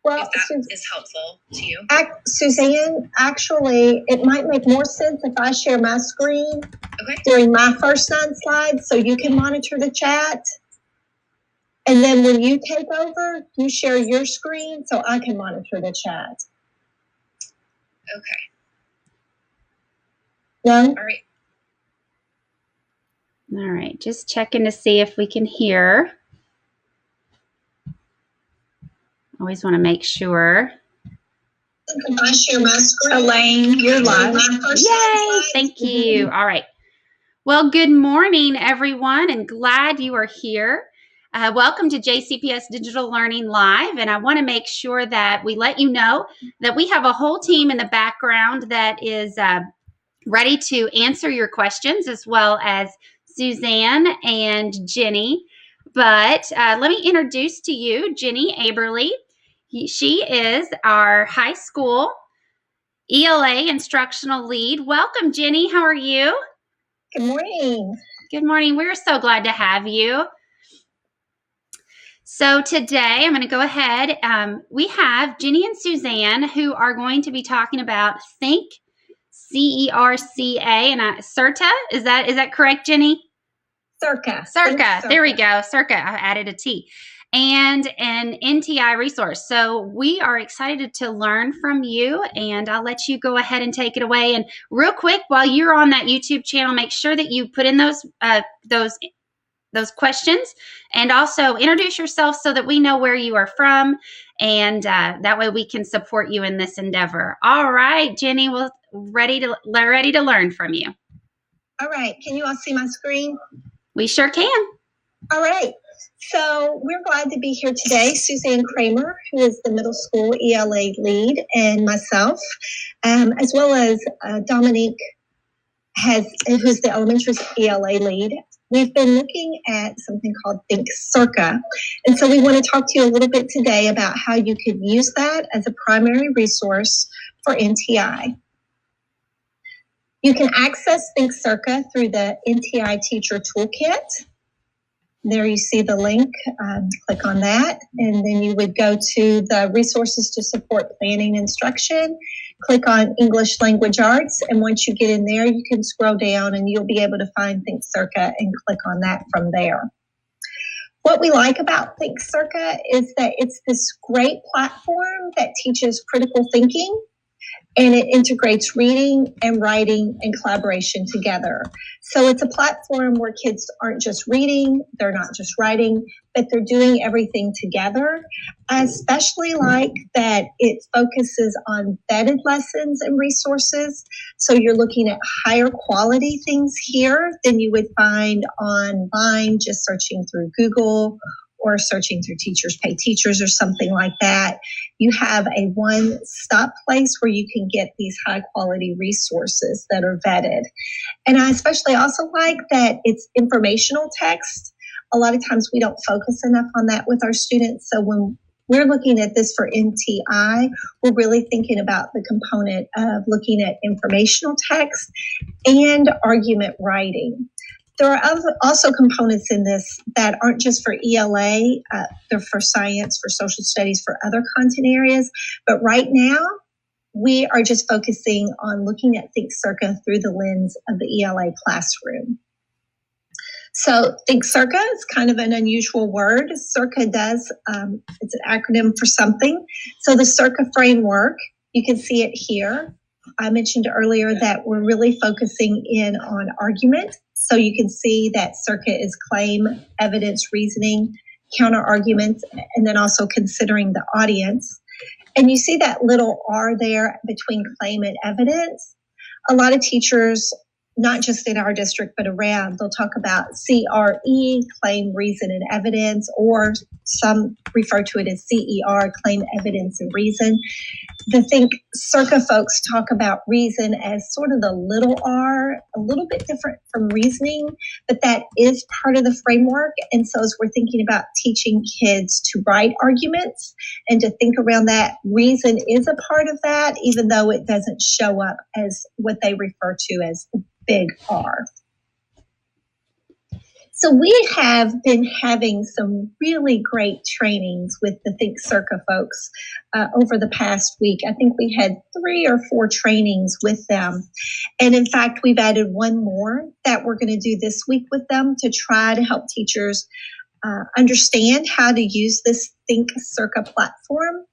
Well, if that is helpful to you. Suzanne, actually, it might make more sense if I share my screen during my first 9 slides so you can monitor the chat. And then when you take over, you share your screen so I can monitor the chat. Okay. No? All right. All right, just checking to see if we can hear. Always want to make sure. If I share my screen, Elaine, you're live. Yay! Thank you. All right. Well, good morning, everyone, and glad you are here. Welcome to JCPS Digital Learning Live, and I want to make sure that we let you know that we have a whole team in the background that is ready to answer your questions, as well as Suzanne and Jenny. But let me introduce to you Jenny Aberly. She is our high school ELA instructional lead. Welcome, Jenny. How are you? Good morning. Good morning. We're so glad to have you. So today I'm going to go ahead. We have Jenny and Suzanne who are going to be talking about Think, C-E-R-C-A, and Circa. Is that correct, Jenny? Circa. Circa. There we go. Circa. I added a T. And an NTI resource. So we are excited to learn from you, and I'll let you go ahead and take it away. And real quick, while you're on that YouTube channel, make sure that you put in those questions, and also introduce yourself so that we know where you are from, and that way we can support you in this endeavor. All right, Jenny, we're ready to learn from you. All right. Can you all see my screen? We sure can. All right. So we're glad to be here today. Suzanne Kramer, who is the middle school ELA lead, and myself, as well as Dominique, who's the elementary ELA lead. We've been looking at something called Think Circa. And so we want to talk to you a little bit today about how you could use that as a primary resource for NTI. You can access Think Circa through the NTI Teacher Toolkit. There you see the link, click on that, and then you would go to the resources to support planning instruction, click on English Language Arts, and once you get in there, you can scroll down and you'll be able to find Think Circa and click on that from there. What we like about Think Circa is that it's this great platform that teaches critical thinking, and it integrates reading and writing and collaboration together. So it's a platform where kids aren't just reading, they're not just writing, but they're doing everything together. I especially like that it focuses on vetted lessons and resources. So you're looking at higher quality things here than you would find online, just searching through Google or searching through Teachers Pay Teachers or something like that. You have a one-stop place where you can get these high-quality resources that are vetted. And I especially also like that it's informational text. A lot of times we don't focus enough on that with our students. So when we're looking at this for NTI, we're really thinking about the component of looking at informational text and argument writing. There are also components in this that aren't just for ELA, they're for science, for social studies, for other content areas. But right now, we are just focusing on looking at Think Circa through the lens of the ELA classroom. So Think Circa is kind of an unusual word. Circa it's an acronym for something. So the Circa framework, you can see it here. I mentioned earlier that we're really focusing in on argument. So you can see that Circa is claim, evidence, reasoning, counter arguments, and then also considering the audience. And you see that little R there between claim and evidence. A lot of teachers, not just in our district, but around, they'll talk about CRE, claim, reason, and evidence, or some refer to it as CER, claim, evidence, and reason. The Think Circa folks talk about reason as sort of the little r, a little bit different from reasoning, but that is part of the framework. And so as we're thinking about teaching kids to write arguments and to think around that, reason is a part of that, even though it doesn't show up as what they refer to as the big R. So we have been having some really great trainings with the Think Circa folks over the past week. I think we had 3 or 4 trainings with them. And in fact, we've added one more that we're going to do this week with them to try to help teachers understand how to use this Think Circa platform.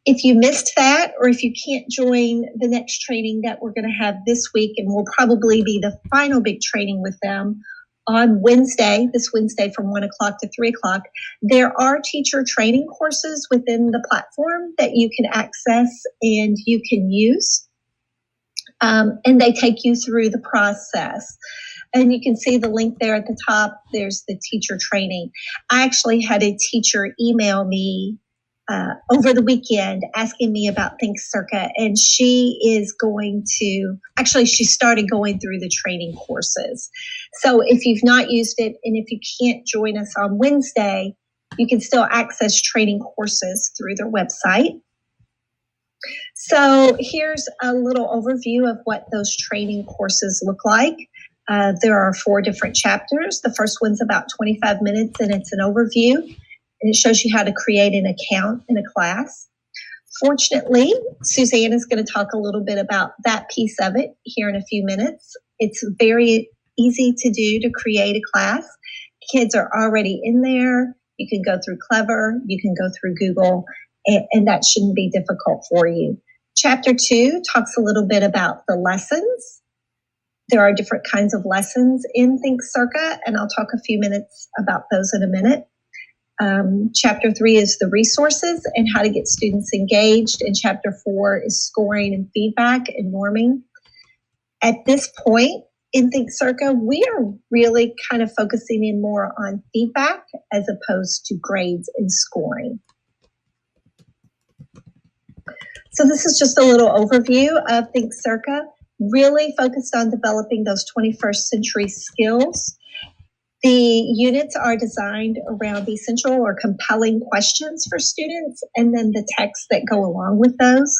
If you missed that, or if you can't join the next training that we're going to have this week, and will probably be the final big training with them on Wednesday, this Wednesday from 1 o'clock to 3 o'clock, there are teacher training courses within the platform that you can access and you can use. And they take you through the process. And you can see the link there at the top. There's the teacher training. I actually had a teacher email me over the weekend asking me about Think Circa, and she started going through the training courses. So if you've not used it, and if you can't join us on Wednesday, you can still access training courses through their website. So here's a little overview of what those training courses look like. There are 4 different chapters. The first one's about 25 minutes, and it's an overview. And it shows you how to create an account in a class. Fortunately, Suzanne is going to talk a little bit about that piece of it here in a few minutes. It's very easy to do to create a class. Kids are already in there. You can go through Clever, you can go through Google, and that shouldn't be difficult for you. Chapter 2 talks a little bit about the lessons. There are different kinds of lessons in Think Circa, and I'll talk a few minutes about those in a minute. Chapter 3 is the resources and how to get students engaged, and Chapter 4 is scoring and feedback and norming. At this point in Think Circa, we are really kind of focusing in more on feedback as opposed to grades and scoring. So this is just a little overview of Think Circa, really focused on developing those 21st century skills. The units are designed around essential or compelling questions for students, and then the texts that go along with those.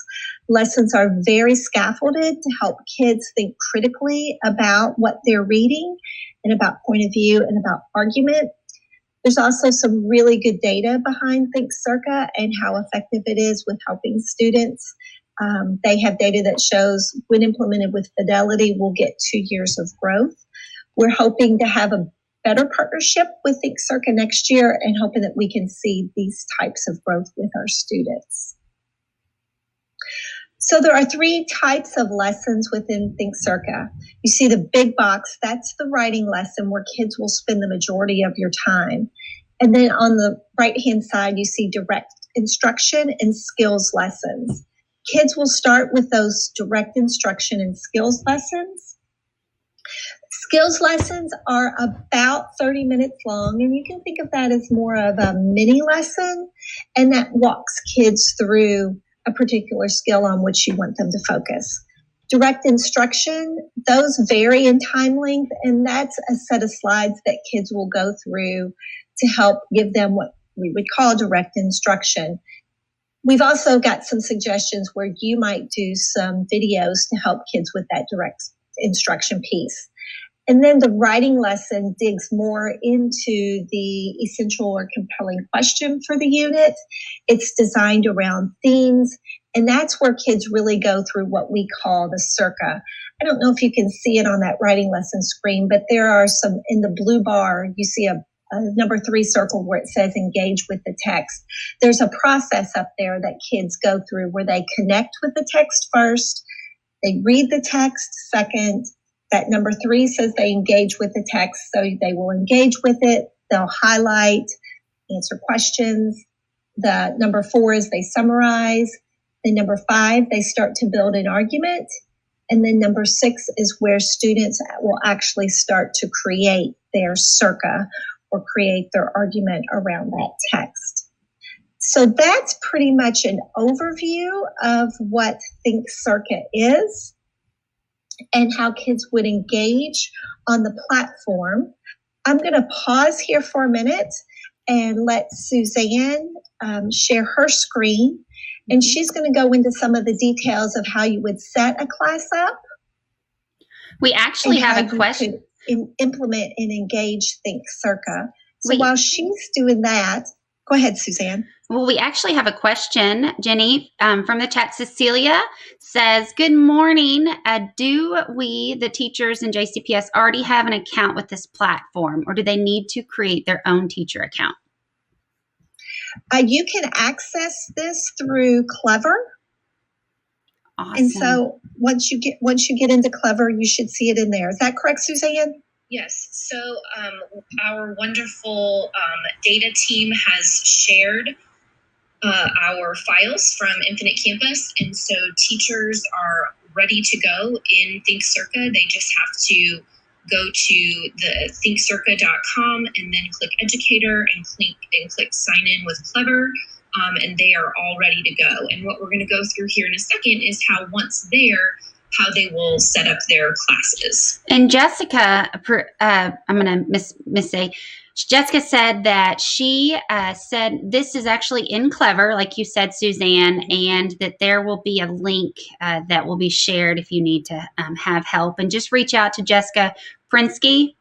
Lessons are very scaffolded to help kids think critically about what they're reading and about point of view and about argument. There's also some really good data behind Think Circa and how effective it is with helping students. They have data that shows when implemented with fidelity, we'll get 2 years of growth. We're hoping to have a better partnership with Think Circa next year and hoping that we can see these types of growth with our students. So there are 3 types of lessons within Think Circa. You see the big box, that's the writing lesson where kids will spend the majority of your time. And then on the right-hand side, you see direct instruction and skills lessons. Kids will start with those direct instruction and skills lessons. Skills lessons are about 30 minutes long, and you can think of that as more of a mini lesson, and that walks kids through a particular skill on which you want them to focus. Direct instruction, those vary in time length, and that's a set of slides that kids will go through to help give them what we would call direct instruction. We've also got some suggestions where you might do some videos to help kids with that direct instruction piece. And then the writing lesson digs more into the essential or compelling question for the unit. It's designed around themes, and that's where kids really go through what we call the Circa. I don't know if you can see it on that writing lesson screen, but there are some, in the blue bar, you see a number 3 circle where it says engage with the text. There's a process up there that kids go through where they connect with the text first, they read the text second. That number 3 says they engage with the text, so they will engage with it. They'll highlight, answer questions. The number 4 is they summarize. Then number 5, they start to build an argument. And then number 6 is where students will actually start to create their Circa or create their argument around that text. So that's pretty much an overview of what Think Circa is and how kids would engage on the platform. I'm going to pause here for a minute and let Suzanne share her screen. And she's going to go into some of the details of how you would set a class up. We actually have a question. implement and engage Think Circa. So Wait. while she's doing that, go ahead, Suzanne. Well, we actually have a question, Jenny, from the chat. Cecilia says, good morning. Do we, the teachers in JCPS, already have an account with this platform, or do they need to create their own teacher account? You can access this through Clever. Awesome. And so once you get into Clever, you should see it in there. Is that correct, Suzanne? Yes. So our wonderful data team has shared our files from Infinite Campus, and so teachers are ready to go in Think Circa. They just have to go to the thinkcirca.com and then click Educator and click Sign In with Clever, and they are all ready to go. And what we're going to go through here in a second is how once there, how they will set up their classes. And Jessica, I'm going to missay. Jessica said that she said this is actually in Clever, like you said, Suzanne, and that there will be a link that will be shared if you need to have help. And just reach out to Jessica Perinsky,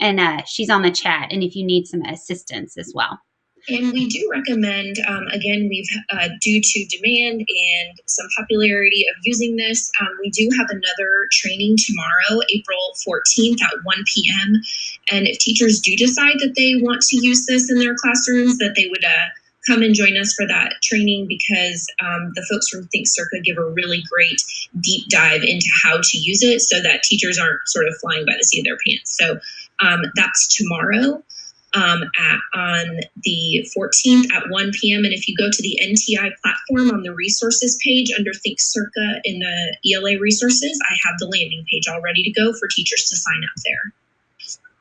and she's on the chat, and if you need some assistance as well. And we do recommend, again, we've due to demand and some popularity of using this, we do have another training tomorrow, April 14th at 1 p.m. And if teachers do decide that they want to use this in their classrooms, that they would come and join us for that training, because the folks from Think Circa give a really great deep dive into how to use it so that teachers aren't sort of flying by the seat of their pants. So that's tomorrow. On the 14th at 1 p.m. And if you go to the NTI platform on the resources page under Think Circa in the ELA resources, I have the landing page all ready to go for teachers to sign up there.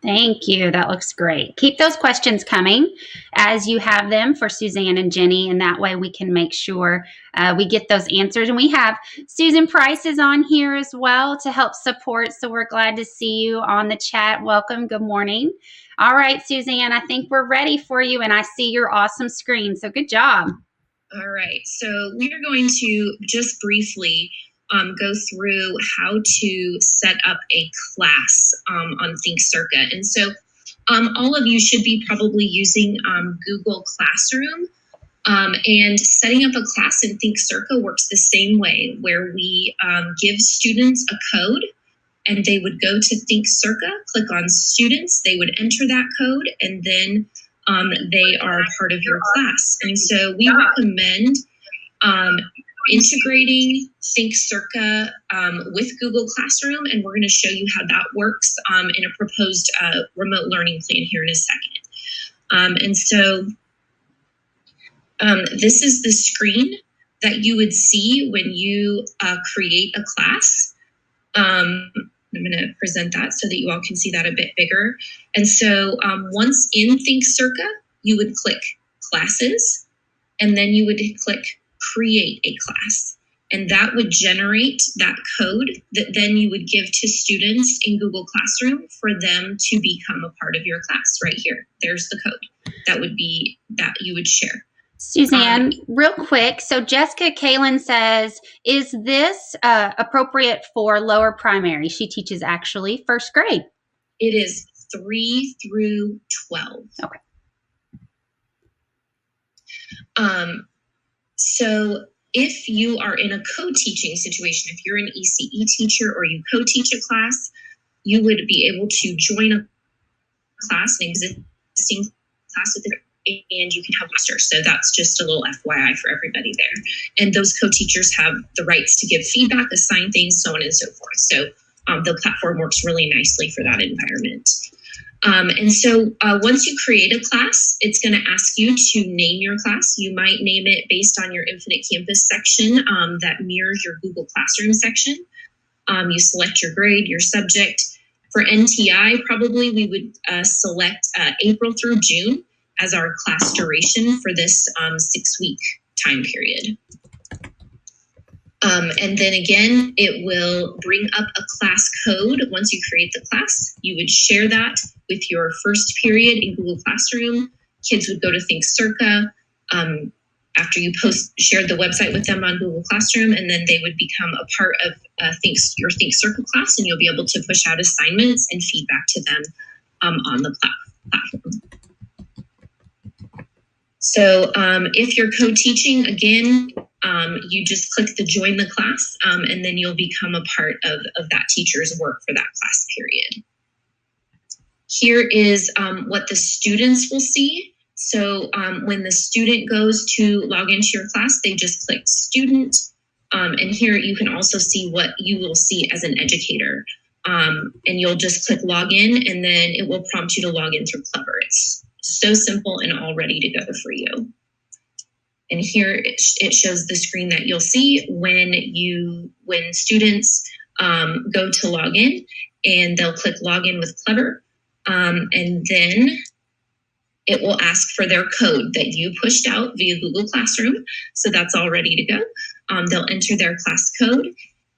Thank you. That looks great. Keep those questions coming as you have them for Suzanne and Jenny, and that way we can make sure we get those answers. And we have Susan Price is on here as well to help support, so we're glad to see you on the chat. Welcome. Good morning. All right, Suzanne, I think we're ready for you, and I see your awesome screen, so good job. All right, so we are going to just briefly go through how to set up a class on Think Circa. And so all of you should be probably using Google Classroom. And setting up a class in Think Circa works the same way, where we give students a code, and they would go to Think Circa, click on Students, they would enter that code, and then they are part of your class. And so we recommend integrating Think Circa with Google Classroom, and we're going to show you how that works in a proposed remote learning plan here in a second. And so this is the screen that you would see when you create a class. I'm going to present that so that you all can see that a bit bigger. And so once in Think Circa, you would click Classes, and then you would click Create a Class. And that would generate that code that then you would give to students in Google Classroom for them to become a part of your class right here. There's the code that would be that you would share. Suzanne, real quick. So Jessica Kalen says, is this appropriate for lower primary? She teaches actually first grade. It is 3 through 12. Okay. So if you are in a co-teaching situation, if you're an ECE teacher or you co-teach a class, you would be able to join a class, an existing class with it, and you can help master. So that's just a little FYI for everybody there. And those co-teachers have the rights to give feedback, assign things, so on and so forth. So the platform works really nicely for that environment. And so once you create a class, it's going to ask you to name your class. You might name it based on your Infinite Campus section that mirrors your Google Classroom section. You select your grade, your subject. For NTI, probably we would select April through June as our class duration for this 6-week time period. And then again, it will bring up a class code. Once you create the class, you would share that with your first period in Google Classroom. Kids would go to Think Circa, after you shared the website with them on Google Classroom, and then they would become a part of your Think Circa class, and you'll be able to push out assignments and feedback to them on the platform. So if you're co-teaching, again, you just click the join the class, and then you'll become a part of that teacher's work for that class period. Here is what the students will see. So when the student goes to log into your class, they just click student. And here you can also see what you will see as an educator. And you'll just click login, and then it will prompt you to log in through Clever. It's so simple and all ready to go for you. And here it shows the screen that you'll see when students go to log in, and they'll click login with Clever. And then it will ask for their code that you pushed out via Google Classroom. So that's all ready to go. They'll enter their class code,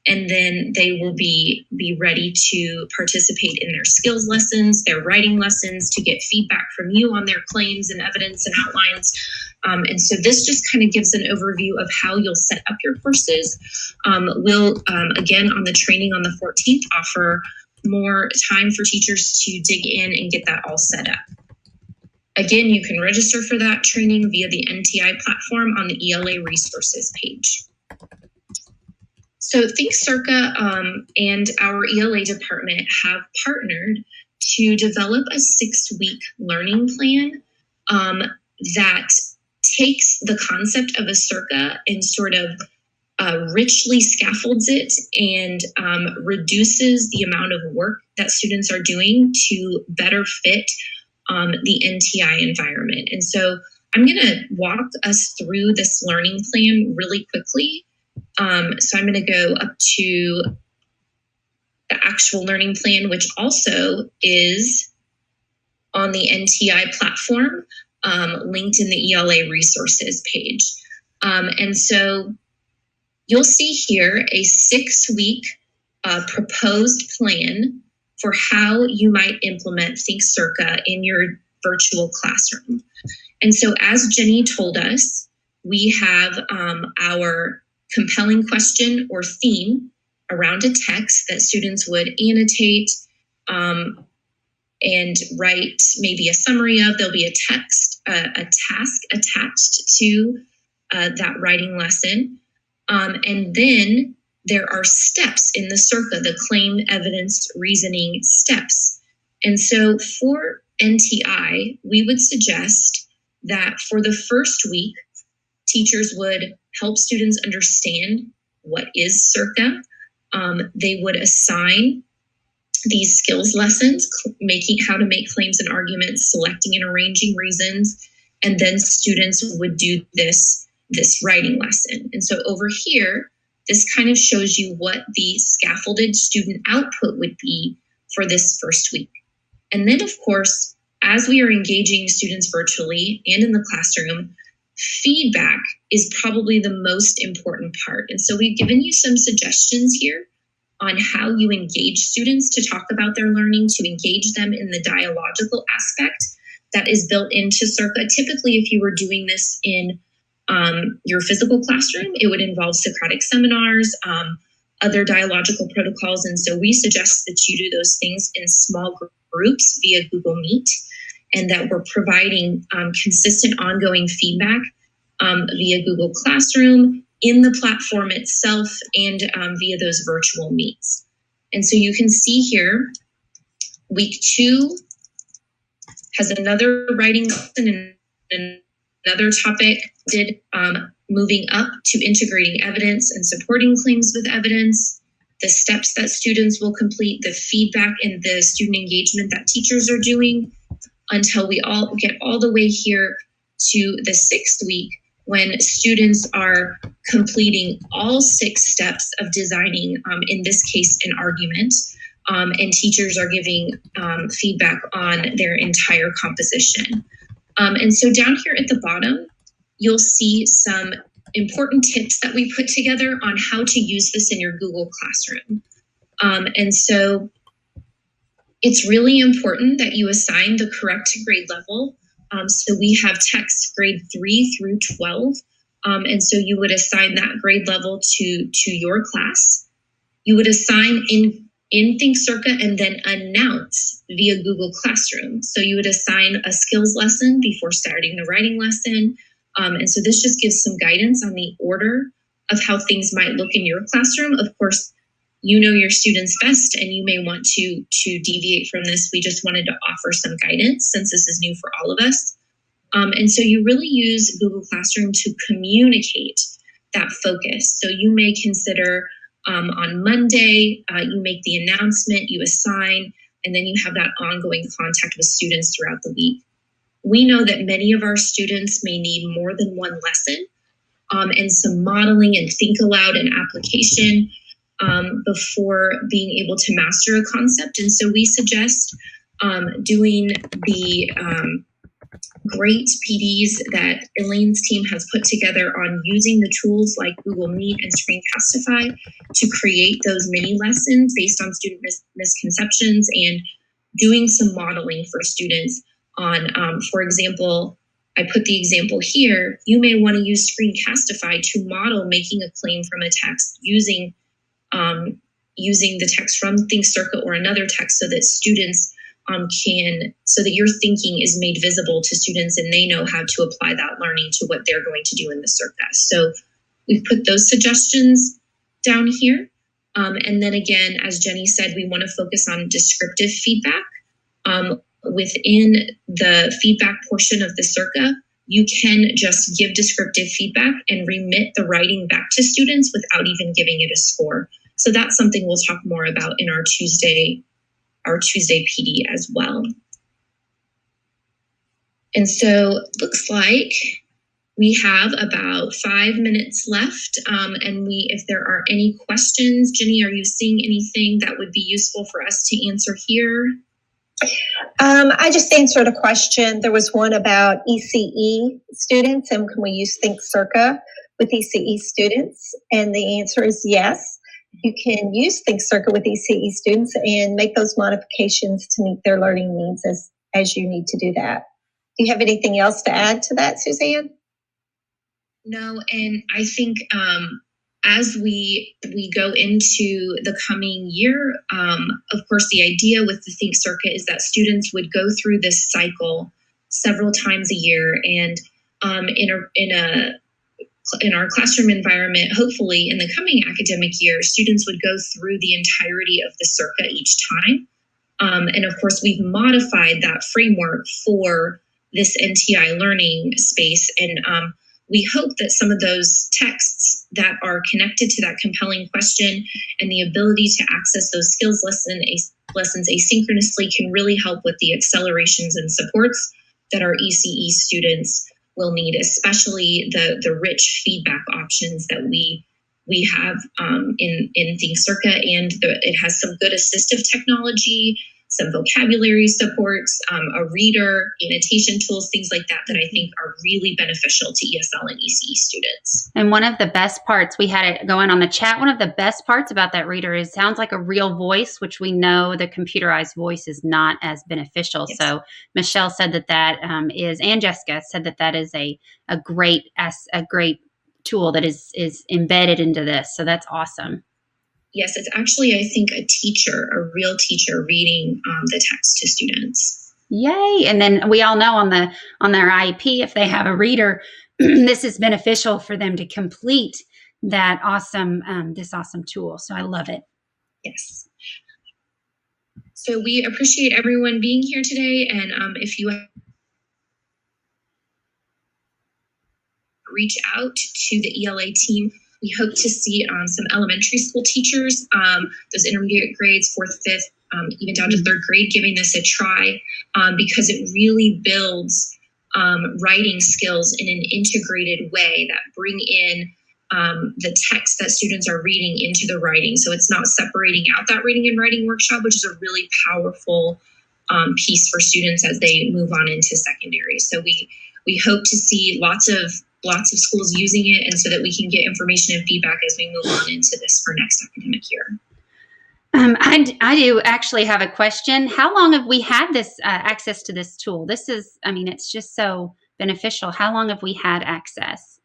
and then they will be ready to participate in their skills lessons, their writing lessons, to get feedback from you on their claims and evidence and outlines. And so this just kind of gives an overview of how you'll set up your courses. We'll, again, on the training on the 14th, offer more time for teachers to dig in and get that all set up. Again, you can register for that training via the NTI platform on the ELA resources page. So Think Circa and our ELA department have partnered to develop a 6-week learning plan that takes the concept of a Circa and sort of richly scaffolds it and reduces the amount of work that students are doing to better fit the NTI environment. And so I'm going to walk us through this learning plan really quickly. So I'm going to go up to the actual learning plan, which also is on the NTI platform, linked in the ELA resources page. And so you'll see here a 6-week proposed plan for how you might implement Think Circa in your virtual classroom. And so as Jenny told us, we have our compelling question or theme around a text that students would annotate and write maybe a summary of. There'll be a task attached to that writing lesson. And then there are steps in the Circa, the claim, evidence, reasoning steps. And so for NTI, we would suggest that for the first week, teachers would help students understand what is Circa. They would assign these skills lessons, making how to make claims and arguments, selecting and arranging reasons, and then students would do this writing lesson. And so over here, this kind of shows you what the scaffolded student output would be for this first week. And then, of course, as we are engaging students virtually and in the classroom, feedback is probably the most important part. And so we've given you some suggestions here on how you engage students to talk about their learning, to engage them in the dialogical aspect that is built into Circa. Typically, if you were doing this in your physical classroom, it would involve Socratic seminars, other dialogical protocols. And so we suggest that you do those things in small groups via Google Meet, and that we're providing consistent ongoing feedback via Google Classroom, in the platform itself, and via those virtual meets. And so you can see here, week 2 has another writing lesson and another topic, moving up to integrating evidence and supporting claims with evidence, the steps that students will complete, the feedback and the student engagement that teachers are doing, until we all get all the way here to the 6th week, when students are completing all 6 steps of designing, in this case, an argument, and teachers are giving feedback on their entire composition. And so down here at the bottom, you'll see some important tips that we put together on how to use this in your Google Classroom. And so it's really important that you assign the correct grade level. So we have text grade 3 through 12 And so you would assign that grade level to your class. You would assign in Think Circa and then announce via Google Classroom. So you would assign a skills lesson before starting the writing lesson. And so this just gives some guidance on the order of how things might look in your classroom. Of course, you know your students best and you may want to deviate from this. We just wanted to offer some guidance since this is new for all of us. And so you really use Google Classroom to communicate that focus. So you may consider on Monday, you make the announcement, you assign, and then you have that ongoing contact with students throughout the week. We know that many of our students may need more than one lesson and some modeling and think aloud and application before being able to master a concept. And so we suggest doing the great PDs that Elaine's team has put together on using the tools like Google Meet and Screencastify to create those mini lessons based on student misconceptions and doing some modeling for students on, for example, I put the example here, you may want to use Screencastify to model making a claim from a text using the text from Think Circa or another text so that students so that your thinking is made visible to students and they know how to apply that learning to what they're going to do in the Circa. So we've put those suggestions down here. And then again, as Jenny said, we want to focus on descriptive feedback. Within the feedback portion of the Circa, you can just give descriptive feedback and remit the writing back to students without even giving it a score. So that's something we'll talk more about in our Tuesday PD as well. And so looks like we have about 5 minutes left. And if there are any questions, Jenny, are you seeing anything that would be useful for us to answer here? I just answered a question. There was one about ECE students and can we use Think Circa with ECE students? And the answer is yes. You can use Think Circa with ECE students and make those modifications to meet their learning needs as you need to do that. Do you have anything else to add to that, Suzanne? No, and I think as we go into the coming year, of course, the idea with the Think Circa is that students would go through this cycle several times a year, and in our classroom environment, hopefully in the coming academic year, students would go through the entirety of the Circa each time. And of course, we've modified that framework for this NTI learning space. And we hope that some of those texts that are connected to that compelling question and the ability to access those skills lessons asynchronously can really help with the accelerations and supports that our ECE students will need, especially the rich feedback options that we have in Think Circa, and it has some good assistive technology, some vocabulary supports, a reader, annotation tools, things like that I think are really beneficial to ESL and ECE students. And one of the best parts, we had it going on the chat, one of the best parts about that reader is it sounds like a real voice, which we know the computerized voice is not as beneficial. Yes. So Michelle said that is, and Jessica said that is a great tool that is embedded into this. So that's awesome. Yes, it's actually, I think, a real teacher reading the text to students. Yay. And then we all know on their IEP, if they have a reader, this is beneficial for them to complete that this awesome tool. So I love it. Yes. So we appreciate everyone being here today. And if you reach out to the ELA team, we hope to see some elementary school teachers, those intermediate grades, 4th, 5th, even down to 3rd grade, giving this a try because it really builds writing skills in an integrated way that bring in the text that students are reading into the writing. So it's not separating out that reading and writing workshop, which is a really powerful piece for students as they move on into secondary. So we hope to see lots of schools using it, and so that we can get information and feedback as we move on into this for next academic year. I do actually have a question. How long have we had this access to this tool? It's just so beneficial. How long have we had access?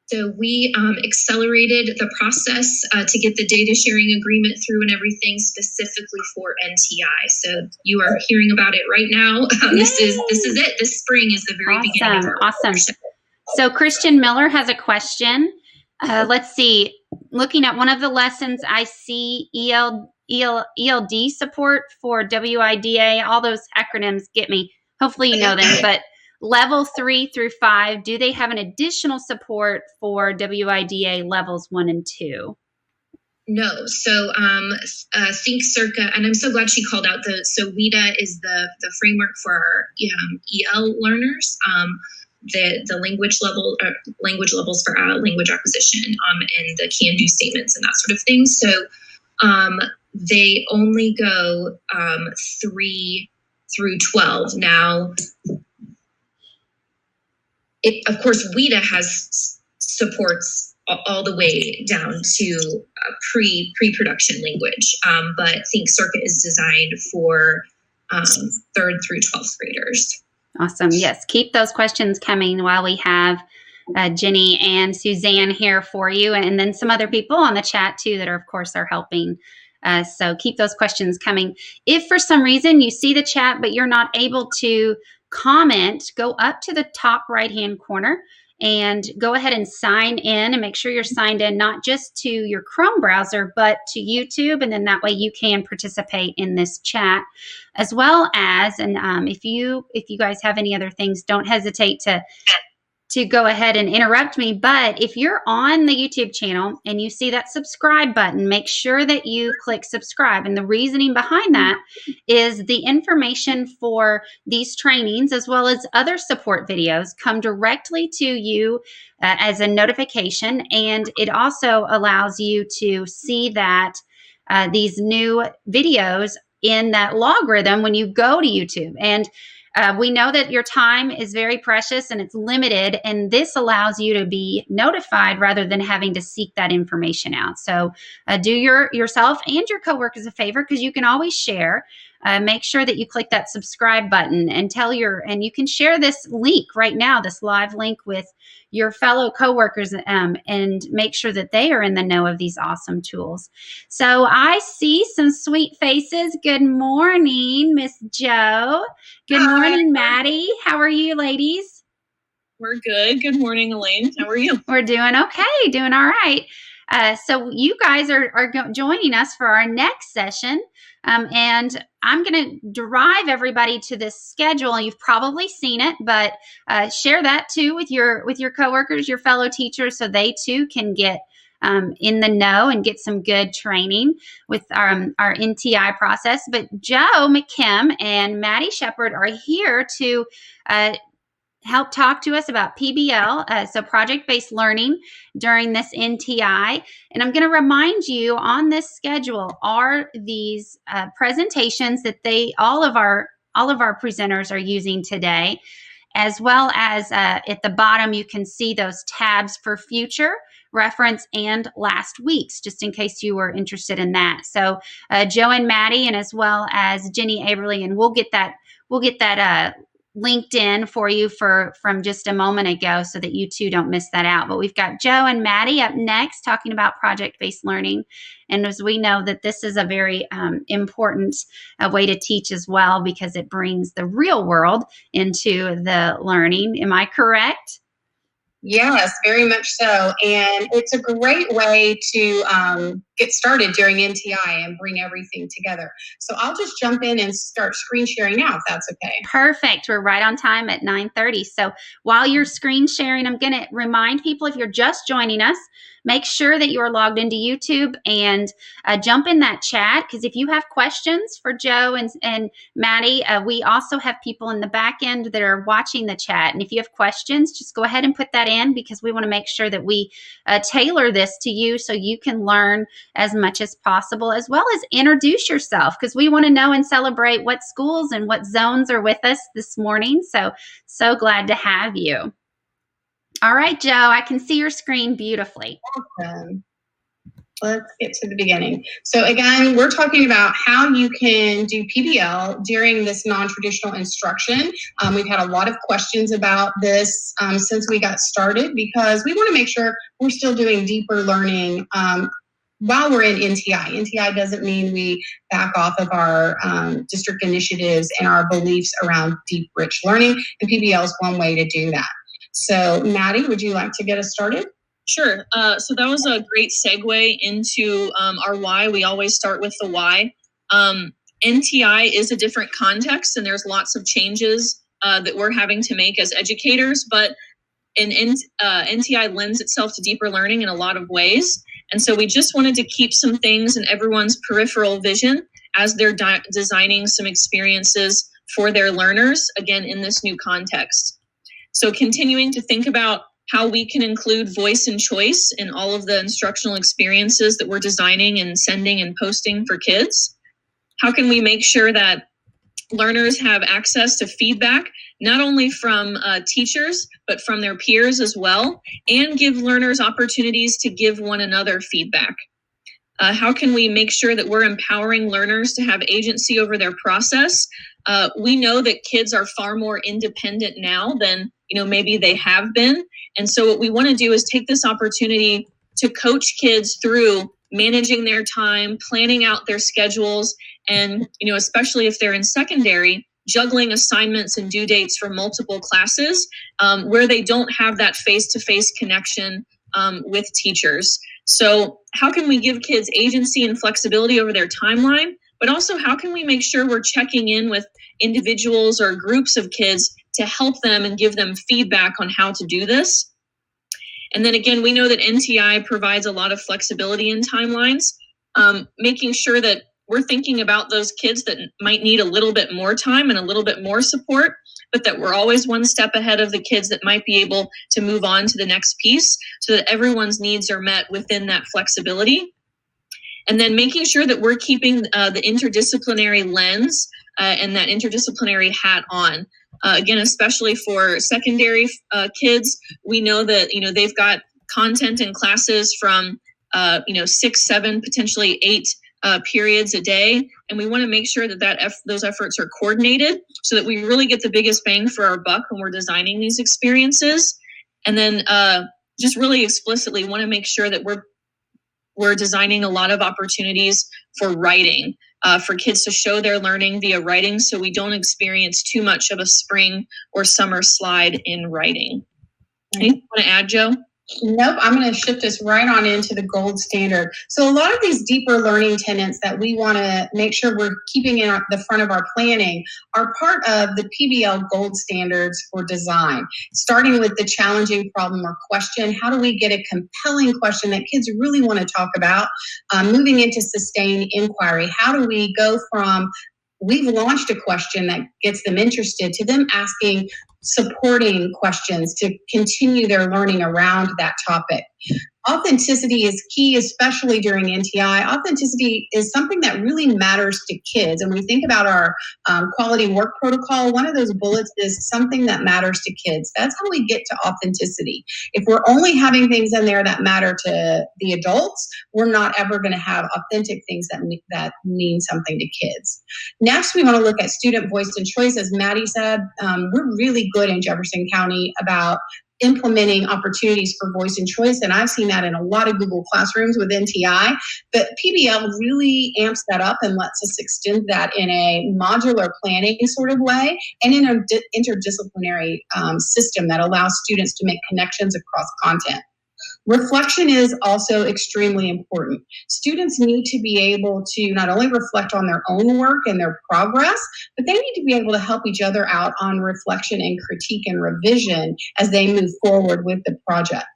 So we accelerated the process to get the data sharing agreement through and everything specifically for NTI. So you are hearing about it right now. This is it. This spring is the very beginning of our partnership. So Christian Miller has a question. Let's see. Looking at one of the lessons, I see ELD support for WIDA. All those acronyms get me. Hopefully you know them, but level 3 through 5, do they have an additional support for WIDA levels 1 and 2? No. So think Circa, and I'm so glad she called out so WIDA is the framework for our EL learners. The language levels for language acquisition and the can-do statements and that sort of thing. So they only go 3 through 12. Now, of course, WIDA has supports all the way down to pre-production language, but think Circa is designed for 3rd through 12th graders. Awesome. Yes. Keep those questions coming while we have Jenny and Suzanne here for you, and then some other people on the chat too that are, of course, are helping. So keep those questions coming. If for some reason you see the chat, but you're not able to comment, go up to the top right-hand corner and go ahead and sign in and make sure you're signed in, not just to your Chrome browser, but to YouTube. And then that way you can participate in this chat as well as, and if you guys have any other things, don't hesitate to go ahead and interrupt me. But if you're on the YouTube channel and you see that subscribe button, make sure that you click subscribe. And the reasoning behind that is the information for these trainings, as well as other support videos, come directly to you as a notification. And it also allows you to see that these new videos in that logarithm when you go to YouTube. And we know that your time is very precious and it's limited, and this allows you to be notified rather than having to seek that information out. So do yourself and your coworkers a favor, because you can always share. Make sure that you click that subscribe button and and you can share this link right now, this live link, with your fellow coworkers and make sure that they are in the know of these awesome tools. So I see some sweet faces. Good morning, Miss Jo. Good morning, Maddie. How are you, ladies? We're good. Good morning, Elaine. How are you? We're doing okay, doing all right. So you guys are joining us for our next session. And I'm going to drive everybody to this schedule. You've probably seen it, but share that too with your coworkers, your fellow teachers, so they too can get in the know and get some good training with our NTI process. But Joe McKim and Maddie Shepard are here to help talk to us about PBL, so project-based learning during this NTI. And I'm going to remind you, on this schedule are these presentations that all of our presenters are using today, as well as at the bottom you can see those tabs for future reference and last week's, just in case you were interested in that. So Joe and Maddie, and as well as Jenny Aberly, and we'll get that linked in for you from just a moment ago so that you too don't miss that out. But we've got Joe and Maddie up next talking about project-based learning. And as we know that this is a very important way to teach as well, because it brings the real world into the learning. Am I correct? Yes, very much so. And it's a great way to get started during NTI and bring everything together. So I'll just jump in and start screen sharing now, if that's okay. Perfect. We're right on time at 9:30. So while you're screen sharing, I'm going to remind people, if you're just joining us, make sure that you are logged into YouTube and jump in that chat, because if you have questions for Joe and Maddie, we also have people in the back end that are watching the chat. And if you have questions, just go ahead and put that in, because we want to make sure that we tailor this to you so you can learn as much as possible, as well as introduce yourself, because we want to know and celebrate what schools and what zones are with us this morning. So glad to have you. All right, Joe, I can see your screen beautifully. Awesome. Let's get to the beginning. So again, we're talking about how you can do PBL during this non-traditional instruction. We've had a lot of questions about this since we got started, because we want to make sure we're still doing deeper learning while we're in NTI. NTI doesn't mean we back off of our district initiatives and our beliefs around deep, rich learning, and PBL is one way to do that. So Maddie, would you like to get us started? Sure. So that was a great segue into our why. We always start with the why. NTI is a different context, and there's lots of changes that we're having to make as educators, but NTI lends itself to deeper learning in a lot of ways. And so we just wanted to keep some things in everyone's peripheral vision as they're designing some experiences for their learners, again, in this new context. So continuing to think about how we can include voice and choice in all of the instructional experiences that we're designing and sending and posting for kids. How can we make sure that learners have access to feedback, not only from teachers, but from their peers as well, and give learners opportunities to give one another feedback? How can we make sure that we're empowering learners to have agency over their process? We know that kids are far more independent now than maybe they have been. And so what we want to do is take this opportunity to coach kids through managing their time, planning out their schedules, and especially if they're in secondary, juggling assignments and due dates for multiple classes where they don't have that face-to-face connection with teachers. So how can we give kids agency and flexibility over their timeline? But also, how can we make sure we're checking in with individuals or groups of kids to help them and give them feedback on how to do this? And then again, we know that NTI provides a lot of flexibility in timelines, making sure that we're thinking about those kids that might need a little bit more time and a little bit more support, but that we're always one step ahead of the kids that might be able to move on to the next piece so that everyone's needs are met within that flexibility. And then making sure that we're keeping the interdisciplinary lens and that interdisciplinary hat on. Again, especially for secondary kids, we know that they've got content in classes from 6, 7, potentially 8 periods a day, and we want to make sure that those efforts are coordinated so that we really get the biggest bang for our buck when we're designing these experiences. And then just really explicitly want to make sure that we're designing a lot of opportunities for writing, for kids to show their learning via writing, so we don't experience too much of a spring or summer slide in writing. Anything you want to add, Joe? Nope, I'm going to shift us right on into the gold standard. So a lot of these deeper learning tenets that we want to make sure we're keeping in the front of our planning are part of the PBL Gold Standards for design, starting with the challenging problem or question. How do we get a compelling question that kids really want to talk about? Moving into sustained inquiry. How do we go from we've launched a question that gets them interested to them asking supporting questions to continue their learning around that topic? Authenticity is key, especially during NTI. Authenticity is something that really matters to kids. And we think about our quality work protocol. One of those bullets is something that matters to kids. That's how we get to authenticity. If we're only having things in there that matter to the adults, we're not ever going to have authentic things that mean something to kids. Next, we want to look at student voice and choice. As Maddie said, we're really good in Jefferson County about implementing opportunities for voice and choice, and I've seen that in a lot of Google Classrooms with NTI, but PBL really amps that up and lets us extend that in a modular planning sort of way and in an interdisciplinary system that allows students to make connections across content. Reflection is also extremely important. Students need to be able to not only reflect on their own work and their progress, but they need to be able to help each other out on reflection and critique and revision as they move forward with the project.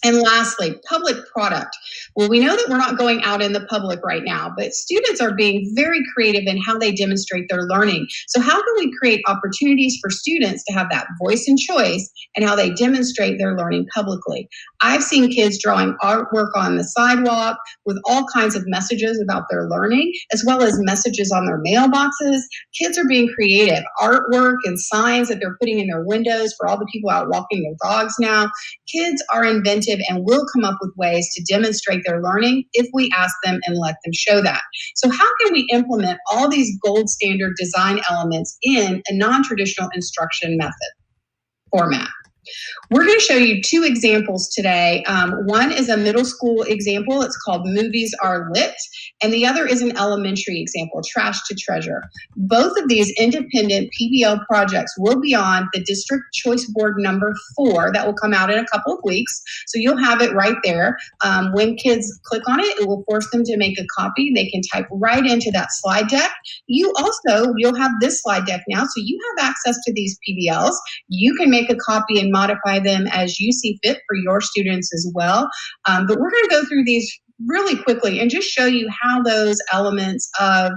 And lastly, public product. Well, we know that we're not going out in the public right now, but students are being very creative in how they demonstrate their learning. So how can we create opportunities for students to have that voice and choice and how they demonstrate their learning publicly? I've seen kids drawing artwork on the sidewalk with all kinds of messages about their learning, as well as messages on their mailboxes. Kids are being creative. Artwork and signs that they're putting in their windows for all the people out walking their dogs now. Kids are inventive inventive and will come up with ways to demonstrate their learning if we ask them and let them show that. So how can we implement all these gold standard design elements in a non-traditional instruction method format? We're going to show you two examples today. One is a middle school example. It's called Movies Are Lit. And the other is an elementary example, Trash to Treasure. Both of these independent PBL projects will be on the District Choice Board number 4 that will come out in a couple of weeks. So you'll have it right there. When kids click on it, it will force them to make a copy. They can type right into that slide deck. You'll have this slide deck now, so you have access to these PBLs. You can make a copy and modify them as you see fit for your students as well. But we're going to go through these really quickly and just show you how those elements of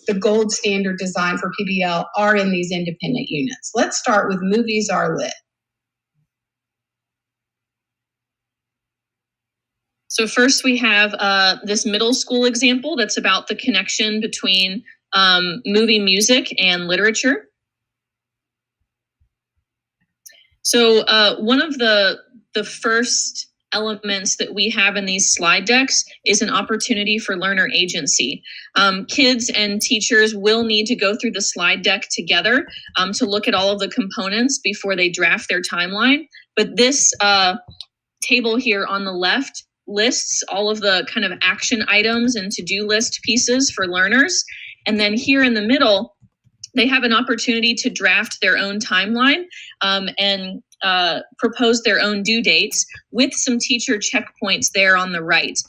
the gold standard design for PBL are in these independent units. Let's start with Movies Are Lit. So first we have this middle school example that's about the connection between movie music and literature. So one of the first elements that we have in these slide decks is an opportunity for learner agency. Kids and teachers will need to go through the slide deck together to look at all of the components before they draft their timeline. But this table here on the left lists all of the kind of action items and to-do list pieces for learners. And then here in the middle, they have an opportunity to draft their own timeline and propose their own due dates with some teacher checkpoints there on the right.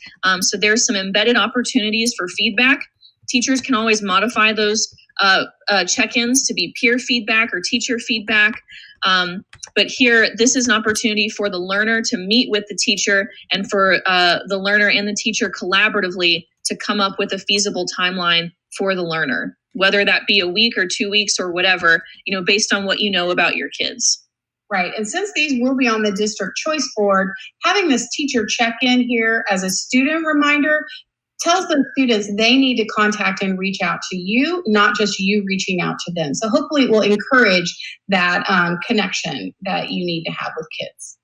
So there's some embedded opportunities for feedback. Teachers can always modify those check-ins to be peer feedback or teacher feedback. But here, this is an opportunity for the learner to meet with the teacher and for the learner and the teacher collaboratively to come up with a feasible timeline for the learner, whether that be a week or 2 weeks or whatever, based on what you know about your kids. Right. And since these will be on the district choice board, having this teacher check-in here as a student reminder tells the students they need to contact and reach out to you, not just you reaching out to them. So hopefully it will encourage that connection that you need to have with kids.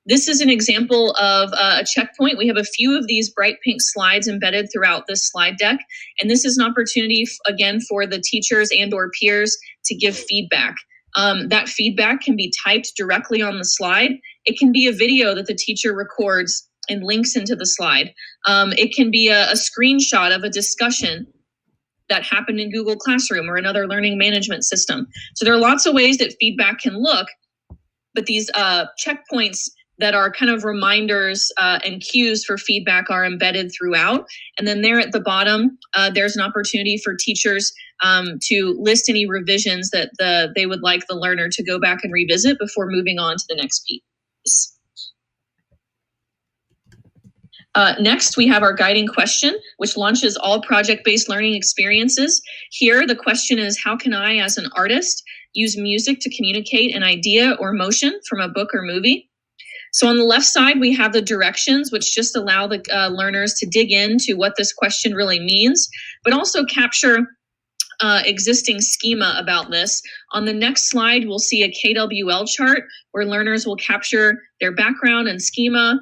This is an example of a checkpoint. We have a few of these bright pink slides embedded throughout this slide deck. And this is an opportunity, again, for the teachers and or peers to give feedback. That feedback can be typed directly on the slide. It can be a video that the teacher records and links into the slide. It can be a screenshot of a discussion that happened in Google Classroom or another learning management system. So there are lots of ways that feedback can look, but these checkpoints that are kind of reminders and cues for feedback are embedded throughout. And then there at the bottom, there's an opportunity for teachers to list any revisions that they would like the learner to go back and revisit before moving on to the next piece. Next, we have our guiding question, which launches all project-based learning experiences. Here, the question is, how can I, as an artist, use music to communicate an idea or motion from a book or movie? So on the left side, we have the directions, which just allow the learners to dig into what this question really means, but also capture existing schema about this. On the next slide, we'll see a KWL chart where learners will capture their background and schema.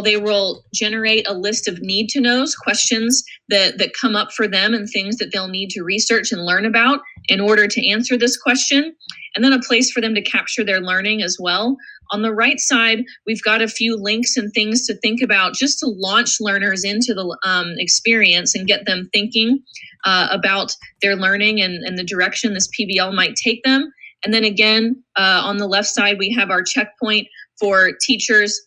They will generate a list of need to knows, questions that come up for them and things that they'll need to research and learn about in order to answer this question, and then a place for them to capture their learning as well. On the right side, we've got a few links and things to think about just to launch learners into the experience and get them thinking about their learning and the direction this PBL might take them. And then again, on the left side, we have our checkpoint for teachers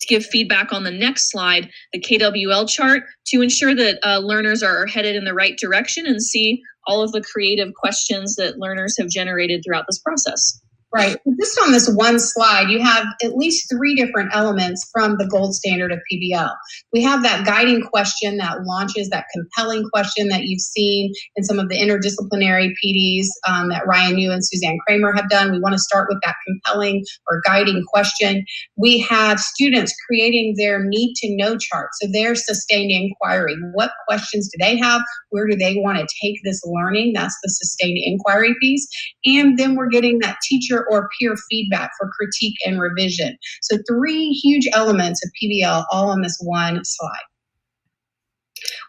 to give feedback on the next slide, the KWL chart, to ensure that learners are headed in the right direction and see all of the creative questions that learners have generated throughout this process. Right. Just on this one slide, you have at least 3 different elements from the gold standard of PBL. We have that guiding question that launches, that compelling question that you've seen in some of the interdisciplinary PDs that Ryan New and Suzanne Kramer have done. We want to start with that compelling or guiding question. We have students creating their need to know chart. So their sustained inquiry. What questions do they have? Where do they want to take this learning? That's the sustained inquiry piece. And then we're getting that teacher teacher or peer feedback for critique and revision. So 3 huge elements of PBL all on this one slide.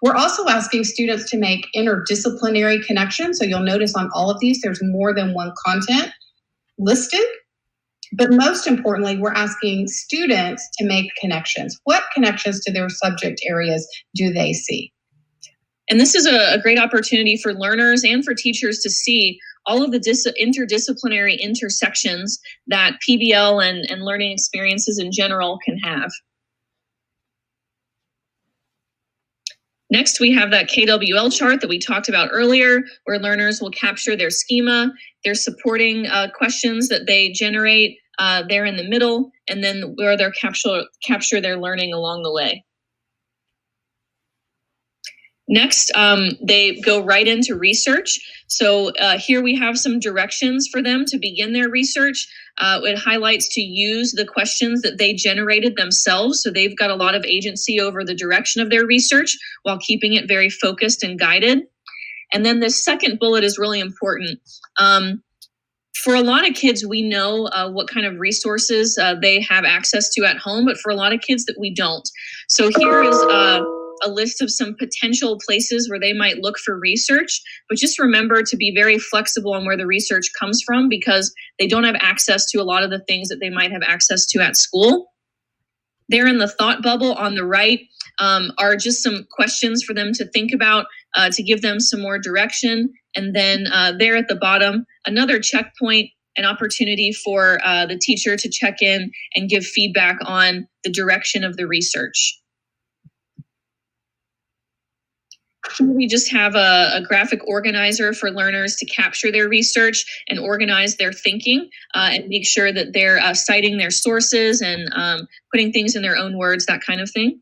We're also asking students to make interdisciplinary connections. So you'll notice on all of these, there's more than one content listed. But most importantly, we're asking students to make connections. What connections to their subject areas do they see? And this is a great opportunity for learners and for teachers to see all of the interdisciplinary intersections that PBL and learning experiences in general can have. Next, we have that KWL chart that we talked about earlier, where learners will capture their schema, their supporting questions that they generate there in the middle, and then where they'll capture their learning along the way. Next, they go right into research. So here we have some directions for them to begin their research. It highlights to use the questions that they generated themselves. So they've got a lot of agency over the direction of their research while keeping it very focused and guided. And then the second bullet is really important. For a lot of kids, we know what kind of resources they have access to at home, but for a lot of kids that we don't. So here is a list of some potential places where they might look for research, but just remember to be very flexible on where the research comes from because they don't have access to a lot of the things that they might have access to at school. There in the thought bubble on the right are just some questions for them to think about to give them some more direction. And then there at the bottom, another checkpoint, an opportunity for the teacher to check in and give feedback on the direction of the research. We just have a graphic organizer for learners to capture their research and organize their thinking and make sure that they're citing their sources and putting things in their own words, that kind of thing.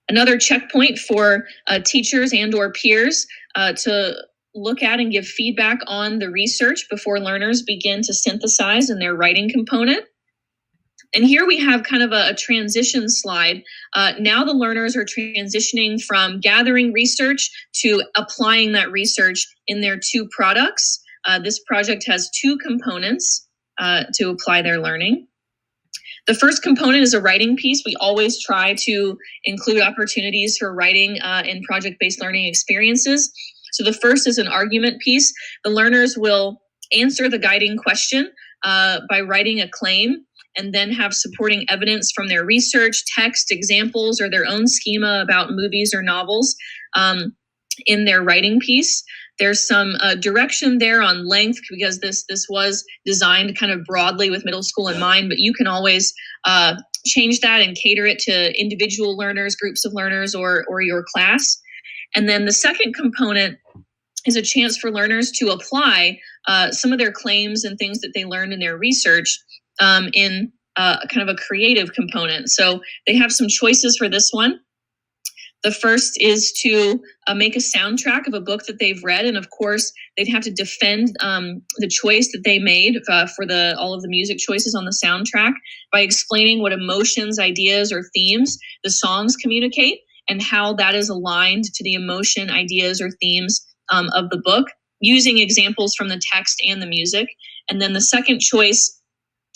Another checkpoint for teachers and or peers to look at and give feedback on the research before learners begin to synthesize in their writing component. And here we have kind of a transition slide. Now the learners are transitioning from gathering research to applying that research in their 2 products. This project has 2 components to apply their learning. The first component is a writing piece. We always try to include opportunities for writing in project-based learning experiences. So the first is an argument piece. The learners will answer the guiding question by writing a claim and then have supporting evidence from their research, text, examples, or their own schema about movies or novels in their writing piece. There's some direction there on length because this was designed kind of broadly with middle school in mind, but you can always change that and cater it to individual learners, groups of learners, or your class. And then the second component is a chance for learners to apply some of their claims and things that they learned in their research in kind of a creative component. So they have some choices for this one. The first is to make a soundtrack of a book that they've read. And of course, they'd have to defend the choice that they made for all of the music choices on the soundtrack by explaining what emotions, ideas, or themes the songs communicate and how that is aligned to the emotion, ideas, or themes of the book, using examples from the text and the music. And then the second choice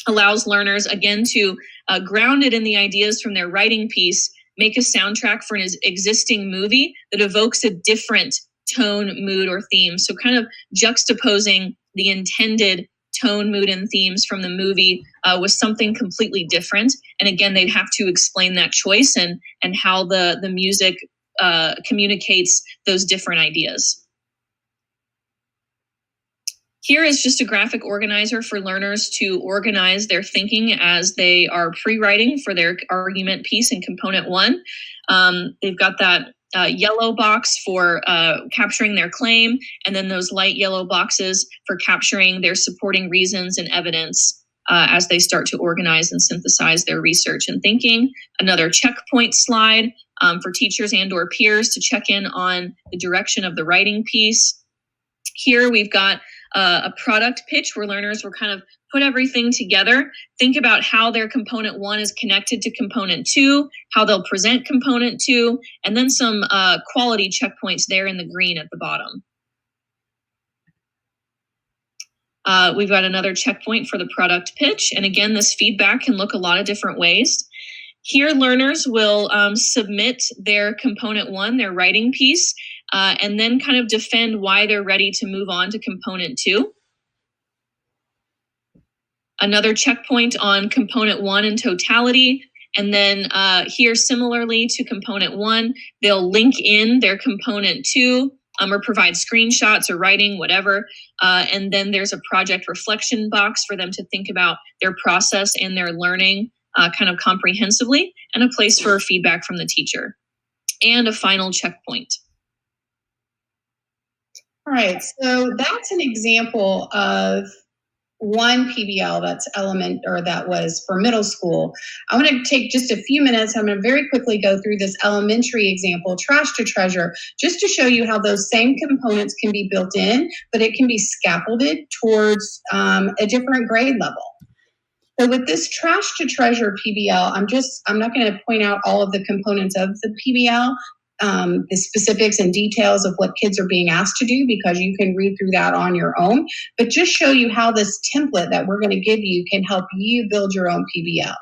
allows learners, again, to ground it in the ideas from their writing piece, make a soundtrack for an existing movie that evokes a different tone, mood, or theme. So kind of juxtaposing the intended tone, mood, and themes from the movie with something completely different. And again, they'd have to explain that choice and how the music communicates those different ideas. Here is just a graphic organizer for learners to organize their thinking as they are pre-writing for their argument piece in component 1. They've got that yellow box for capturing their claim, and then those light yellow boxes for capturing their supporting reasons and evidence as they start to organize and synthesize their research and thinking. Another checkpoint slide for teachers and or peers to check in on the direction of the writing piece. Here we've got a product pitch where learners will kind of put everything together, think about how their component 1 is connected to component 2, how they'll present component 2, and then some quality checkpoints there in the green at the bottom. We've got another checkpoint for the product pitch. And again, this feedback can look a lot of different ways. Here, learners will submit their component 1, their writing piece, and then kind of defend why they're ready to move on to component 2. Another checkpoint on component 1 in totality. And then here, similarly to component 1, they'll link in their component 2 or provide screenshots or writing, whatever. And then there's a project reflection box for them to think about their process and their learning kind of comprehensively, and a place for feedback from the teacher. And a final checkpoint. All right, so that's an example of one PBL that was for middle school. I want to take just a few minutes. I'm going to very quickly go through this elementary example, Trash to Treasure, just to show you how those same components can be built in, but it can be scaffolded towards a different grade level. So with this Trash to Treasure PBL, I'm not going to point out all of the components of the PBL, the specifics and details of what kids are being asked to do, because you can read through that on your own, but just show you how this template that we're going to give you can help you build your own PBL.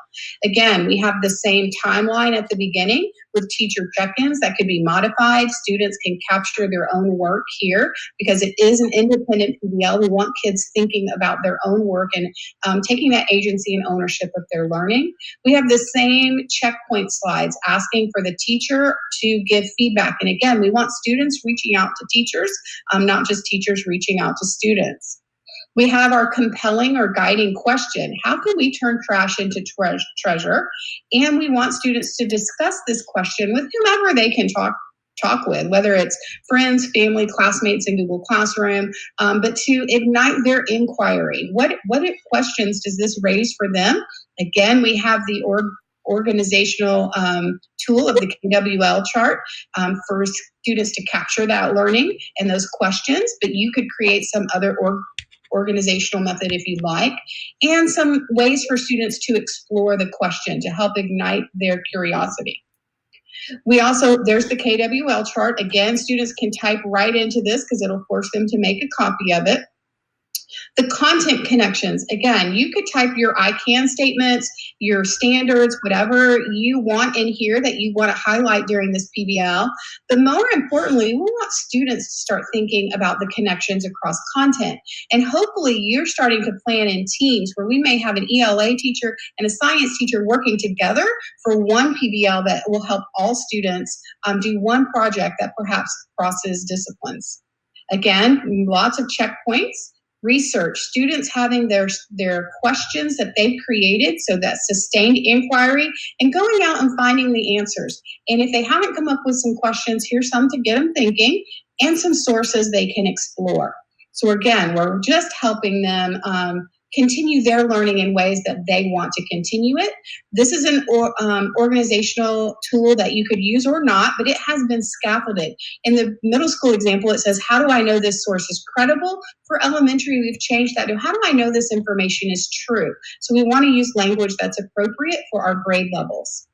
Again, we have the same timeline at the beginning with teacher check-ins that could be modified. Students can capture their own work here because it is an independent PBL. We want kids thinking about their own work and taking that agency and ownership of their learning. We have the same checkpoint slides asking for the teacher to give feedback. And again, we want students reaching out to teachers, not just teachers reaching out to students. We have our compelling or guiding question. How can we turn trash into treasure? And we want students to discuss this question with whomever they can talk with, whether it's friends, family, classmates in Google Classroom, but to ignite their inquiry. What questions does this raise for them? Again, we have the organizational tool of the KWL chart for students to capture that learning and those questions, but you could create some other organizational method if you'd like, and some ways for students to explore the question to help ignite their curiosity. There's the KWL chart. Again, students can type right into this because it'll force them to make a copy of it. The content connections, again, you could type your I can statements, your standards, whatever you want in here that you want to highlight during this PBL. But more importantly, we want students to start thinking about the connections across content. And hopefully you're starting to plan in teams where we may have an ELA teacher and a science teacher working together for one PBL that will help all students do one project that perhaps crosses disciplines. Again, lots of checkpoints. Research, students having their questions that they've created, so that sustained inquiry and going out and finding the answers. And if they haven't come up with some questions, here's some to get them thinking and some sources they can explore. So again, we're just helping them continue their learning in ways that they want to continue it. This is an organizational tool that you could use or not, but it has been scaffolded. In the middle school example, it says, how do I know this source is credible? For elementary, we've changed that to, how do I know this information is true? So we want to use language that's appropriate for our grade levels.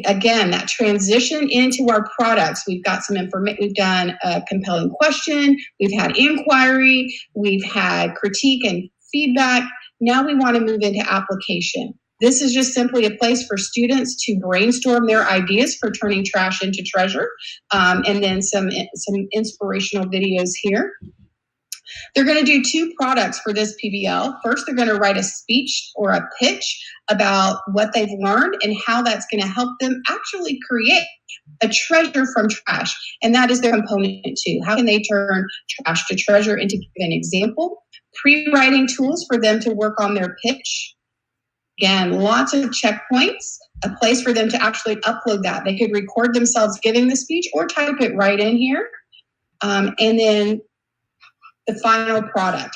Again, that transition into our products, we've got some information. We've done a compelling question, we've had inquiry, we've had critique and feedback. Now we want to move into application. This is just simply a place for students to brainstorm their ideas for turning trash into treasure, and then some inspirational videos here. They're going to do 2 products for this PBL. First, they're going to write a speech or a pitch about what they've learned and how that's going to help them actually create a treasure from trash. And that is their component 2. How can they turn trash to treasure? And to give an example, pre-writing tools for them to work on their pitch. Again, lots of checkpoints, a place for them to actually upload that. They could record themselves giving the speech or type it right in here. And then the final product.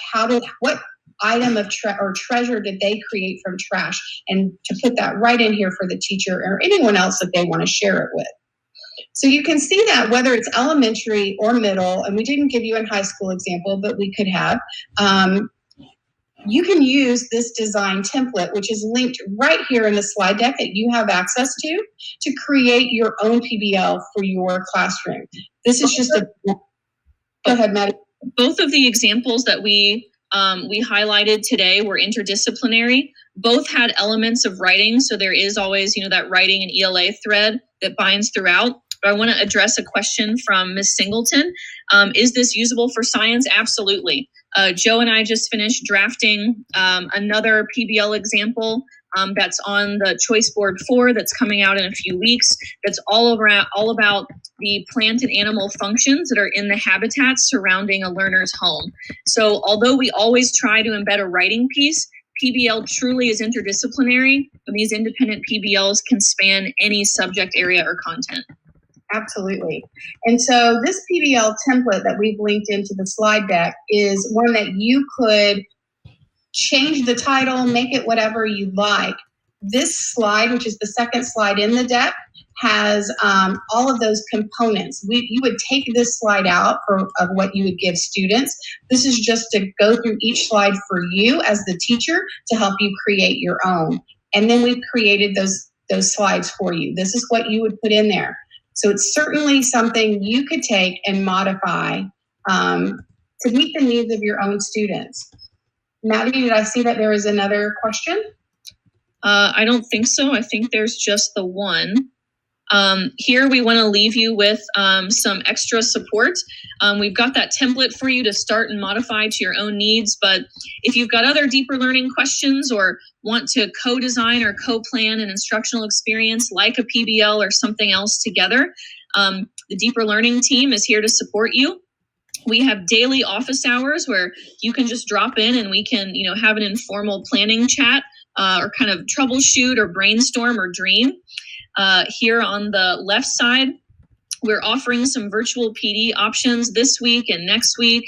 What item of treasure did they create from trash? And to put that right in here for the teacher or anyone else that they want to share it with. So you can see that whether it's elementary or middle, and we didn't give you a high school example, but we could have, you can use this design template, which is linked right here in the slide deck that you have access to create your own PBL for your classroom. This is just go ahead, Maddie. both of the examples that we highlighted today were interdisciplinary. Both had elements of writing, so there is always, that writing and ELA thread that binds throughout. But I want to address a question from Ms. Singleton. Is this usable for science? Absolutely. Joe and I just finished drafting another PBL example that's on the Choice Board 4 that's coming out in a few weeks. That's all about the plant and animal functions that are in the habitats surrounding a learner's home. So although we always try to embed a writing piece, PBL truly is interdisciplinary, and these independent PBLs can span any subject area or content. Absolutely. And so this PBL template that we've linked into the slide deck is one that you could change the title, make it whatever you like. This slide, which is the second slide in the deck, has all of those components. You would take this slide out of what you would give students. This is just to go through each slide for you as the teacher to help you create your own. And then we've created those slides for you. This is what you would put in there. So it's certainly something you could take and modify to meet the needs of your own students. Maddie, did I see that there was another question? I don't think so. I think there's just the one. Here we want to leave you with some extra support. We've got that template for you to start and modify to your own needs, but if you've got other deeper learning questions or want to co-design or co-plan an instructional experience like a PBL or something else together, the deeper learning team is here to support you. We have daily office hours where you can just drop in and we can, have an informal planning chat or kind of troubleshoot or brainstorm or dream. Here on the left side, we're offering some virtual PD options this week and next week.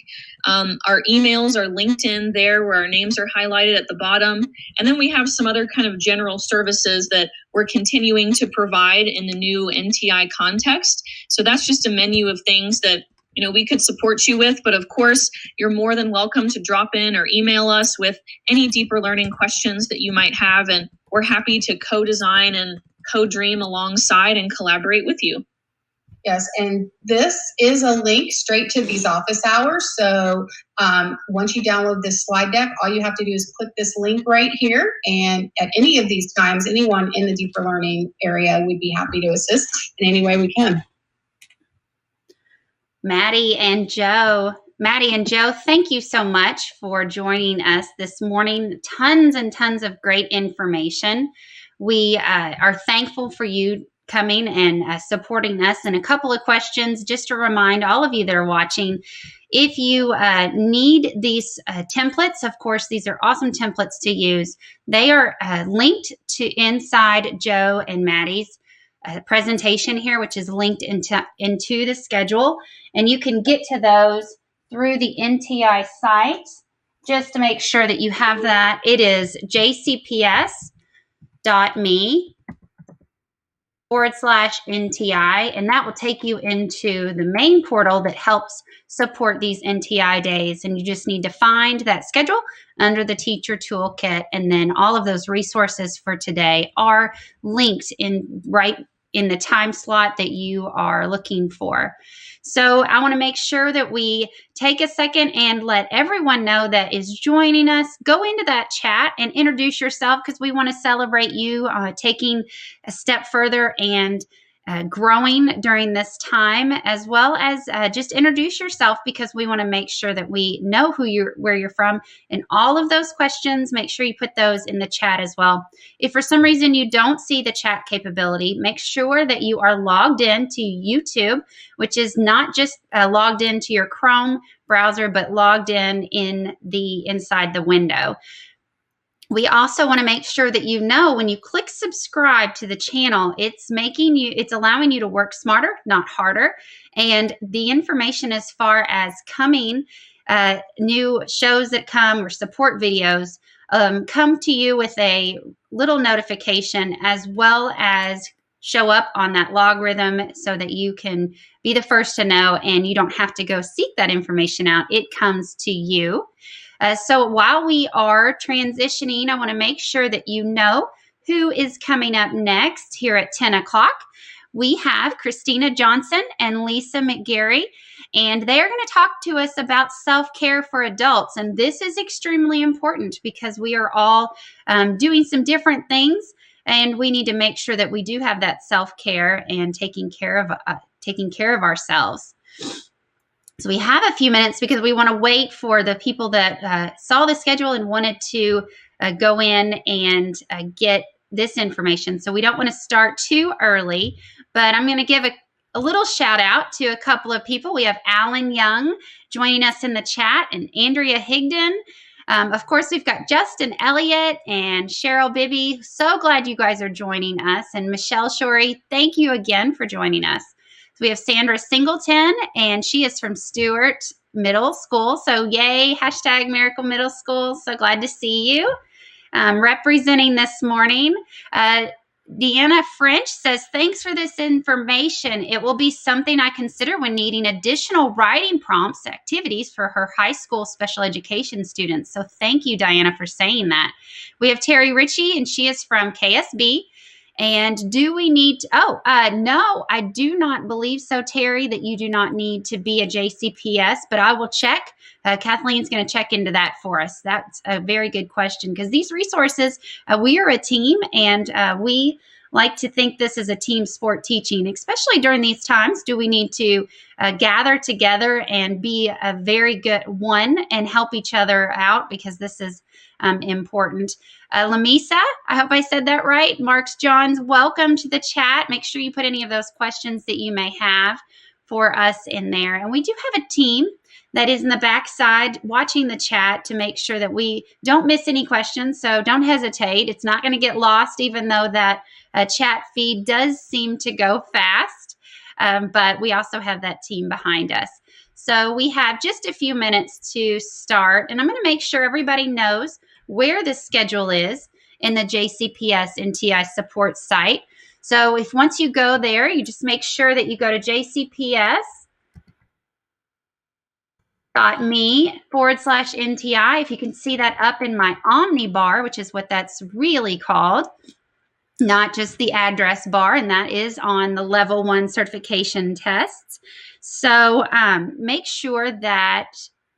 Our emails are linked in there where our names are highlighted at the bottom. And then we have some other kind of general services that we're continuing to provide in the new NTI context. So that's just a menu of things that we could support you with, but of course, you're more than welcome to drop in or email us with any deeper learning questions that you might have, and we're happy to co-design and co-dream alongside and collaborate with you. Yes, and this is a link straight to these office hours. So once you download this slide deck, all you have to do is click this link right here. And at any of these times, anyone in the deeper learning area would be happy to assist in any way we can. Maddie and Joe, thank you so much for joining us this morning. Tons and tons of great information. We are thankful for you coming and supporting us. And a couple of questions just to remind all of you that are watching, if you need these templates, of course, these are awesome templates to use. They are linked to inside Joe and Maddie's presentation here, which is linked into the schedule. And you can get to those through the NTI site. Just to make sure that you have that, it is jcps.me/NTI, and that will take you into the main portal that helps support these NTI days. And you just need to find that schedule under the teacher toolkit, and then all of those resources for today are linked right in the time slot that you are looking for. So I want to make sure that we take a second and let everyone know that is joining us. Go into that chat and introduce yourself, because we want to celebrate you taking a step further and growing during this time, as well as just introduce yourself, because we want to make sure that we know where you're from. And all of those questions, make sure you put those in the chat as well. If for some reason you don't see the chat capability, make sure that you are logged in to YouTube, which is not just logged into your Chrome browser, but logged in inside the window. We also want to make sure that when you click subscribe to the channel, it's allowing you to work smarter, not harder. And the information as far as coming, new shows that come or support videos, come to you with a little notification, as well as show up on that logarithm so that you can be the first to know and you don't have to go seek that information out. It comes to you. So while we are transitioning, I want to make sure that you know who is coming up next here at 10 o'clock. We have Christina Johnson and Lisa McGarry, and they're going to talk to us about self-care for adults. And this is extremely important because we are all doing some different things, and we need to make sure that we do have that self-care and taking care of ourselves. So we have a few minutes because we want to wait for the people that saw the schedule and wanted to go in and get this information. So we don't want to start too early, but I'm going to give a little shout out to a couple of people. We have Alan Young joining us in the chat and Andrea Higdon. Of course, we've got Justin Elliott and Cheryl Bibby. So glad you guys are joining us. And Michelle Shorey, thank you again for joining us. So we have Sandra Singleton, and she is from Stewart Middle School. So yay, hashtag Miracle Middle School. So glad to see you. Representing this morning, Deanna French says, thanks for this information. It will be something I consider when needing additional writing prompts activities for her high school special education students. So thank you, Diana, for saying that. We have Terry Ritchie, and she is from KSB. And do we need to, no, I do not believe so, Terry, that you do not need to be a JCPS, but I will check. Kathleen's going to check into that for us. That's a very good question, because these resources, we are a team, and we like to think this is a team sport teaching, especially during these times. Do we need to gather together and be a very good one and help each other out, because this is important. Lamisa, I hope I said that right. Marks Johns, welcome to the chat. Make sure you put any of those questions that you may have for us in there. And we do have a team that is in the backside watching the chat to make sure that we don't miss any questions. So don't hesitate. It's not going to get lost, even though that chat feed does seem to go fast. But we also have that team behind us. So we have just a few minutes to start, and I'm going to make sure everybody knows where the schedule is in the JCPS NTI support site. So if once you go there, you just make sure that you go to jcps.me/NTI. If you can see that up in my Omni bar, which is what that's really called, not just the address bar, and that is on the level 1 certification tests. So make sure that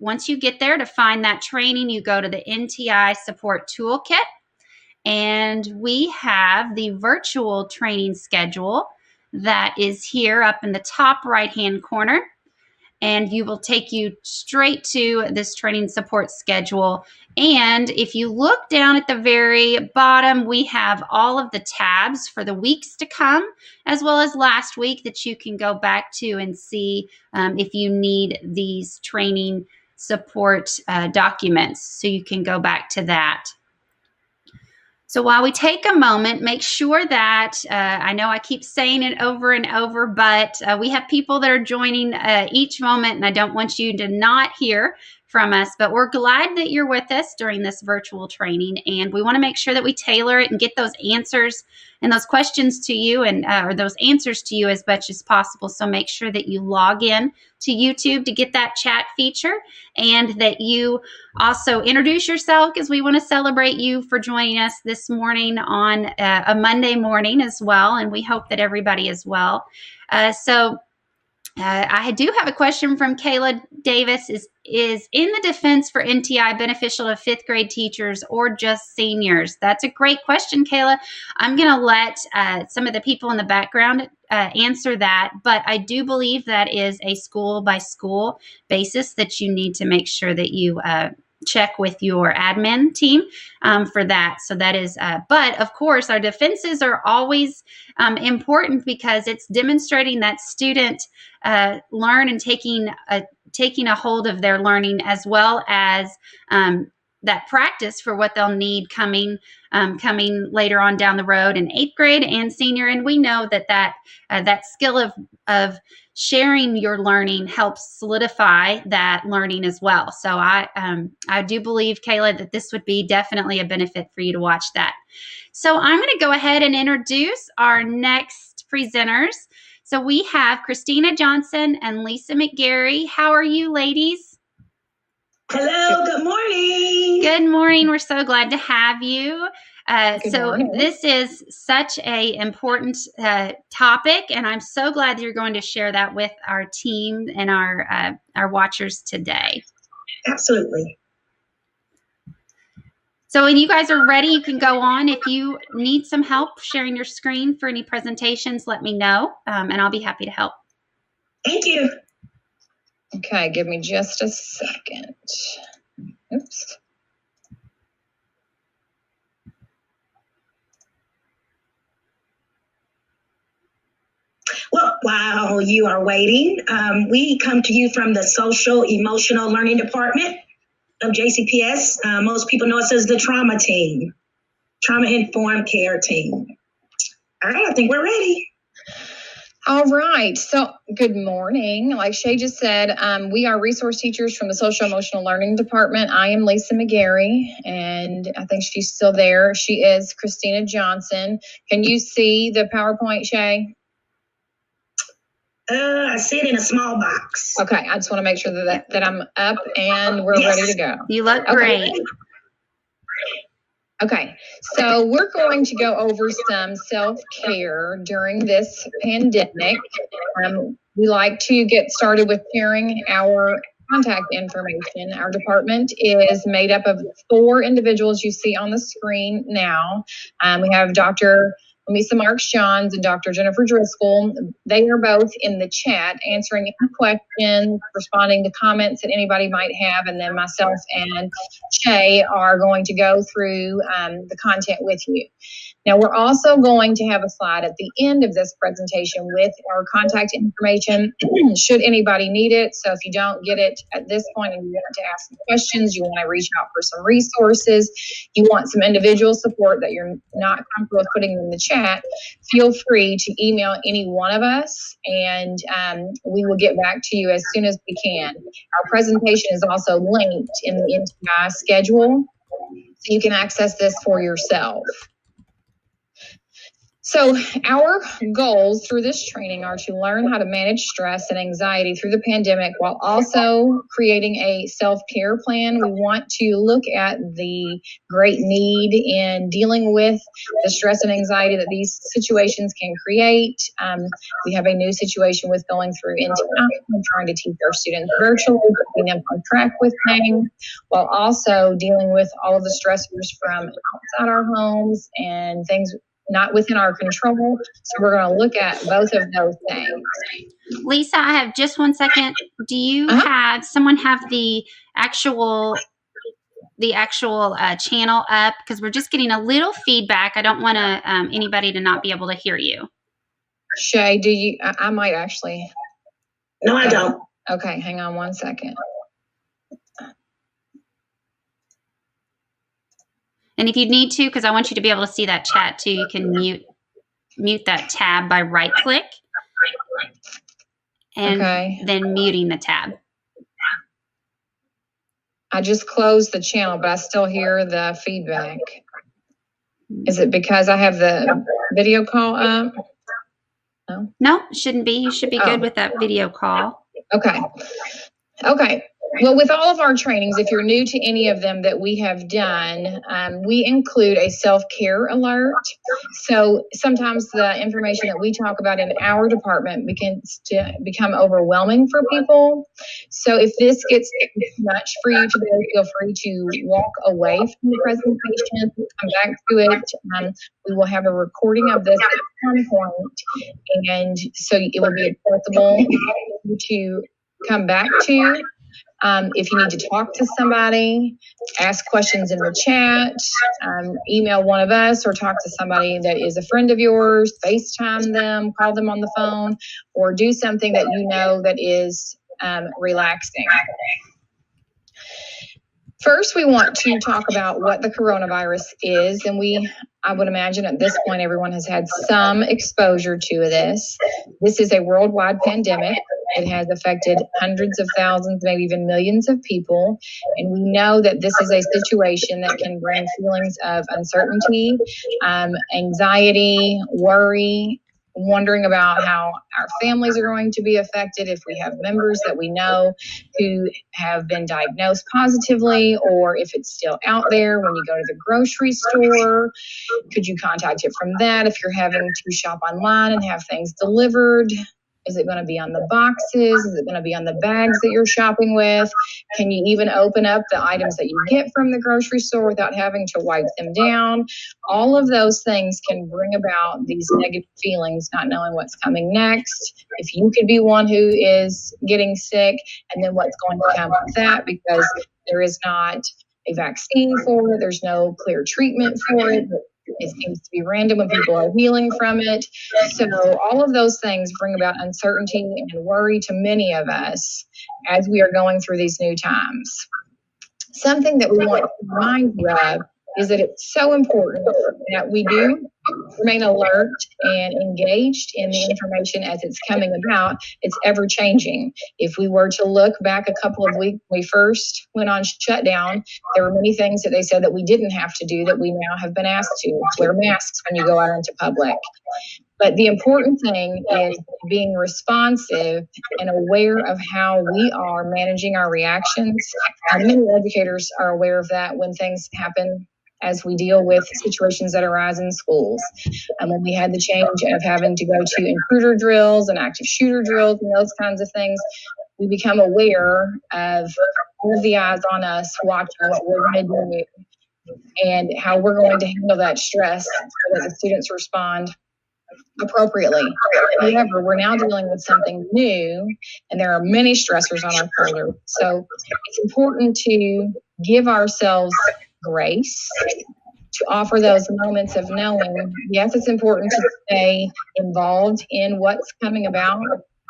once you get there to find that training, you go to the NTI support toolkit, and we have the virtual training schedule that is here up in the top right-hand corner. And you will take you straight to this training support schedule. And if you look down at the very bottom, we have all of the tabs for the weeks to come, as well as last week, that you can go back to and see if you need these training support documents. So you can go back to that. So while we take a moment, make sure that, I know I keep saying it over and over, but we have people that are joining each moment, and I don't want you to not hear from us, but we're glad that you're with us during this virtual training, and we want to make sure that we tailor it and get those answers and those questions to you, and or those answers to you as much as possible. So make sure that you log in to YouTube to get that chat feature, and that you also introduce yourself, because we want to celebrate you for joining us this morning on a Monday morning as well, and we hope that everybody is well. I do have a question from Kayla Davis. Is in the defense for NTI beneficial to 5th grade teachers or just seniors? That's a great question, Kayla. I'm going to let some of the people in the background answer that, but I do believe that is a school by school basis that you need to make sure that you check with your admin team for that. So that is, but of course, our defenses are always important, because it's demonstrating that student learn and taking a hold of their learning, as well as that practice for what they'll need coming later on down the road in 8th grade and senior. And we know that skill of sharing your learning helps solidify that learning as well. So I do believe, Kayla, that this would be definitely a benefit for you to watch that. So I'm going to go ahead and introduce our next presenters. So we have Christina Johnson and Lisa McGarry. How are you, ladies? Hello, good morning. Good morning. We're so glad to have you. Good So morning. this is such a important topic, and I'm so glad that you're going to share that with our team and our watchers today. Absolutely. So when you guys are ready, you can go on. If you need some help sharing your screen for any presentations, let me know, and I'll be happy to help. Thank you. Okay, give me just a second. Oops. Well, while you are waiting, we come to you from the Social Emotional Learning Department of JCPS. Most people know us as the trauma team, trauma informed care team. All right, I think we're ready. All right. So good morning. Like Shay just said, we are resource teachers from the Social Emotional Learning Department. I am Lisa McGarry, and I think she's still there. She is Christina Johnson. Can you see the PowerPoint, Shay? I see it in a small box. Okay. I just want to make sure that I'm up and we're ready to go. You look Okay. great. Okay, so we're going to go over some self-care during this pandemic. We like to get started with sharing our contact information. Our department is made up of 4 individuals you see on the screen now. We have Dr. Lisa Marks-Johns and Dr. Jennifer Driscoll. They are both in the chat answering any questions, responding to comments that anybody might have, and then myself and Shay are going to go through the content with you. Now, we're also going to have a slide at the end of this presentation with our contact information should anybody need it. So if you don't get it at this point and you want to ask some questions, you want to reach out for some resources, you want some individual support that you're not comfortable with putting in the chat, feel free to email any one of us, and we will get back to you as soon as we can. Our presentation is also linked in the NTI schedule, so you can access this for yourself. So our goals through this training are to learn how to manage stress and anxiety through the pandemic while also creating a self-care plan. We want to look at the great need in dealing with the stress and anxiety that these situations can create. We have a new situation with going through NTI and trying to teach our students virtually, getting them on track with things, while also dealing with all of the stressors from outside our homes and things not within our control. So we're going to look at both of those things. Lisa, I have just 1 second. Do you have someone have the actual channel up? Because we're just getting a little feedback. I don't want to anybody to not be able to hear you. Shay, do you? I might actually. No, I don't. Okay, hang on 1 second. And if you need to, because I want you to be able to see that chat too, you can mute that tab by right click and then muting the tab. I just closed the channel, but I still hear the feedback. Is it because I have the video call up? No? No, shouldn't be. You should be good with that video call. Okay. Okay. Well, with all of our trainings, if you're new to any of them that we have done, we include a self-care alert. So sometimes the information that we talk about in our department begins to become overwhelming for people. So if this gets too much for you today, feel free to walk away from the presentation, come back to it. We will have a recording of this at some point, and so it will be accessible to come back to. If you need to talk to somebody, ask questions in the chat, email one of us, or talk to somebody that is a friend of yours, FaceTime them, call them on the phone, or do something that you know that is relaxing. First, we want to talk about what the coronavirus is, and I would imagine at this point everyone has had some exposure to this. This is a worldwide pandemic. It has affected hundreds of thousands, maybe even millions of people, and we know that this is a situation that can bring feelings of uncertainty, anxiety, worry. wondering about how our families are going to be affected if we have members that we know who have been diagnosed positively, or if it's still out there when you go to the grocery store. Could you contact it from that? If you're having to shop online and have things delivered, is it going to be on the boxes? Is it going to be on the bags that you're shopping with? Can you even open up the items that you get from the grocery store without having to wipe them down? All of those things can bring about these negative feelings, not knowing what's coming next. If you could be one who is getting sick, and then what's going to come with that, because there is not a vaccine for it, there's no clear treatment for it. It seems to be random when people are healing from it. So all of those things bring about uncertainty and worry to many of us as we are going through these new times. Something that we want to remind you of is that it's so important that we do remain alert and engaged in the information as it's coming about. It's ever changing. If we were to look back a couple of weeks when we first went on shutdown, there were many things that they said that we didn't have to do that we now have been asked to. Wear masks when you go out into public. But the important thing is being responsive and aware of how we are managing our reactions. Many educators are aware of that when things happen as we deal with situations that arise in schools. When we had the change of having to go to intruder drills and active shooter drills and those kinds of things, we become aware of all of the eyes on us watching what we're going to do and how we're going to handle that stress so that the students respond appropriately. However, we're now dealing with something new, and there are many stressors on our shoulder. So it's important to give ourselves grace, to offer those moments of knowing, yes, it's important to stay involved in what's coming about,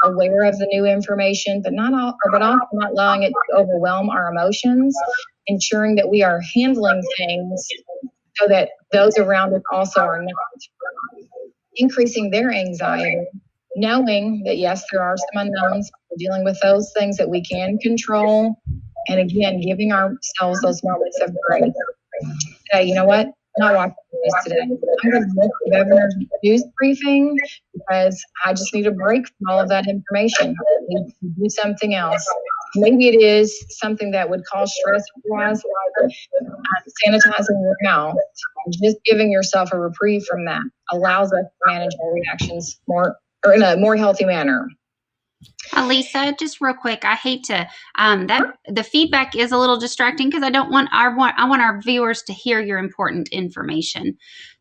aware of the new information, but also not allowing it to overwhelm our emotions, ensuring that we are handling things so that those around us also are not increasing their anxiety, knowing that yes, there are some unknowns. We're dealing with those things that we can control, and again, giving ourselves those moments of grace. Say, you know what? I'm not watching this today. I'm going to miss the governor's news briefing because I just need a break from all of that information. I need to do something else. Maybe it is something that would cause stress, like sanitizing your house. Just giving yourself a reprieve from that allows us to manage our reactions in a more healthy manner. Lisa, just real quick, I hate to that the feedback is a little distracting because I want our viewers to hear your important information.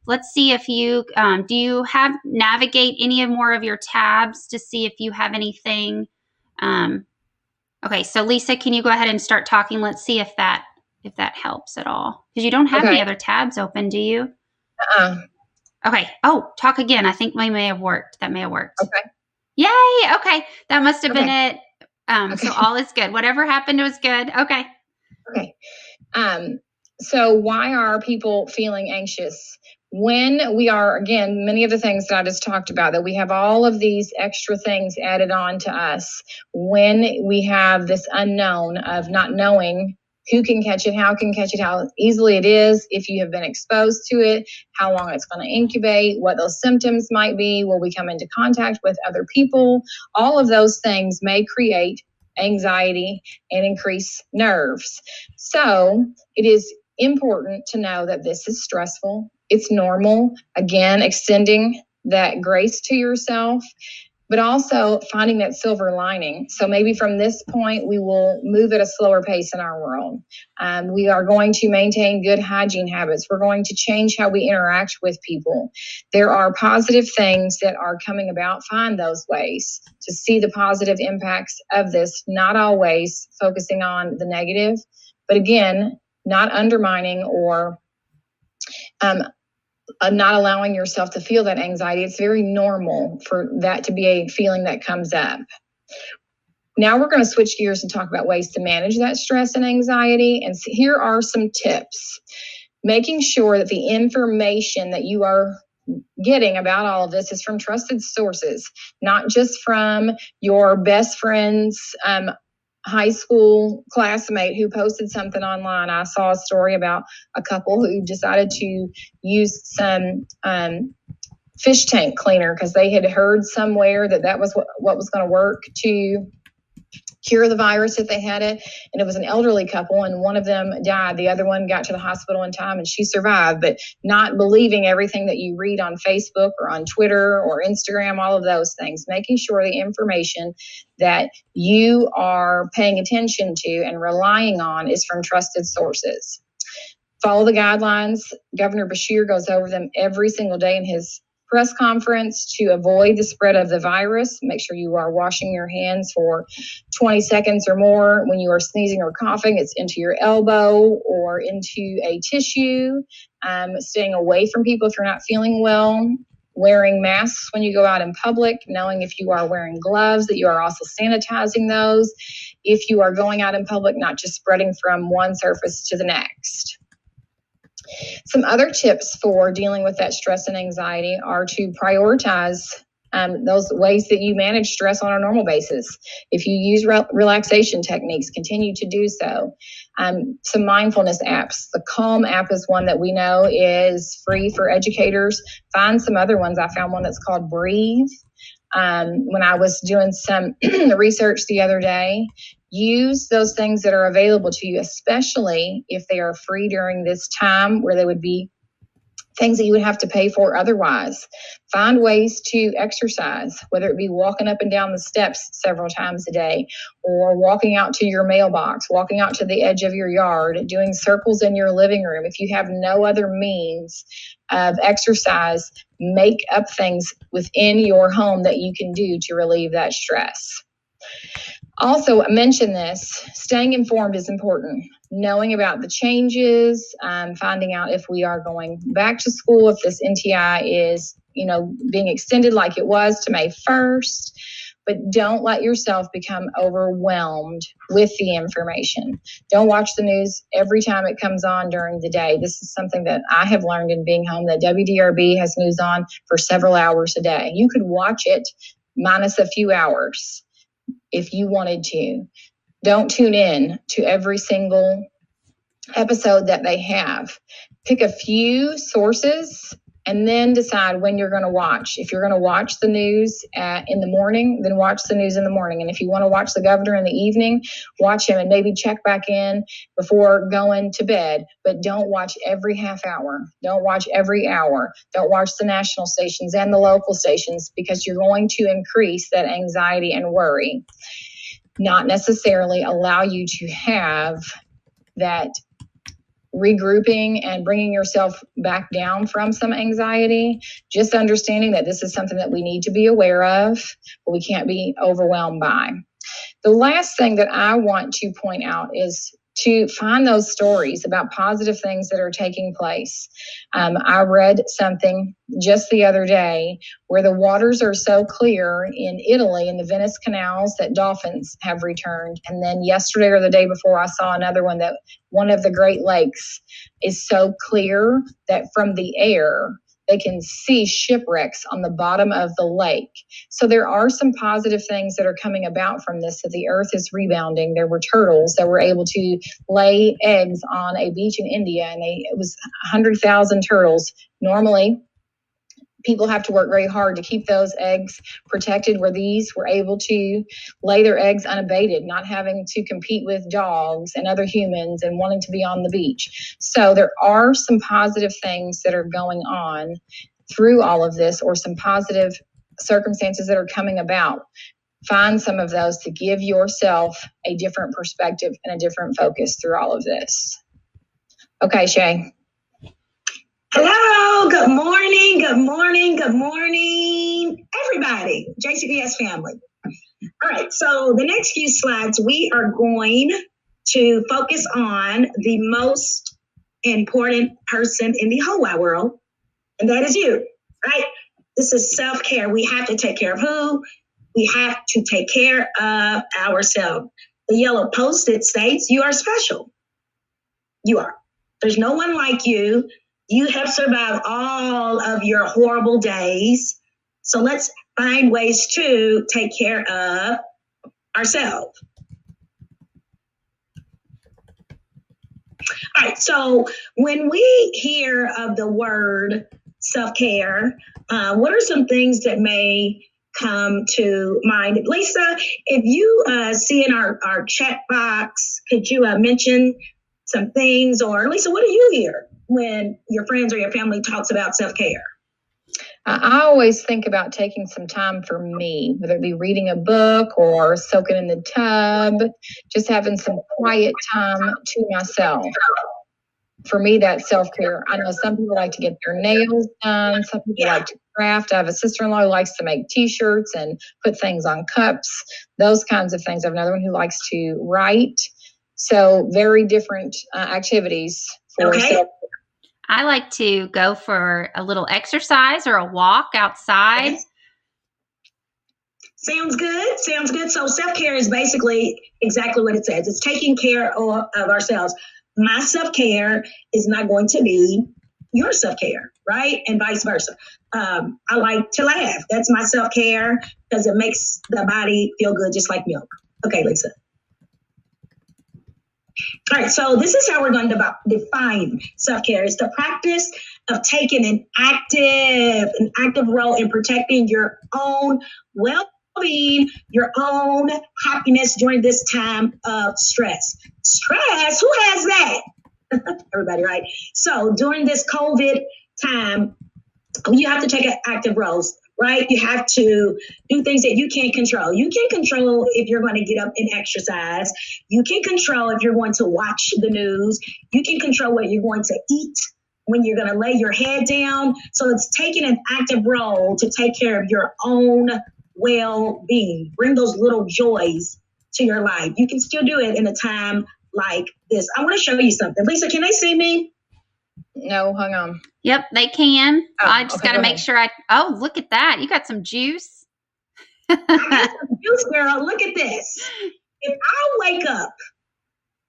Let's see if you do you have navigate any more of your tabs to see if you have anything. Okay, so Lisa, can you go ahead and start talking? Let's see if that helps at all, because you don't have any other tabs open, do you? Okay. Oh, talk again. I think that may have worked. Okay. Yay. Okay. That must have been it. So all is good. Whatever happened was good. Okay. Okay. So why are people feeling anxious? When we are, again, many of the things that I just talked about, that we have all of these extra things added on to us, when we have this unknown of not knowing who can catch it, how easily it is, if you have been exposed to it, how long it's going to incubate, what those symptoms might be, will we come into contact with other people? All of those things may create anxiety and increase nerves. So it is important to know that this is stressful. It's normal. Again, extending that grace to yourself, but also finding that silver lining. So maybe from this point, we will move at a slower pace in our world. We are going to maintain good hygiene habits. We're going to change how we interact with people. There are positive things that are coming about. Find those ways to see the positive impacts of this, not always focusing on the negative, but again, not undermining or not allowing yourself to feel that anxiety. It's very normal for that to be a feeling that comes up. Now we're going to switch gears and talk about ways to manage that stress and anxiety. And so here are some tips. Making sure that the information that you are getting about all of this is from trusted sources, not just from your best friend's high school classmate who posted something online. I saw a story about a couple who decided to use some fish tank cleaner because they had heard somewhere that was what was going to work to cure the virus if they had it. And it was an elderly couple, and one of them died. The other one got to the hospital in time and she survived. But not believing everything that you read on Facebook or on Twitter or Instagram, all of those things, making sure the information that you are paying attention to and relying on is from trusted sources. Follow the guidelines. Governor Beshear goes over them every single day in his press conference to avoid the spread of the virus. Make sure you are washing your hands for 20 seconds or more. When you are sneezing or coughing, it's into your elbow or into a tissue. Staying away from people if you're not feeling well. Wearing masks when you go out in public, knowing if you are wearing gloves that you are also sanitizing those. If you are going out in public, not just spreading from one surface to the next. Some other tips for dealing with that stress and anxiety are to prioritize those ways that you manage stress on a normal basis. If you use relaxation techniques, continue to do so. Some mindfulness apps. The Calm app is one that we know is free for educators. Find some other ones. I found one that's called Breathe. When I was doing some research the other day, use those things that are available to you, especially if they are free during this time where they would be things that you would have to pay for otherwise. Find ways to exercise, whether it be walking up and down the steps several times a day, or walking out to your mailbox, walking out to the edge of your yard, doing circles in your living room. If you have no other means of exercise, make up things within your home that you can do to relieve that stress. Also, I mentioned this, staying informed is important. Knowing about the changes, finding out if we are going back to school, if this NTI is, being extended like it was to May 1st. But don't let yourself become overwhelmed with the information. Don't watch the news every time it comes on during the day. This is something that I have learned in being home, that WDRB has news on for several hours a day. You could watch it minus a few hours if you wanted to. Don't tune in to every single episode that they have. Pick a few sources and then decide when you're going to watch. If you're going to watch the news in the morning, then watch the news in the morning. And if you want to watch the governor in the evening, watch him and maybe check back in before going to bed. But don't watch every half hour. Don't watch every hour. Don't watch the national stations and the local stations, because you're going to increase that anxiety and worry. Not necessarily allow you to have that regrouping and bringing yourself back down from some anxiety. Just understanding that this is something that we need to be aware of, but we can't be overwhelmed by. The last thing that I want to point out is to find those stories about positive things that are taking place. I read something just the other day where the waters are so clear in Italy in the Venice canals that dolphins have returned. And then yesterday or the day before, I saw another one that one of the Great Lakes is so clear that from the air, they can see shipwrecks on the bottom of the lake. So there are some positive things that are coming about from this, that the earth is rebounding. There were turtles that were able to lay eggs on a beach in India, and it was 100,000 turtles. Normally, people have to work very hard to keep those eggs protected, where these were able to lay their eggs unabated, not having to compete with dogs and other humans and wanting to be on the beach. So there are some positive things that are going on through all of this, or some positive circumstances that are coming about. Find some of those to give yourself a different perspective and a different focus through all of this. Okay, Shay. Hello, good morning, good morning, good morning, everybody, JCPS family. All right, so the next few slides, we are going to focus on the most important person in the whole wide world, and that is you, right? This is self-care. We have to take care of who? We have to take care of ourselves. The yellow post-it states, you are special. You are. There's no one like you. You have survived all of your horrible days. So let's find ways to take care of ourselves. All right, so when we hear of the word self-care, what are some things that may come to mind? Lisa, if you see in our chat box, could you mention some things? Or Lisa, what do you hear when your friends or your family talks about self-care? I always think about taking some time for me, whether it be reading a book or soaking in the tub, just having some quiet time to myself. For me, that's self-care. I know some people like to get their nails done. Some people like to craft. I have a sister-in-law who likes to make t-shirts and put things on cups, those kinds of things. I have another one who likes to write. So very different activities for self-care. I like to go for a little exercise or a walk outside. Sounds good. Sounds good. So self-care is basically exactly what it says. It's taking care of ourselves. My self-care is not going to be your self-care, right? And vice versa. I like to laugh. That's my self-care because it makes the body feel good, just like milk. Okay, Lisa. All right, so this is how we're going to define self-care. It's the practice of taking an active role in protecting your own well-being, your own happiness during this time of stress. Stress? Who has that? Everybody, right? So during this COVID time, you have to take an active role, right? You have to do things that you can't control. You can't control if you're going to get up and exercise. You can control if you're going to watch the news. You can control what you're going to eat, when you're going to lay your head down. So it's taking an active role to take care of your own well-being. Bring those little joys to your life. You can still do it in a time like this. I want to show you something. Lisa, can they see me? No, hang on. Yep, they can. Oh, I just okay, got to go make ahead. sure oh, look at that. You got some juice. I got some juice, girl. Look at this. If I wake up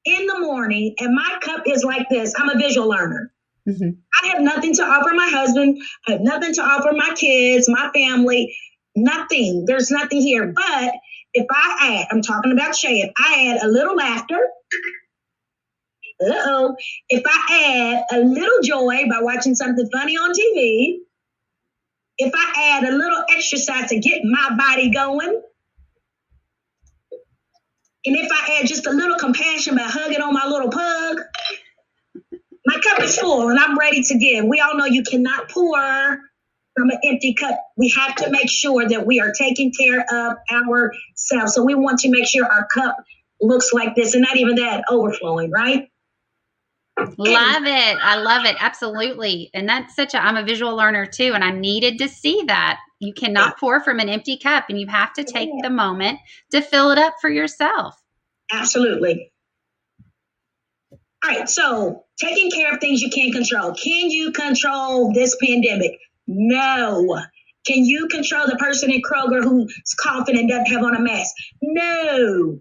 in the morning and my cup is like this, I'm a visual learner. Mm-hmm. I have nothing to offer my husband. I have nothing to offer my kids, my family, nothing. There's nothing here. But if I add, I'm talking about Shay, if I add a little laughter, if I add a little joy by watching something funny on TV, if I add a little exercise to get my body going, and if I add just a little compassion by hugging on my little pug, my cup is full and I'm ready to give. We all know you cannot pour from an empty cup. We have to make sure that we are taking care of ourselves. So we want to make sure our cup looks like this and not even that, overflowing, right? Love it. I love it. Absolutely. And that's I'm a visual learner too. And I needed to see that. You cannot pour from an empty cup and you have to take the moment to fill it up for yourself. Absolutely. All right. So taking care of things you can't control. Can you control this pandemic? No. Can you control the person in Kroger who's coughing and doesn't have on a mask? No.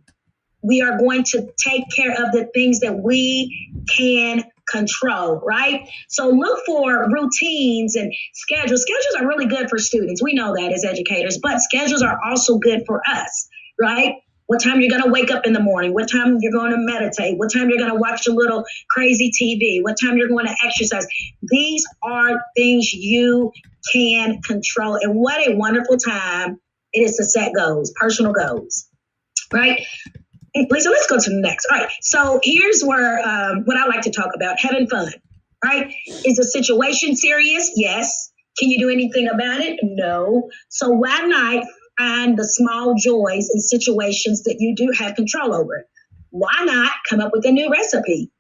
We are going to take care of the things that we can control, right? So look for routines and schedules. Schedules are really good for students. We know that as educators, but schedules are also good for us, right? What time you're going to wake up in the morning, what time you're going to meditate, what time you're going to watch a little crazy TV, what time you're going to exercise. These are things you can control. And what a wonderful time it is to set goals, personal goals, right? Lisa, let's go to the next. All right. So here's where what I like to talk about, having fun, right? Is the situation serious? Yes. Can you do anything about it? No. So why not find the small joys in situations that you do have control over? Why not come up with a new recipe?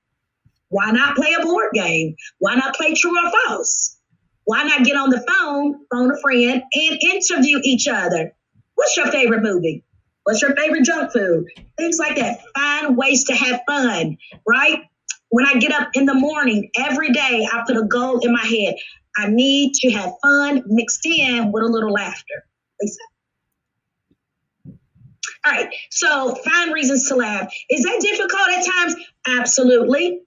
Why not play a board game? Why not play true or false? Why not get on the phone a friend, and interview each other? What's your favorite movie? What's your favorite junk food? Things like that. Find ways to have fun, right? When I get up in the morning, every day, I put a goal in my head. I need to have fun mixed in with a little laughter. Lisa. All right, so find reasons to laugh. Is that difficult at times? Absolutely.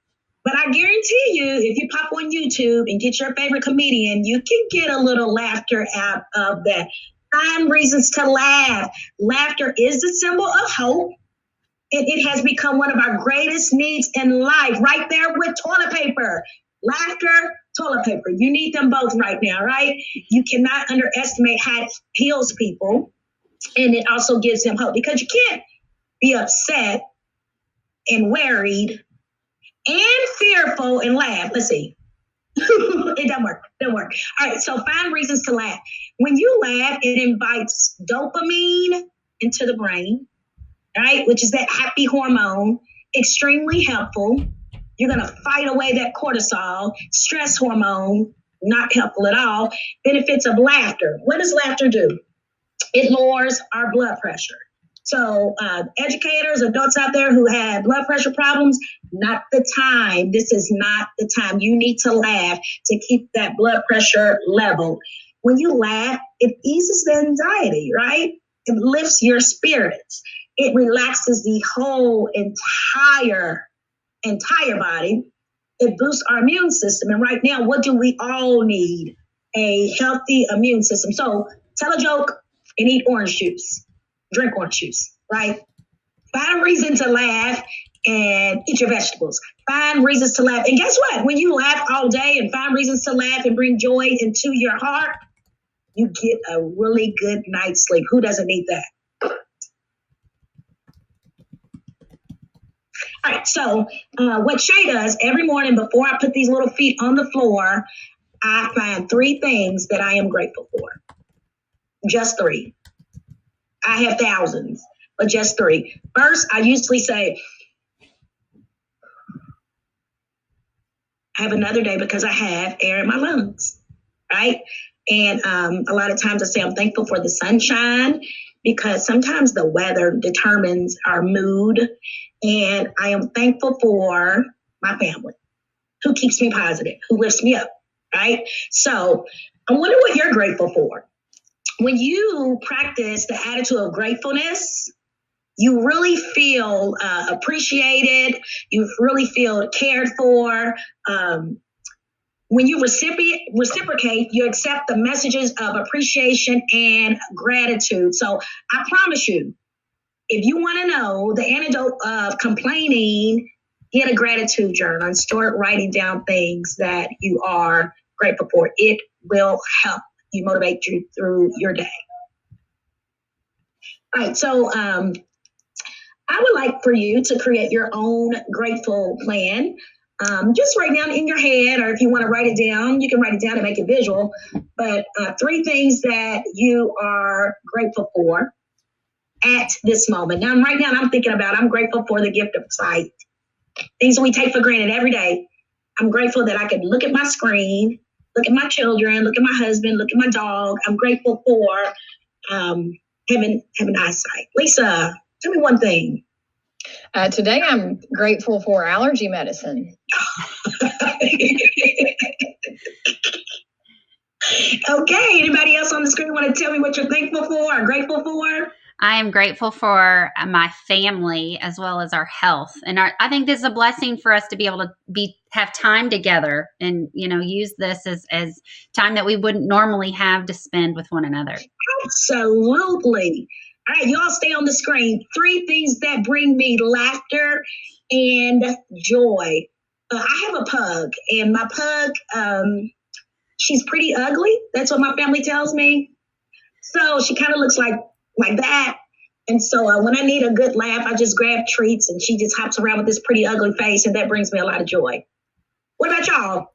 But I guarantee you, if you pop on YouTube and get your favorite comedian, you can get a little laughter out of that. Find reasons to laugh. Laughter is the symbol of hope. It has become one of our greatest needs in life, right there with toilet paper. Laughter toilet paper. You need them both right now, right? You cannot underestimate how it heals people. And it also gives them hope, because you can't be upset and worried and fearful and laugh. Let's see. It doesn't work. All right. So find reasons to laugh. When you laugh, it invites dopamine into the brain, right? Which is that happy hormone, extremely helpful. You're going to fight away that cortisol, stress hormone, not helpful at all. Benefits of laughter. What does laughter do? It lowers our blood pressure. So educators, adults out there who have blood pressure problems, not the time. This is not the time. You need to laugh to keep that blood pressure level. When you laugh, it eases the anxiety, right? It lifts your spirits. It relaxes the whole entire body. It boosts our immune system. And right now, what do we all need? A healthy immune system. So tell a joke and eat orange juice. Drink orange juice, right? Find a reason to laugh and eat your vegetables. Find reasons to laugh. And guess what? When you laugh all day and find reasons to laugh and bring joy into your heart, you get a really good night's sleep. Who doesn't need that? All right, so what Shay does every morning before I put these little feet on the floor, I find 3 things that I am grateful for. Just 3. I have thousands, but just 3. First, I usually say, I have another day because I have air in my lungs, right? And a lot of times I say I'm thankful for the sunshine, because sometimes the weather determines our mood. And I am thankful for my family, who keeps me positive, who lifts me up, right? So I wonder what you're grateful for. When you practice the attitude of gratefulness, you really feel appreciated. You really feel cared for. When you reciprocate, you accept the messages of appreciation and gratitude. So I promise you, if you want to know the antidote of complaining, get a gratitude journal and start writing down things that you are grateful for. It will help you motivate you through your day. All right, so I would like for you to create your own grateful plan. Just write down in your head, or if you want to write it down, you can write it down and make it visual. But 3 things that you are grateful for at this moment. Now, right now, I'm thinking about, I'm grateful for the gift of sight. Things we take for granted every day. I'm grateful that I can look at my screen, look at my children, look at my husband, look at my dog. I'm grateful for having eyesight. Lisa, tell me one thing. Today, I'm grateful for allergy medicine. Okay, anybody else on the screen want to tell me what you're thankful for or grateful for? I am grateful for my family as well as our health. And I think this is a blessing for us to be able to have time together and, use this as time that we wouldn't normally have to spend with one another. Absolutely. All right, y'all stay on the screen. 3 things that bring me laughter and joy. I have a pug, and my pug, she's pretty ugly. That's what my family tells me. So she kind of looks like that. And so when I need a good laugh, I just grab treats, and she just hops around with this pretty ugly face, and that brings me a lot of joy. What about y'all?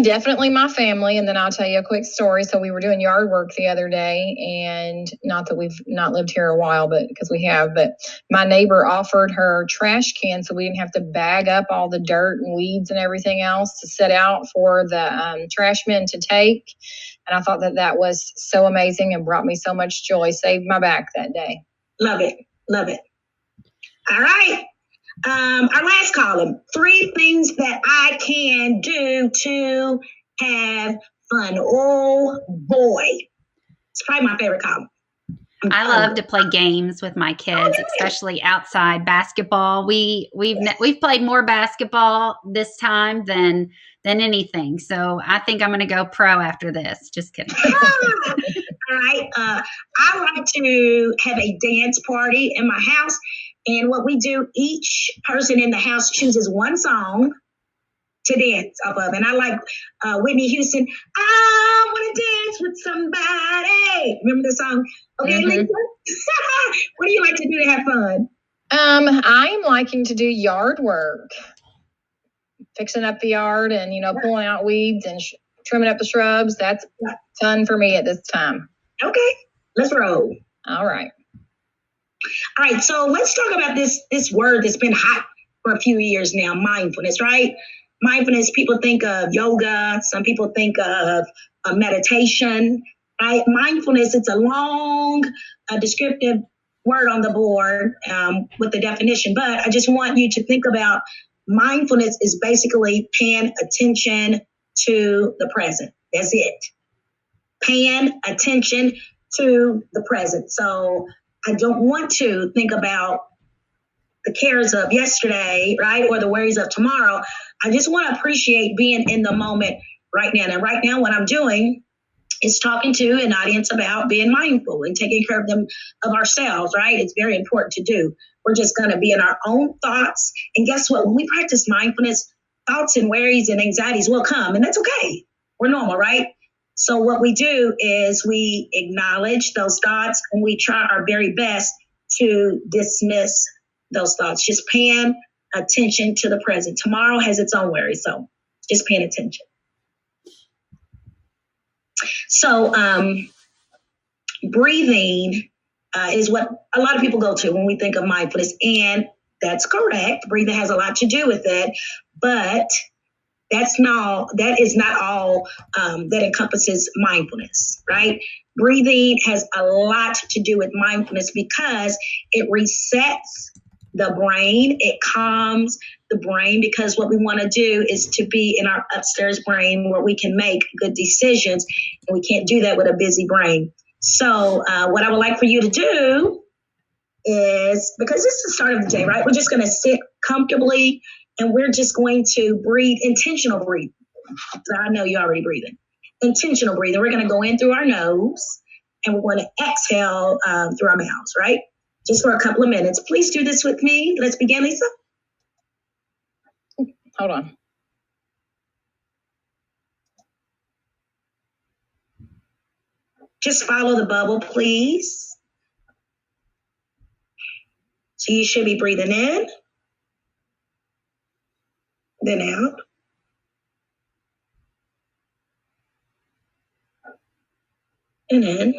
Definitely my family. And then I'll tell you a quick story. So we were doing yard work the other day, and not that we've not lived here a while, but because we have, but my neighbor offered her trash can so we didn't have to bag up all the dirt and weeds and everything else to set out for the trash men to take. And I thought that was so amazing and brought me so much joy, saved my back that day. Love it. Love it. All right. Our last column, 3 things that I can do to have fun. Oh boy. It's probably my favorite column. I love to play games with my kids, especially outside basketball. We've played more basketball this time than anything. So I think I'm going to go pro after this. Just kidding. All right. I like to have a dance party in my house. And what we do, each person in the house chooses one song to dance off of. And I like Whitney Houston, I want to dance with somebody. Remember the song? Okay, Lisa, what do you like to do to have fun? I'm liking to do yard work, fixing up the yard and, pulling out weeds and trimming up the shrubs. That's fun for me at this time. Okay, let's roll. All right. All right, so let's talk about this word that's been hot for a few years now, mindfulness, right? Mindfulness, people think of yoga. Some people think of meditation, right? Mindfulness, it's a long, descriptive word on the board with the definition, but I just want you to think about mindfulness is basically paying attention to the present. That's it. Paying attention to the present. So I don't want to think about the cares of yesterday, right? Or the worries of tomorrow. I just want to appreciate being in the moment right now. And right now, what I'm doing is talking to an audience about being mindful and taking care of ourselves, right? It's very important to do. We're just going to be in our own thoughts. And guess what? When we practice mindfulness, thoughts and worries and anxieties will come, and that's okay. We're normal, right? So what we do is we acknowledge those thoughts and we try our very best to dismiss those thoughts, just paying attention to the present. Tomorrow has its own worries, so just paying attention. So breathing is what a lot of people go to when we think of mindfulness, and that's correct. Breathing has a lot to do with it, but that is not all that encompasses mindfulness, right? Breathing has a lot to do with mindfulness because it resets the brain, it calms the brain, because what we want to do is to be in our upstairs brain where we can make good decisions, and we can't do that with a busy brain. So what I would like for you to do is, because this is the start of the day, right? We're just going to sit comfortably and we're just going to breathe, intentional breathing. So I know you're already breathing. Intentional breathing. We're going to go in through our nose and we're going to exhale through our mouths, right? Just for a couple of minutes. Please do this with me. Let's begin, Lisa. Hold on. Just follow the bubble, please. So you should be breathing in, then out. And in.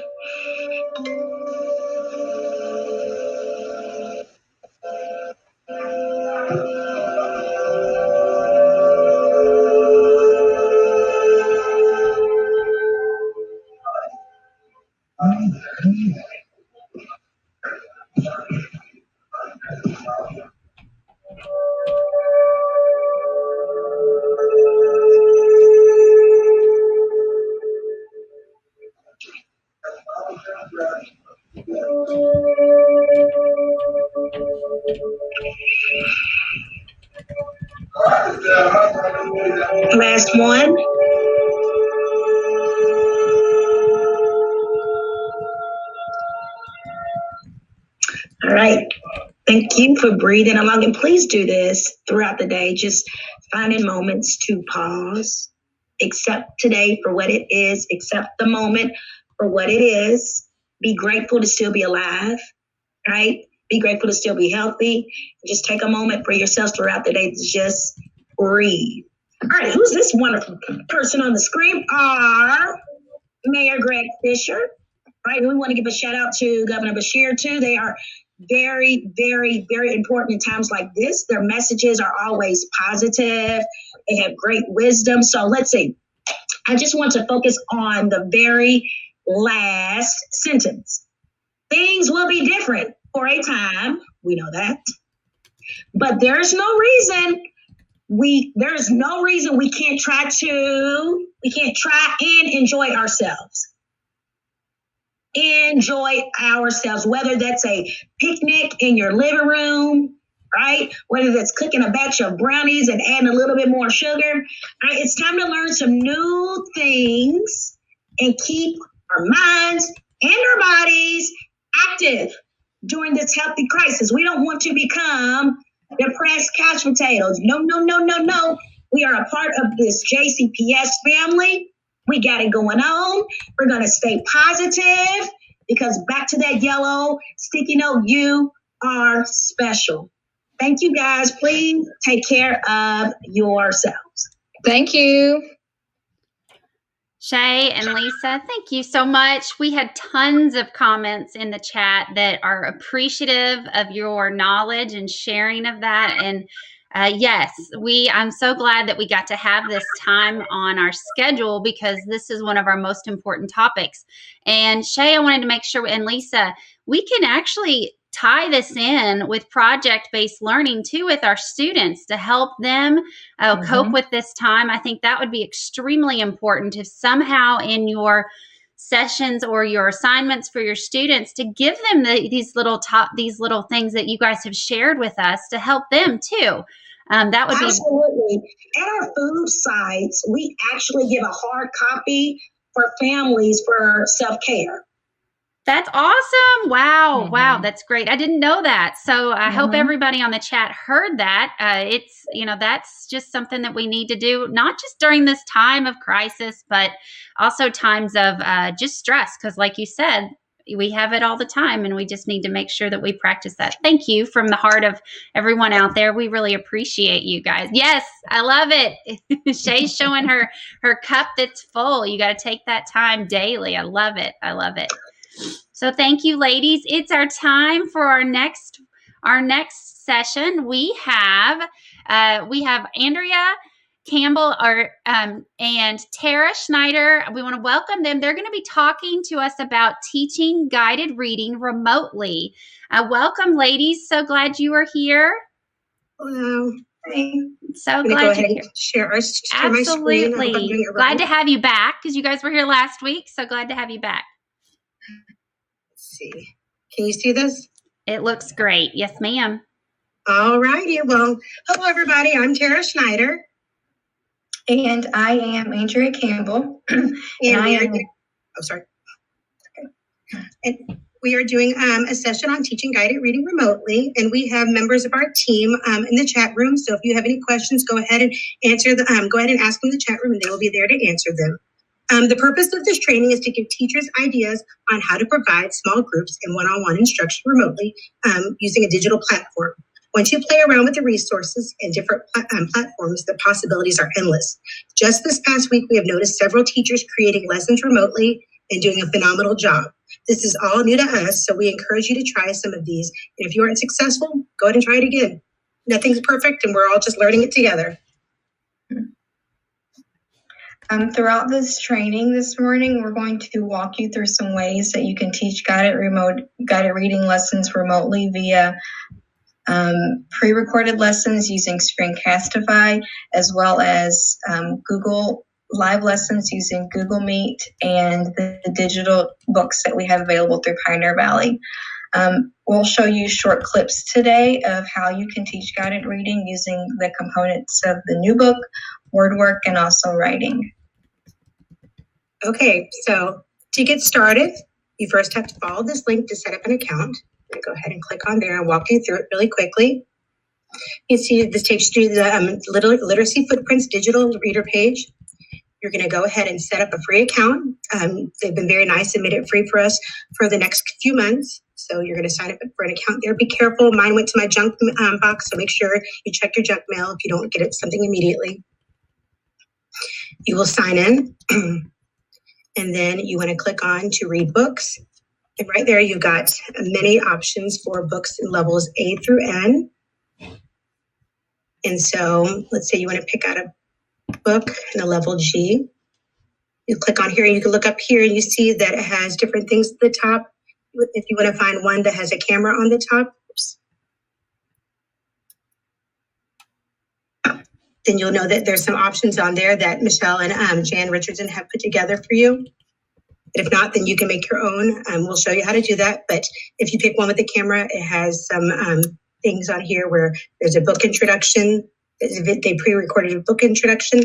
Last one. All right. Thank you for breathing along. And please do this throughout the day, just finding moments to pause, accept today for what it is, accept the moment for what it is. Be grateful to still be alive, right? Be grateful to still be healthy. Just take a moment for yourself throughout the day to just breathe. All right, who's this wonderful person on the screen? Our Mayor Greg Fisher, right? And we want to give a shout out to Governor Beshear too. They are very, very, very important in times like this. Their messages are always positive. They have great wisdom. So let's see. I just want to focus on the very last sentence. Things will be different for a time. We know that. But there's no reason we can't try and enjoy ourselves. Enjoy ourselves, whether that's a picnic in your living room, right? Whether that's cooking a batch of brownies and adding a little bit more sugar, right? It's time to learn some new things and keep our minds and our bodies active during this healthy crisis. We don't want to become depressed couch potatoes. No. We are a part of this JCPS family. We got it going on. We're going to stay positive because back to that yellow sticky note, you are special. Thank you guys. Please take care of yourselves. Thank you. Shay and Lisa, thank you so much. We had tons of comments in the chat that are appreciative of your knowledge and sharing of that. And yes, I'm so glad that we got to have this time on our schedule because this is one of our most important topics. And Shay, I wanted to make sure, and Lisa, we can actually tie this in with project-based learning too with our students to help them cope with this time. I think that would be extremely important if somehow in your sessions or your assignments for your students to give them these little things that you guys have shared with us to help them too. That would absolutely. At our food sites, we actually give a hard copy for families for self-care. That's awesome. Wow. Wow. That's great. I didn't know that. So I hope everybody on the chat heard that. It's, that's just something that we need to do, not just during this time of crisis, but also times of just stress. Because like you said, we have it all the time and we just need to make sure that we practice that. Thank you from the heart of everyone out there. We really appreciate you guys. Yes, I love it. Shay's showing her cup that's full. You got to take that time daily. I love it. I love it. So thank you, ladies. It's our time for our next session. We have Andrea Campbell and Tara Schneider. We want to welcome them. They're going to be talking to us about teaching guided reading remotely. Welcome, ladies. So glad you are here. Hello. Hey. So glad you're here. Share my screen. Absolutely. Glad to have you back because you guys were here last week. So glad to have you back. Let's see. Can you see this? It looks great. Yes, ma'am. All righty. Well, hello, everybody. I'm Tara Schneider. And I am Andrea Campbell. And we are doing a session on teaching guided reading remotely, and we have members of our team in the chat room. So if you have any questions, go ahead and answer go ahead and ask them in the chat room, and they will be there to answer them. The purpose of this training is to give teachers ideas on how to provide small groups and one-on-one instruction remotely using a digital platform. Once you play around with the resources and different platforms, the possibilities are endless. Just this past week, we have noticed several teachers creating lessons remotely and doing a phenomenal job. This is all new to us, so we encourage you to try some of these. And if you aren't successful, go ahead and try it again. Nothing's perfect, and we're all just learning it together. Throughout this training this morning, we're going to walk you through some ways that you can teach guided reading lessons remotely via pre-recorded lessons using Screencastify, as well as Google Live lessons using Google Meet and the digital books that we have available through Pioneer Valley. We'll show you short clips today of how you can teach guided reading using the components of the new book, word work, and also writing. Okay, so to get started, you first have to follow this link to set up an account. I'm going to go ahead and click on there and walk you through it really quickly. You see this takes you to the Literacy Footprints digital reader page. You're going to go ahead and set up a free account. They've been very nice and made it free for us for the next few months. So you're going to sign up for an account there. Be careful. Mine went to my junk box, so make sure you check your junk mail if you don't get something immediately. You will sign in. And then you want to click on to read books. And right there, you've got many options for books in levels A through N. And so let's say you want to pick out a book in a level G. You click on here and you can look up here and you see that it has different things at the top. If you want to find one that has a camera on the top, then you'll know that there's some options on there that Michelle and Jan Richardson have put together for you. If not, then you can make your own. We'll show you how to do that. But if you pick one with the camera, it has some things on here where there's a book introduction. They pre-recorded a book introduction.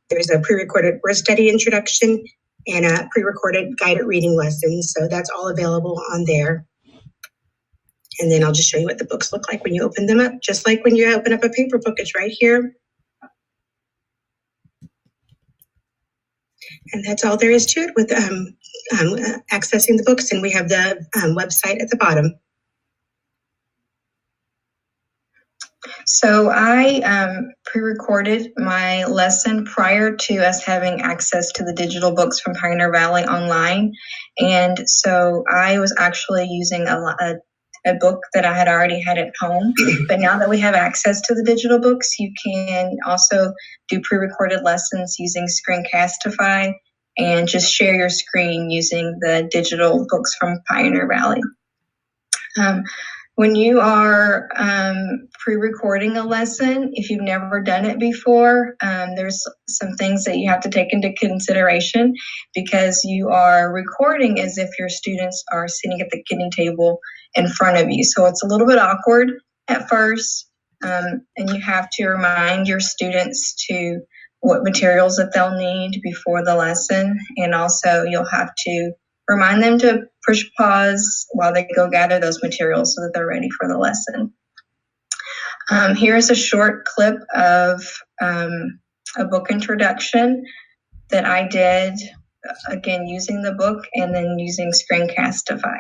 There's a pre-recorded word study introduction and a pre-recorded guided reading lesson. So that's all available on there. And then I'll just show you what the books look like when you open them up. Just like when you open up a paper book, it's right here. And that's all there is to it with accessing the books. And we have the website at the bottom. So I pre-recorded my lesson prior to us having access to the digital books from Pioneer Valley online. And so I was actually using a book that I had already had at home. But now that we have access to the digital books, you can also do pre-recorded lessons using Screencastify and just share your screen using the digital books from Pioneer Valley. When you are pre-recording a lesson, if you've never done it before, there's some things that you have to take into consideration because you are recording as if your students are sitting at the kitchen table in front of you. So it's a little bit awkward at first, and you have to remind your students to what materials that they'll need before the lesson, and also you'll have to remind them to push pause while they go gather those materials so that they're ready for the lesson. Here's a short clip of a book introduction that I did, again, using the book and then using Screencastify.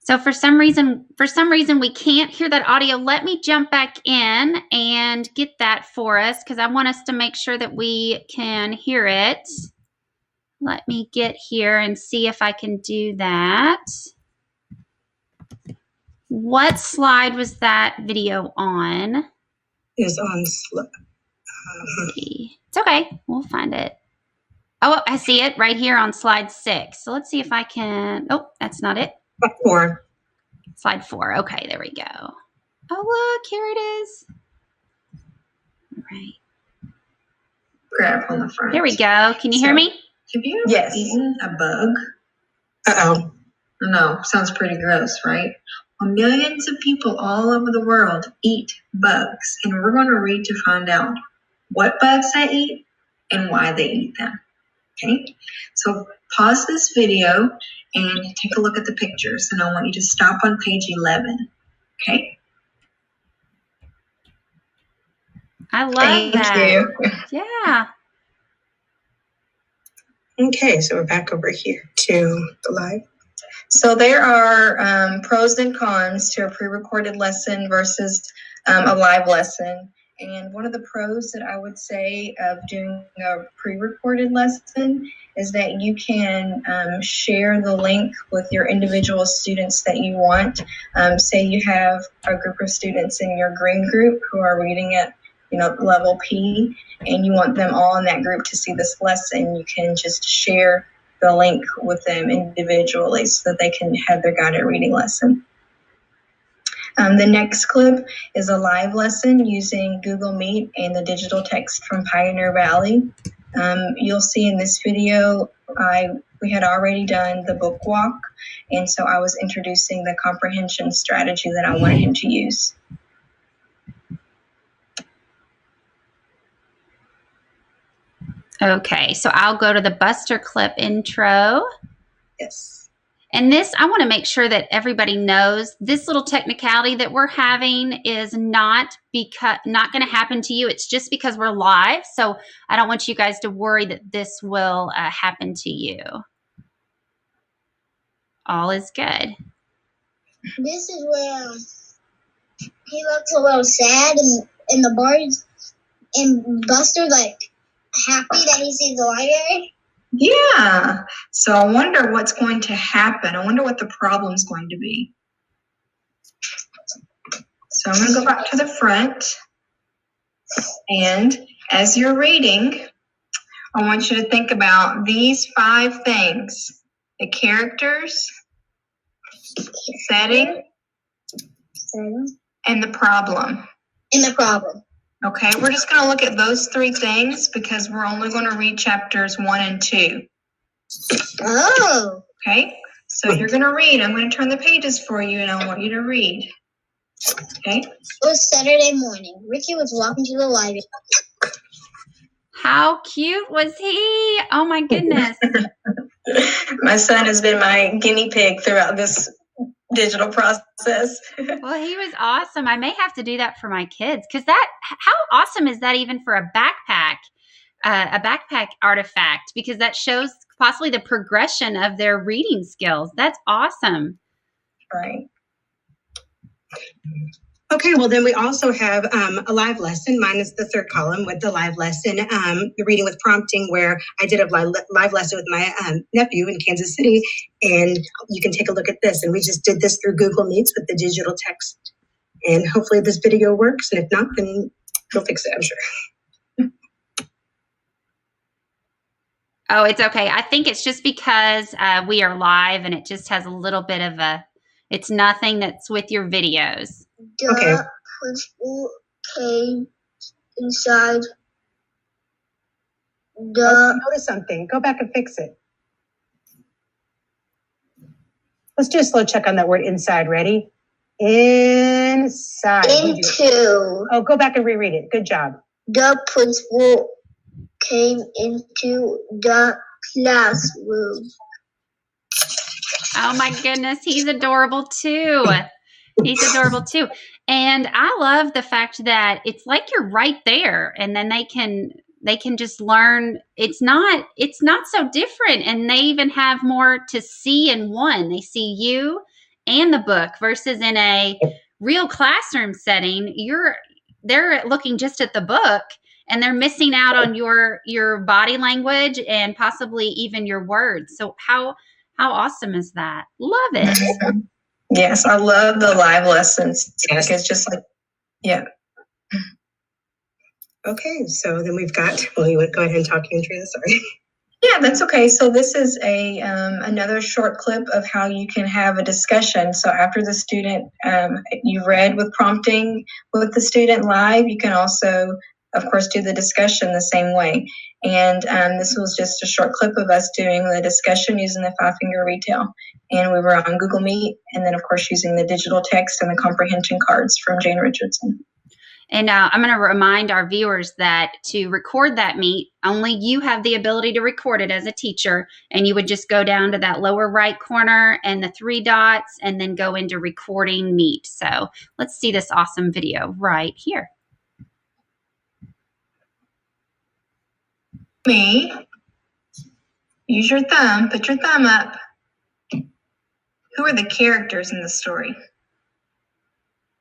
So for some reason we can't hear that audio. Let me jump back in and get that for us because I want us to make sure that we can hear it. Let me get here and see if I can do that. What slide was that video on? Is on It's okay. We'll find it. Oh, I see it right here on slide 6. So let's see if I can. Oh, that's not it. 4. Slide 4. Okay, there we go. Oh, look, here it is. All right. Grab on the front. There we go. Can you hear me? Have you ever eaten a bug? Uh-oh. No, sounds pretty gross, right? Well, millions of people all over the world eat bugs, and we're going to read to find out what bugs they eat and why they eat them. Okay? So pause this video and take a look at the pictures, and I want you to stop on page 11. Okay? I love Thank that. you. Yeah. Okay, so we're back over here to the live. So there are pros and cons to a pre-recorded lesson versus a live lesson. And one of the pros that I would say of doing a pre-recorded lesson is that you can share the link with your individual students that you want. Say you have a group of students in your green group who are reading at level P, and you want them all in that group to see this lesson. You can just share the link with them individually so that they can have their guided reading lesson. The next clip is a live lesson using Google Meet and the digital text from Pioneer Valley. You'll see in this video, we had already done the book walk, and so I was introducing the comprehension strategy that I wanted him to use. Okay, so I'll go to the Buster clip intro. Yes. And this, I want to make sure that everybody knows this little technicality that we're having is not going to happen to you. It's just because we're live. So I don't want you guys to worry that this will happen to you. All is good. This is where he looks a little sad in the bars, and Buster happy that he sees the library. Yeah. So I wonder what's going to happen. I wonder what the problem's going to be. So I'm going to go back to the front. And as you're reading, I want you to think about these 5 things: the characters, setting, and the problem. Okay, we're just going to look at those 3 things because we're only going to read chapters 1 and 2. Oh. Okay, so you're going to read. I'm going to turn the pages for you, and I want you to read. Okay? It was Saturday morning. Ricky was walking to the library. How cute was he? Oh my goodness. My son has been my guinea pig throughout this digital process. Well, he was awesome. I may have to do that for my kids because how awesome is that even for a backpack artifact? Because that shows possibly the progression of their reading skills. That's awesome. Right. Okay, well then we also have a live lesson. Mine is the third column with the live lesson, the reading with prompting, where I did a live lesson with my nephew in Kansas City, and you can take a look at this. And we just did this through Google Meets with the digital text. And hopefully this video works, and if not, then we'll fix it, I'm sure. Oh, it's okay. I think it's just because we are live and it just has a little bit of it's nothing that's with your videos. Okay. Principal came inside Notice something. Go back and fix it. Let's do a slow check on that word inside. Ready? Inside. into. Oh, go back and reread it. Good job. The principal came into the classroom. Oh my goodness, he's adorable too. He's adorable too. And I love the fact that it's like you're right there and then they can just learn. It's not so different, and they even have more to see in one. They see you and the book versus in a real classroom setting, they're looking just at the book and they're missing out on your body language and possibly even your words. So how awesome is that? Love it. Yes, I love the live lessons. Yes. It's just like, yeah. Okay, so then we've got, well, you would go ahead and talk, Andrea, sorry. Yeah, that's okay. So this is another short clip of how you can have a discussion. So after the student, you read with prompting with the student live, you can also, of course, do the discussion the same way. And this was just a short clip of us doing the discussion using the 5-finger retail. And we were on Google Meet, and then, of course, using the digital text and the comprehension cards from Jane Richardson. And I'm going to remind our viewers that to record that meet, only you have the ability to record it as a teacher. And you would just go down to that lower right corner and the 3 dots and then go into recording meet. So let's see this awesome video right here. Me, use your thumb, put your thumb up. Who are the characters in the story?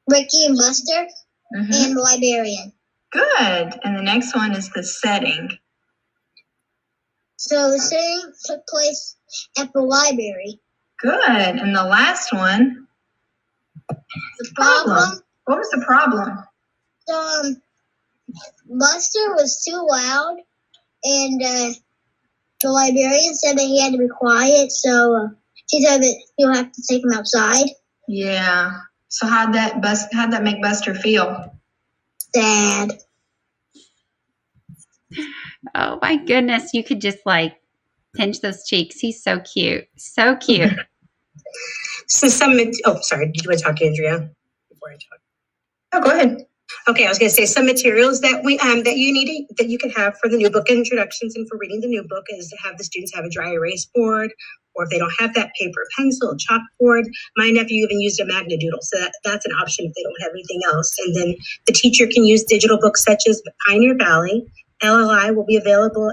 Ricky and Buster. Mm-hmm. And the librarian. Good. And the next one is the setting. So the setting took place at the library. Good. And the last one? The problem? What was the problem? So, Buster was too loud, and the librarian said that he had to be quiet, so she said that he'll have to take him outside. Yeah. So how'd that make Buster feel? Sad. Oh my goodness, you could just like pinch those cheeks. He's so cute. So cute. So sorry, did you want to talk, Andrea? Before I talk. Oh, go ahead. Okay, I was going to say some materials that you can have for the new book introductions and for reading the new book is to have the students have a dry erase board, or if they don't have that, paper, pencil, chalkboard. My nephew even used a Magnadoodle, so that's an option if they don't have anything else. And then the teacher can use digital books such as Pioneer Valley. LLI will be available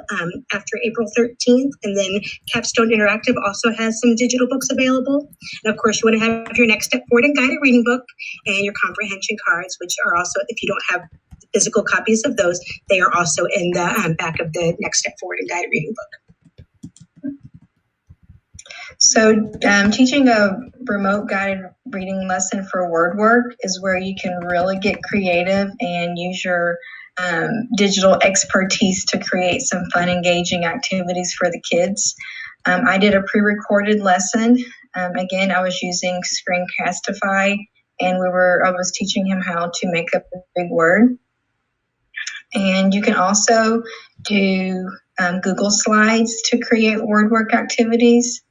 after April 13th. And then Capstone Interactive also has some digital books available. And of course, you want to have your Next Step Forward and Guided Reading book and your comprehension cards, which are also, if you don't have physical copies of those, they are also in the back of the Next Step Forward and Guided Reading book. So teaching a remote guided reading lesson for word work is where you can really get creative and use your digital expertise to create some fun, engaging activities for the kids. I did a pre-recorded lesson. Again, I was using Screencastify, and I was teaching him how to make up a big word. And you can also do Google Slides to create word work activities.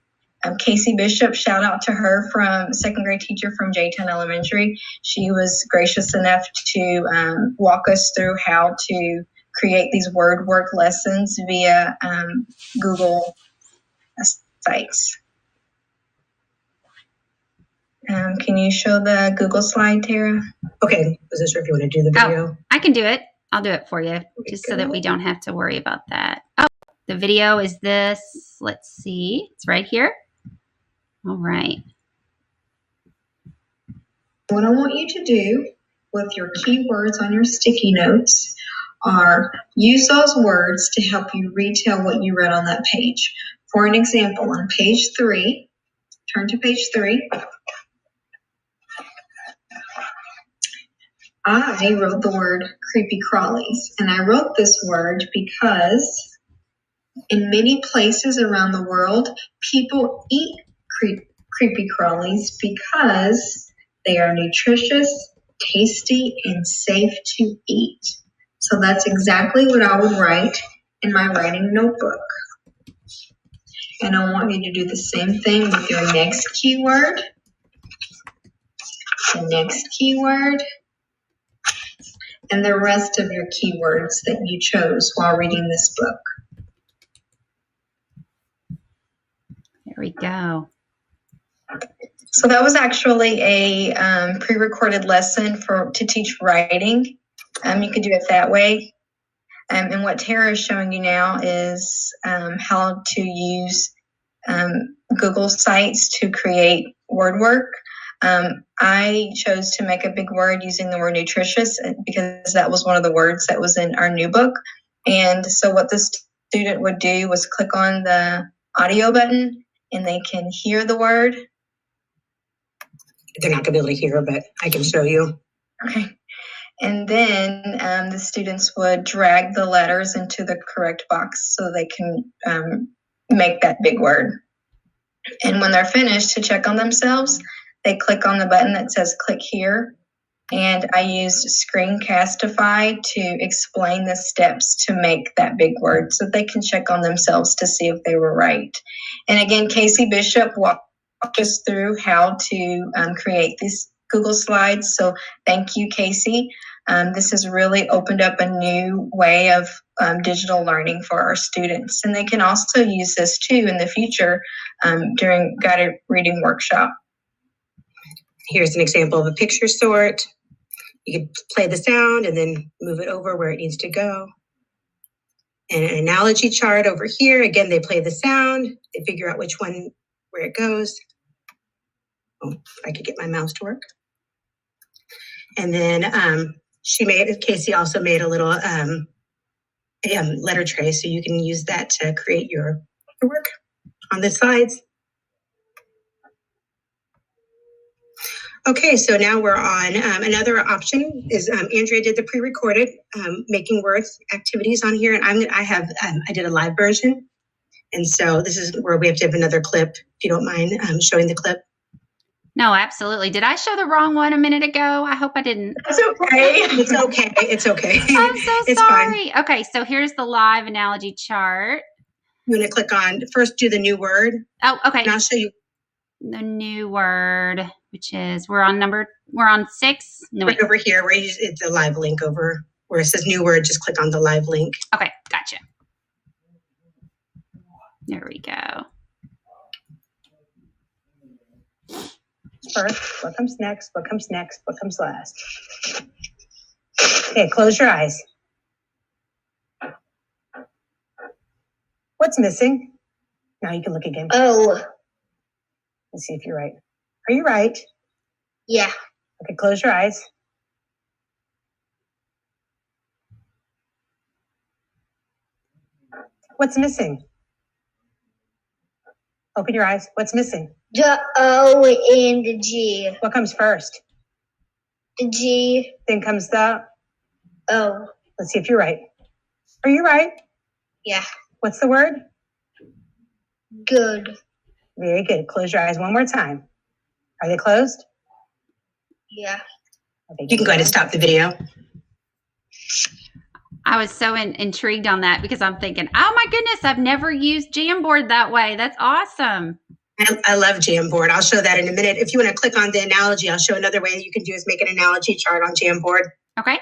Casey Bishop, shout out to her, from second grade teacher from J-Town Elementary. She was gracious enough to walk us through how to create these word work lessons via Google sites. Can you show the Google slide, Tara? Okay, wasn't sure if you want to do the video. Oh, I can do it. I'll do it for you, just so that we don't have to worry about that. Oh, the video is this. Let's see. It's right here. All right. What I want you to do with your keywords on your sticky notes are use those words to help you retell what you read on that page. For an example, on page 3, turn to page 3. I wrote the word creepy crawlies, and I wrote this word because in many places around the world, people eat creepy crawlies because they are nutritious, tasty, and safe to eat. So that's exactly what I would write in my writing notebook. And I want you to do the same thing with your next keyword, the next keyword, and the rest of your keywords that you chose while reading this book. There we go. So that was actually a pre-recorded lesson to teach writing. You could do it that way. And what Tara is showing you now is how to use Google Sites to create word work. I chose to make a big word using the word nutritious because that was one of the words that was in our new book. And so what the student would do was click on the audio button and they can hear the word. They're not going to be able to hear, but I can show you. Okay. And then the students would drag the letters into the correct box so they can make that big word. And when they're finished, to check on themselves, they click on the button that says click here. And I used Screencastify to explain the steps to make that big word so they can check on themselves to see if they were right. And again, Casey Bishop walked us through how to create these Google slides. So thank you, Casey. This has really opened up a new way of digital learning for our students. And they can also use this too in the future during guided reading workshop. Here's an example of a picture sort. You can play the sound and then move it over where it needs to go. And an analogy chart over here. Again, they play the sound. They figure out which one, where it goes. Oh, if I could get my mouse to work. And then Casey also made a little letter tray, so you can use that to create your work on the slides. Okay, so now we're on another option is Andrea did the pre-recorded making words activities on here, and I did a live version, and so this is where we have to have another clip. If you don't mind showing the clip. No, absolutely. Did I show the wrong one a minute ago? I hope I didn't. It's okay. It's okay. It's okay. I'm so it's sorry. Fine. Okay, so here's the live analogy chart. I'm going to click on, first do the new word. Oh, okay. And I'll show you. The new word, which is, we're on 6. No, right over here, where it's a live link over, where it says new word, just click on the live link. Okay, gotcha. There we go. First, what comes next, what comes next, what comes last. Okay, close your eyes. What's missing? Now you can look again. Oh, Let's see if you're right. Are you right? yeah. Okay, close your eyes. What's missing? Open your eyes. What's missing? The O and the G. What comes first? The G. Then comes the O. Let's see if you're right. Are you right? Yeah. What's the word? Good. Very good. Close your eyes one more time. Are they closed? Yeah. Okay, you can go ahead and stop the video. I was so intrigued on that because I'm thinking, oh my goodness, I've never used Jamboard that way. That's awesome. I love Jamboard. I'll show that in a minute. If you want to click on the analogy, I'll show another way you can do is make an analogy chart on Jamboard. Okay.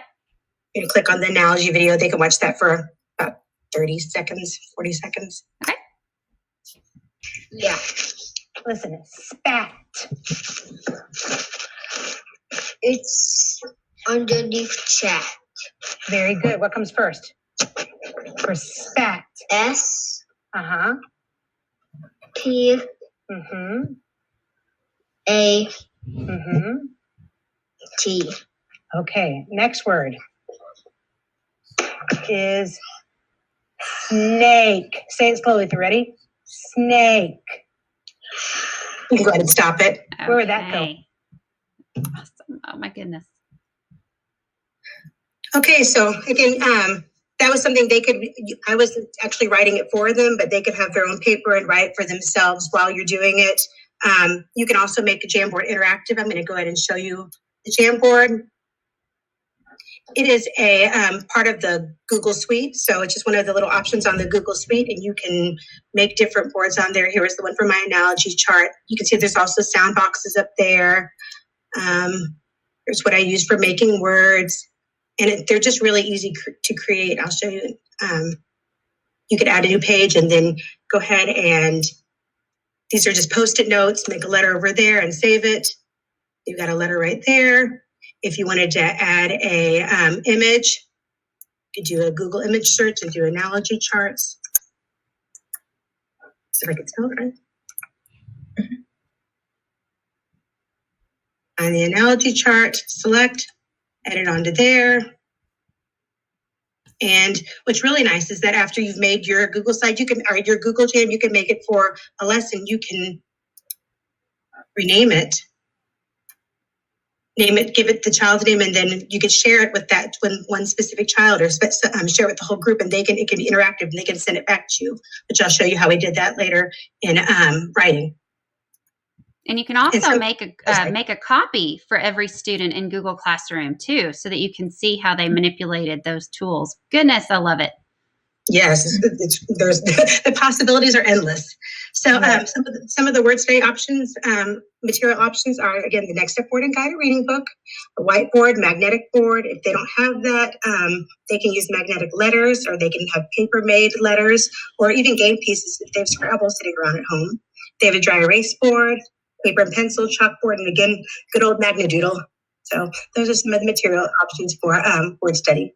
You click on the analogy video. They can watch that for about 30 seconds, 40 seconds. Okay. Yeah. Listen, spat. It's underneath chat. Very good. What comes first? For spat. S Uh-huh. P Mm-hmm. A Mm-hmm. T. Okay. Next word is snake. Say it slowly if you're ready. Snake. You can go ahead and stop it. Okay. Where would that go? Awesome. Oh my goodness. Okay, so again, that was something they could, I was actually writing it for them, but they could have their own paper and write it for themselves while you're doing it. You can also make a Jamboard interactive. I'm going to go ahead and show you the Jamboard. It is a part of the Google Suite. So it's just one of the little options on the Google Suite, and you can make different boards on there. Here is the one for my analogy chart. You can see there's also sound boxes up there. Here's what I use for making words. And they're just really easy to create. I'll show you. You could add a new page and then go ahead and these are just Post-it notes. Make a letter over there and save it. You've got a letter right there. If you wanted to add a image, you could do a Google image search and do analogy charts. See if I can spell it right. On the analogy chart, select, add it onto there. And what's really nice is that after you've made your Google site, you can, or your Google Jam, you can make it for a lesson. You can rename it, name it, give it the child's name, and then you can share it with that one specific child, or share it with the whole group, and it can be interactive, and they can send it back to you. Which I'll show you how we did that later in writing. And you can also make a copy for every student in Google Classroom too, so that you can see how they manipulated those tools. Goodness, I love it. Yes, there's the possibilities are endless. So some of the word study options, material options are, again, the Next Step Board and Guided Reading Book, a whiteboard, magnetic board. If they don't have that, they can use magnetic letters, or they can have paper-made letters, or even game pieces if they have Scrabble sitting around at home. They have a dry erase board, paper and pencil, chalkboard, and again, good old Magnadoodle. So those are some of the material options for word study.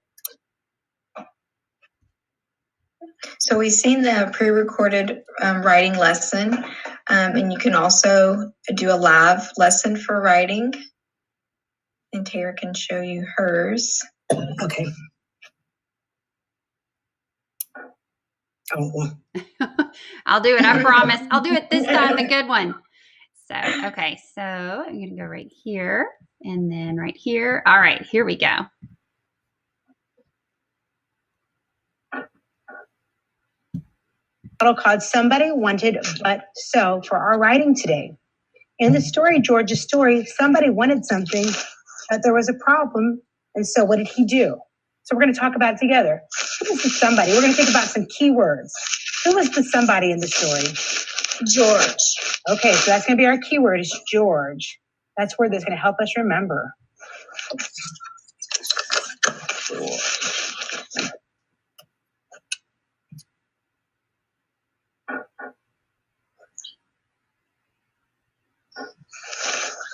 So we've seen the pre-recorded writing lesson, and you can also do a live lesson for writing. And Tara can show you hers. Okay. Oh. I'll do it. I promise. I'll do it this time, the good one. So, okay. So I'm going to go right here and then right here. All right, here we go. Called Somebody Wanted But So for our writing today. In the story, George's story, somebody wanted something, but there was a problem. And so what did he do? So we're going to talk about it together. Who was the somebody? We're going to think about some keywords. Who was the somebody in the story? George. Okay, so that's going to be our keyword is George. That's where that's going to help us remember.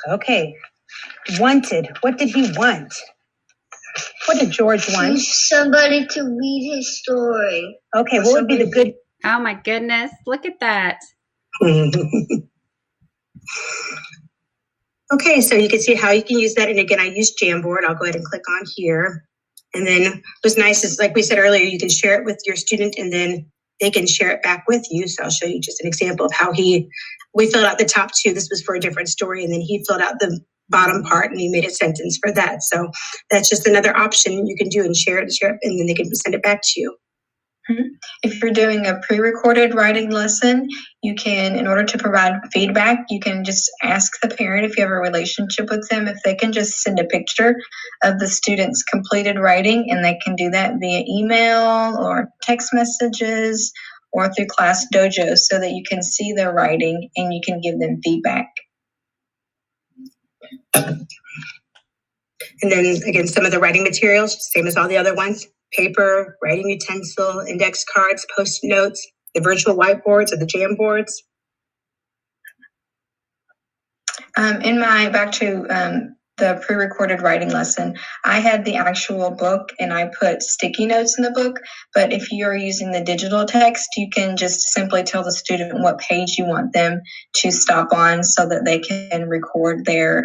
Okay, wanted. What did he want? What did George want? Somebody to read his story. Okay, what would be the good? Oh my goodness, look at that. Okay, so you can see how you can use that. And again, I use Jamboard. I'll go ahead and click on here. And then what's nice is, like we said earlier, you can share it with your student and then they can share it back with you. So I'll show you just an example of how we filled out the top two. This was for a different story. And then he filled out the bottom part and he made a sentence for that. So that's just another option you can do and share it, and then they can send it back to you. If you're doing a pre-recorded writing lesson, you can, in order to provide feedback, you can just ask the parent, if you have a relationship with them, if they can just send a picture of the student's completed writing, and they can do that via email or text messages or through Class Dojo, so that you can see their writing and you can give them feedback. And And then again, some of the writing materials, same as all the other ones: paper, writing utensil, index cards, post-it notes, the virtual whiteboards or the jam boards. Back to the pre-recorded writing lesson, I had the actual book and I put sticky notes in the book, but if you're using the digital text, you can just simply tell the student what page you want them to stop on so that they can record their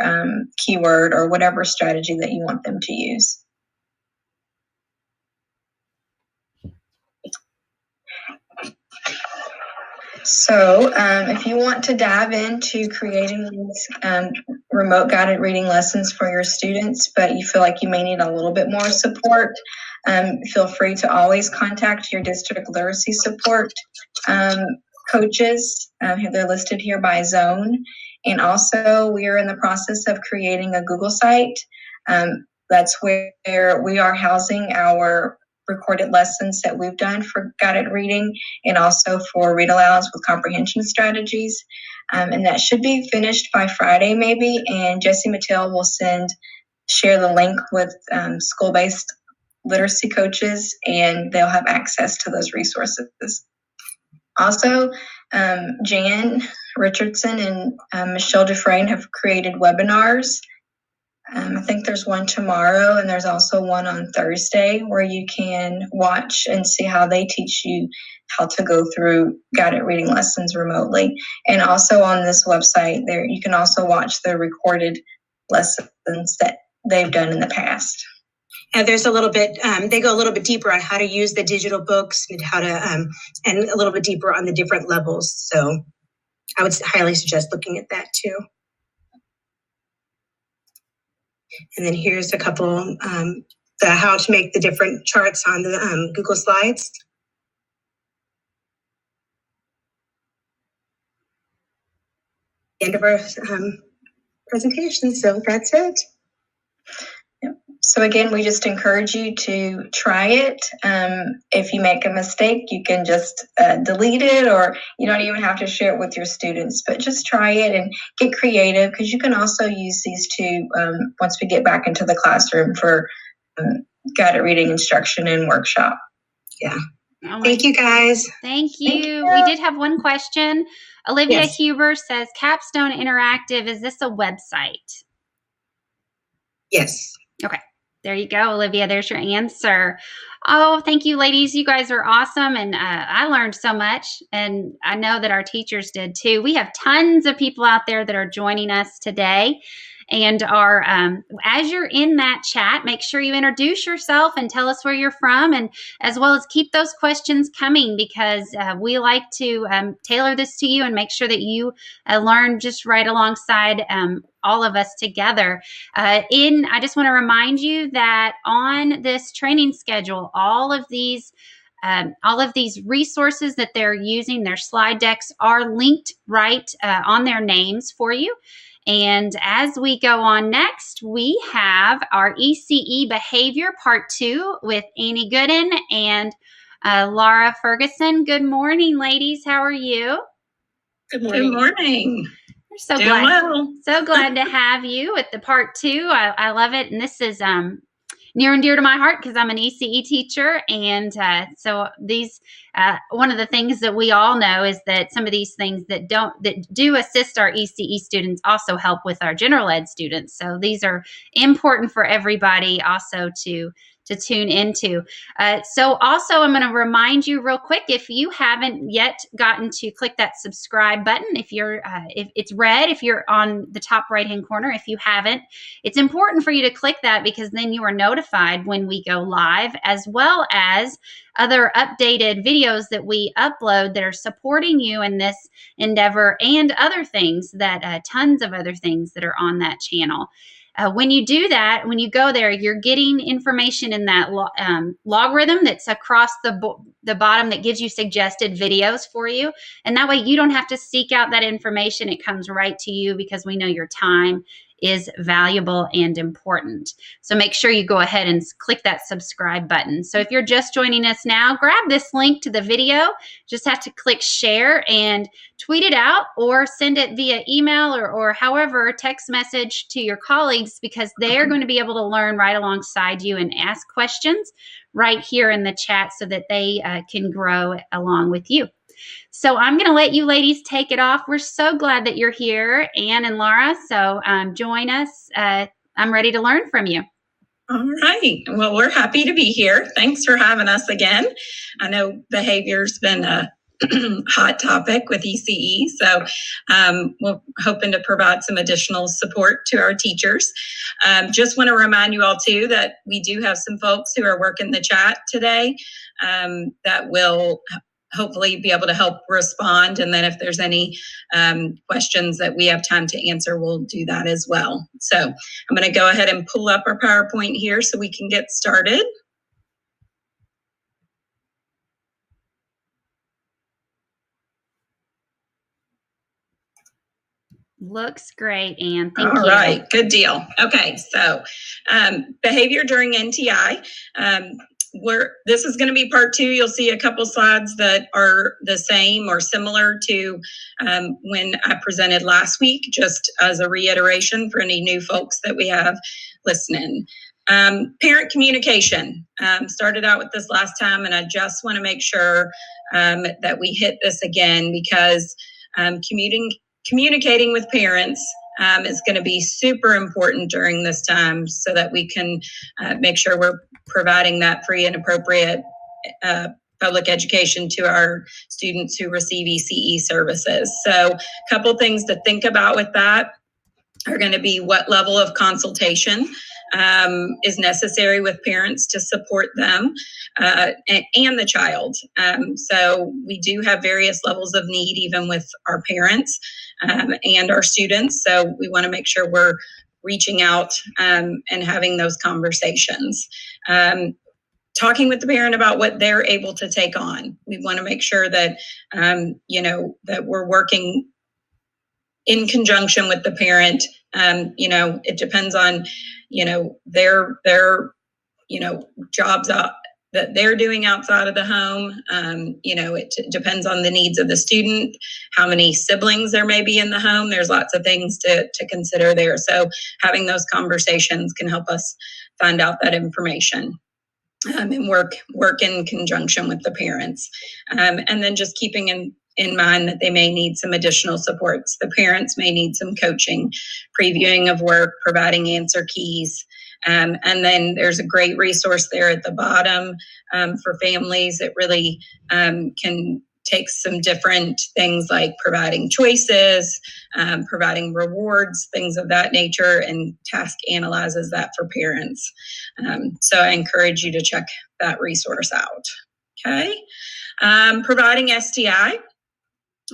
keyword or whatever strategy that you want them to use. So if you want to dive into creating these remote guided reading lessons for your students, but you feel like you may need a little bit more support, feel free to always contact your district literacy support coaches. They're listed here by zone. And also we are in the process of creating a Google site. That's where we are housing our recorded lessons that we've done for guided reading and also for read alouds with comprehension strategies. And that should be finished by Friday maybe, and Jessie Mattel will share the link with school-based literacy coaches, and they'll have access to those resources. Also, Jan Richardson and Michelle Dufresne have created webinars. I think there's one tomorrow, and there's also one on Thursday where you can watch and see how they teach you how to go through guided reading lessons remotely. And also on this website, there you can also watch the recorded lessons that they've done in the past. And there's a little bit, they go a little bit deeper on how to use the digital books and how to, and a little bit deeper on the different levels. So I would highly suggest looking at that too. And then here's a couple, how to make the different charts on the Google Slides. End of our presentation, so that's it. So again, we just encourage you to try it. If you make a mistake, you can just delete it, or you don't even have to share it with your students, but just try it and get creative, because you can also use these two once we get back into the classroom for guided reading instruction and workshop. Yeah. Thank you, guys. Thank you. We did have one question. Olivia Huber says, Capstone Interactive, is this a website? Yes. Okay. There you go, Olivia. There's your answer. Oh, thank you, ladies. You guys are awesome. And I learned so much. And I know that our teachers did too. We have tons of people out there that are joining us today. And are as you're in that chat, make sure you introduce yourself and tell us where you're from, and as well as keep those questions coming, because we like to tailor this to you and make sure that you learn just right alongside all of us together. I just want to remind you that on this training schedule, all of these resources that they're using, their slide decks, are linked right on their names for you. And as we go on next, we have our ECE Behavior Part 2 with Annie Gooden and Laura Ferguson. Good morning, ladies. How are you? Good morning. Good morning. We're so glad to have you with the Part 2. I love it. And this is near and dear to my heart because I'm an ECE teacher. And so these, one of the things that we all know is that some of these things that do assist our ECE students also help with our general ed students. So these are important for everybody also to tune into. So also I'm going to remind you real quick, if you haven't yet gotten to click that subscribe button, if it's red, if you're on the top right hand corner, if you haven't, it's important for you to click that, because then you are notified when we go live, as well as other updated videos that we upload that are supporting you in this endeavor, and other things that tons of other things that are on that channel. When you do that, when you go there, you're getting information in that logarithm that's across the the bottom that gives you suggested videos for you. And that way you don't have to seek out that information. It comes right to you because we know your time is valuable and important. So make sure you go ahead and click that subscribe button. So if you're just joining us now, grab this link to the video. Just have to click share and tweet it out or send it via email or however, text message to your colleagues, because they're going to be able to learn right alongside you and ask questions right here in the chat so that they can grow along with you. So I'm going to let you ladies take it off. We're so glad that you're here, Anne and Laura. So join us. I'm ready to learn from you. All right. Well, we're happy to be here. Thanks for having us again. I know behavior's been a hot topic with ECE, so we're hoping to provide some additional support to our teachers. Just want to remind you all too that we do have some folks who are working the chat today that will hopefully be able to help respond. And then if there's any questions that we have time to answer, we'll do that as well. So I'm going to go ahead and pull up our PowerPoint here so we can get started. Looks great, Anne. Thank you. All right, good deal. Okay, so behavior during NTI. This is going to be part 2. You'll see a couple slides that are the same or similar to when I presented last week, just as a reiteration for any new folks that we have listening. Parent communication. Started out with this last time, and I just want to make sure that we hit this again because communicating with parents is going to be super important during this time so that we can make sure we're providing that free and appropriate public education to our students who receive ECE services. So a couple things to think about with that are going to be what level of consultation is necessary with parents to support them and the child. So we do have various levels of need even with our parents and our students. So we want to make sure we're reaching out and having those conversations. Talking with the parent about what they're able to take on. We want to make sure that, that we're working in conjunction with the parent. It depends on, their jobs that they're doing outside of the home. It depends on the needs of the student, how many siblings there may be in the home. There's lots of things to consider there. So having those conversations can help us find out that information. And work in conjunction with the parents. And then just keeping in mind that they may need some additional supports. The parents may need some coaching, previewing of work, providing answer keys. And then there's a great resource there at the bottom for families that really can take some different things like providing choices, providing rewards, things of that nature, and task analyzes that for parents. So I encourage you to check that resource out. Okay. Providing STI.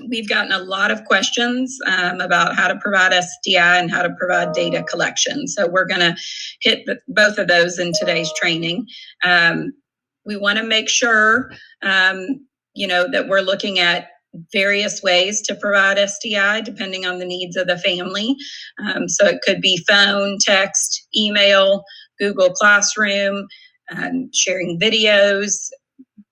We've gotten a lot of questions about how to provide STI and how to provide data collection. So we're going to hit both of those in today's training. We want to make sure that we're looking at various ways to provide STI depending on the needs of the family. So it could be phone, text, email, Google Classroom, sharing videos,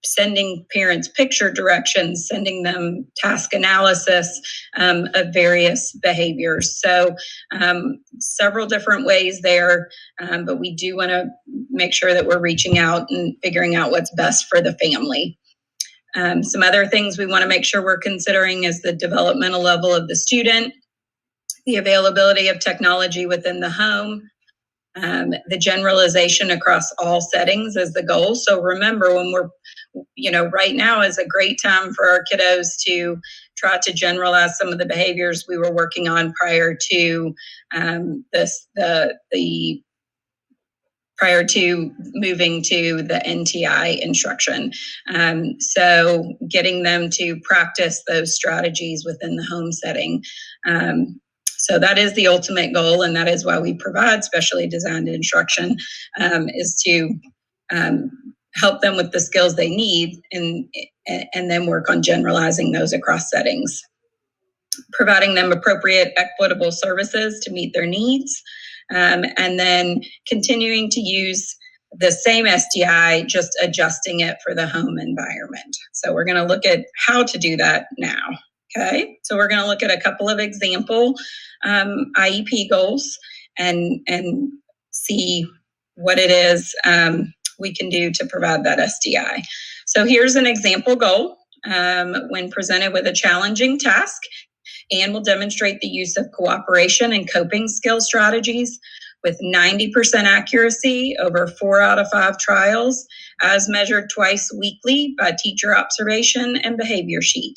sending parents picture directions, sending them task analysis of various behaviors. So several different ways there, but we do want to make sure that we're reaching out and figuring out what's best for the family. Some other things we want to make sure we're considering is the developmental level of the student, the availability of technology within the home, the generalization across all settings is the goal. So remember, when we're, right now is a great time for our kiddos to try to generalize some of the behaviors we were working on prior to prior to moving to the NTI instruction. So getting them to practice those strategies within the home setting. So that is the ultimate goal, and that is why we provide specially designed instruction, is to help them with the skills they need, and then work on generalizing those across settings. Providing them appropriate, equitable services to meet their needs, and then continuing to use the same SDI, just adjusting it for the home environment. So we're going to look at how to do that now. Okay, so we're going to look at a couple of example IEP goals and see what it is we can do to provide that SDI. So here's an example goal when presented with a challenging task, and will demonstrate the use of cooperation and coping skill strategies with 90% accuracy over 4 out of 5 trials, as measured twice weekly by teacher observation and behavior sheet.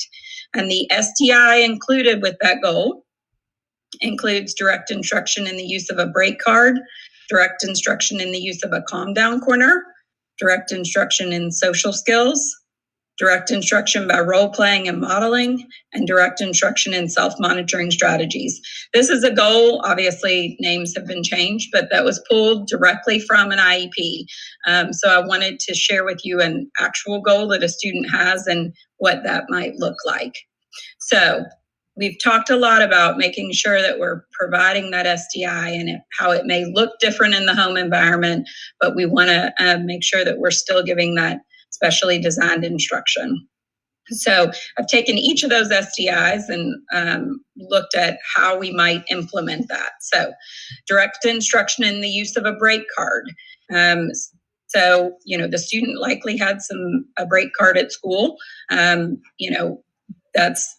And the SDI included with that goal includes direct instruction in the use of a break card, direct instruction in the use of a calm down corner, direct instruction in social skills, direct instruction by role playing and modeling, and direct instruction in self-monitoring strategies. This is a goal. Obviously, names have been changed, but that was pulled directly from an IEP. So I wanted to share with you an actual goal that a student has and what that might look like. So we've talked a lot about making sure that we're providing that SDI and how it may look different in the home environment, but we want to make sure that we're still giving that specially designed instruction. So I've taken each of those SDIs and looked at how we might implement that. So direct instruction in the use of a break card. So, the student likely had a break card at school. That's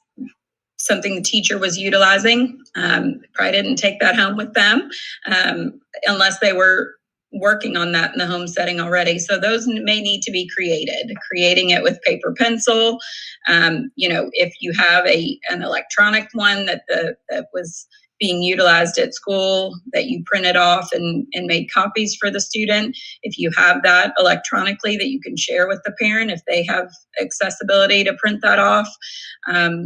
something the teacher was utilizing. Probably didn't take that home with them unless they were working on that in the home setting already. So those may need to be creating it with paper pencil. If you have an electronic one that was being utilized at school that you printed off and made copies for the student, if you have that electronically that you can share with the parent if they have accessibility to print that off, and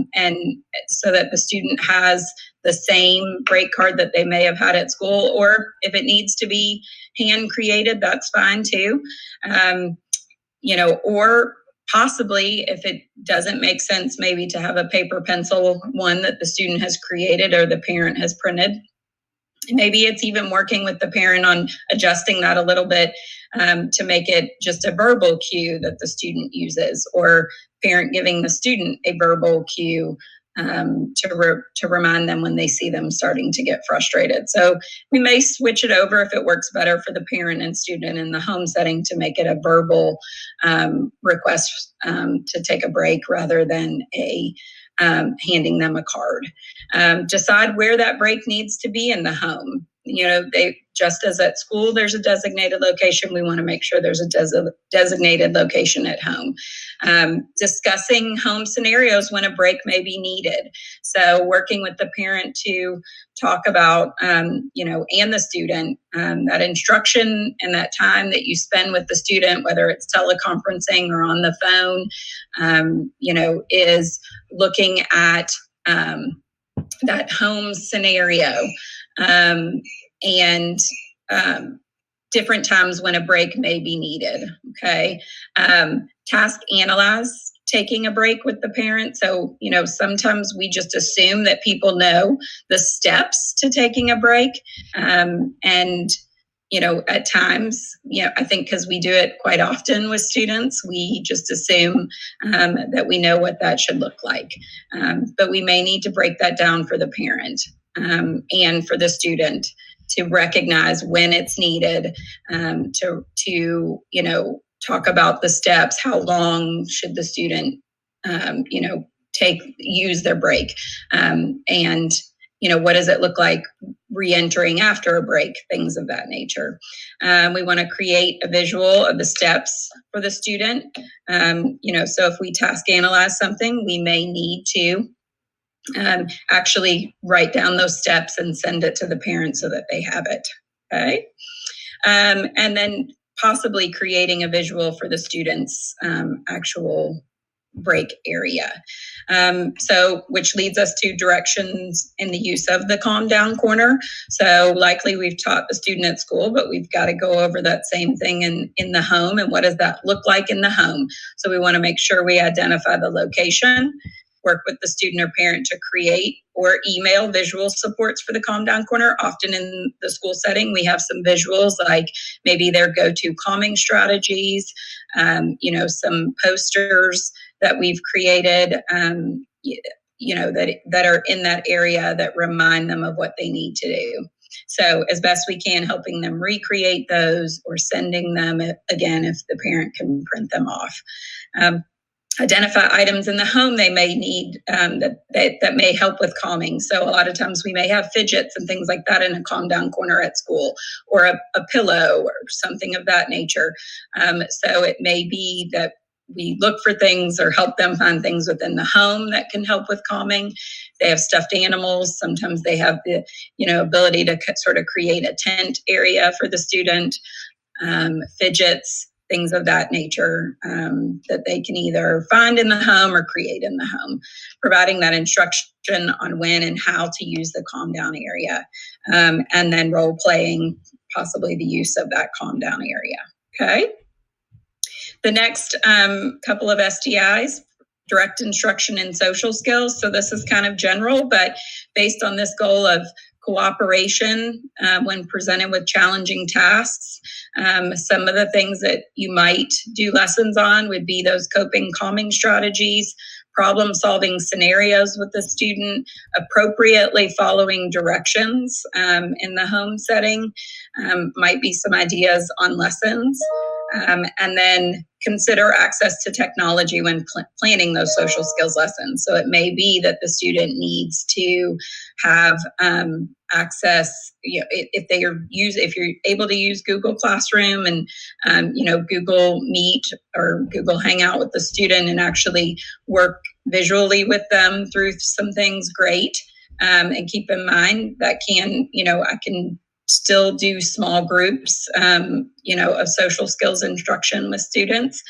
so that the student has the same break card that they may have had at school, or if it needs to be hand created, that's fine too. Or possibly if it doesn't make sense, maybe to have a paper pencil one that the student has created or the parent has printed. Maybe it's even working with the parent on adjusting that a little bit to make it just a verbal cue that the student uses, or parent giving the student a verbal cue to remind them when they see them starting to get frustrated. So we may switch it over if it works better for the parent and student in the home setting to make it a verbal request to take a break rather than handing them a card. Decide where that break needs to be in the home. Just as at school, there's a designated location, we want to make sure there's a designated location at home. Discussing home scenarios when a break may be needed. So working with the parent to talk about, and the student, that instruction and that time that you spend with the student, whether it's teleconferencing or on the phone, is looking at that home scenario. And different times when a break may be needed. Okay. Task analyze taking a break with the parent. So, sometimes we just assume that people know the steps to taking a break. At times, I think because we do it quite often with students, we just assume that we know what that should look like. But we may need to break that down for the parent and for the student to recognize when it's needed, to talk about the steps, how long should the student, use their break, and what does it look like re-entering after a break, things of that nature. We want to create a visual of the steps for the student. So if we task analyze something, we may need to actually write down those steps and send it to the parent so that they have it. Okay. And then possibly creating a visual for the student's actual break area. So which leads us to directions in the use of the calm down corner. So likely we've taught the student at school, but we've got to go over that same thing in the home. And what does that look like in the home? So we want to make sure we identify the location, work with the student or parent to create or email visual supports for the calm down corner. Often in the school setting, we have some visuals like maybe their go-to calming strategies, some posters that we've created, that are in that area that remind them of what they need to do. So as best we can, helping them recreate those or sending them, again, if the parent can print them off. Identify items in the home they may need that may help with calming. So a lot of times we may have fidgets and things like that in a calm down corner at school, or a pillow or something of that nature. So it may be that we look for things or help them find things within the home that can help with calming. They have stuffed animals. Sometimes they have the ability to sort of create a tent area for the student, fidgets, things of that nature that they can either find in the home or create in the home, providing that instruction on when and how to use the calm down area, and then role playing possibly the use of that calm down area. Okay. The next couple of STIs, direct instruction and social skills. So this is kind of general, but based on this goal of cooperation when presented with challenging tasks. Some of the things that you might do lessons on would be those coping calming strategies, problem solving scenarios with the student, appropriately following directions in the home setting, might be some ideas on lessons. And then consider access to technology when planning those social skills lessons. So it may be that the student needs to have access, if you're able to use Google Classroom and Google Meet or Google Hangout with the student and actually work visually with them through some things, great. And keep in mind that I can still do small groups, of social skills instruction with students.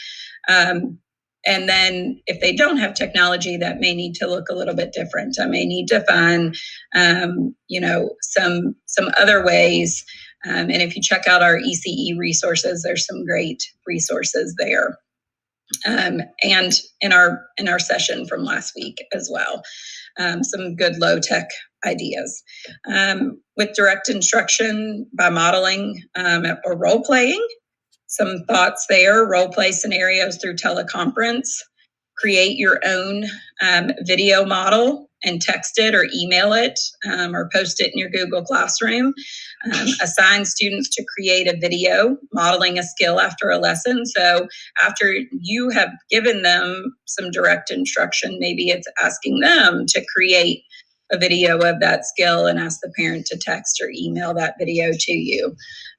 And then if they don't have technology, that may need to look a little bit different. I may need to find, some other ways. And if you check out our ECE resources, there's some great resources there. And in our session from last week as well, some good low tech ideas. With direct instruction by modeling or role playing, some thoughts there, role play scenarios through teleconference, create your own video model and text it or email it or post it in your Google Classroom. Assign students to create a video modeling a skill after a lesson. So after you have given them some direct instruction, maybe it's asking them to create a video of that skill and ask the parent to text or email that video to you.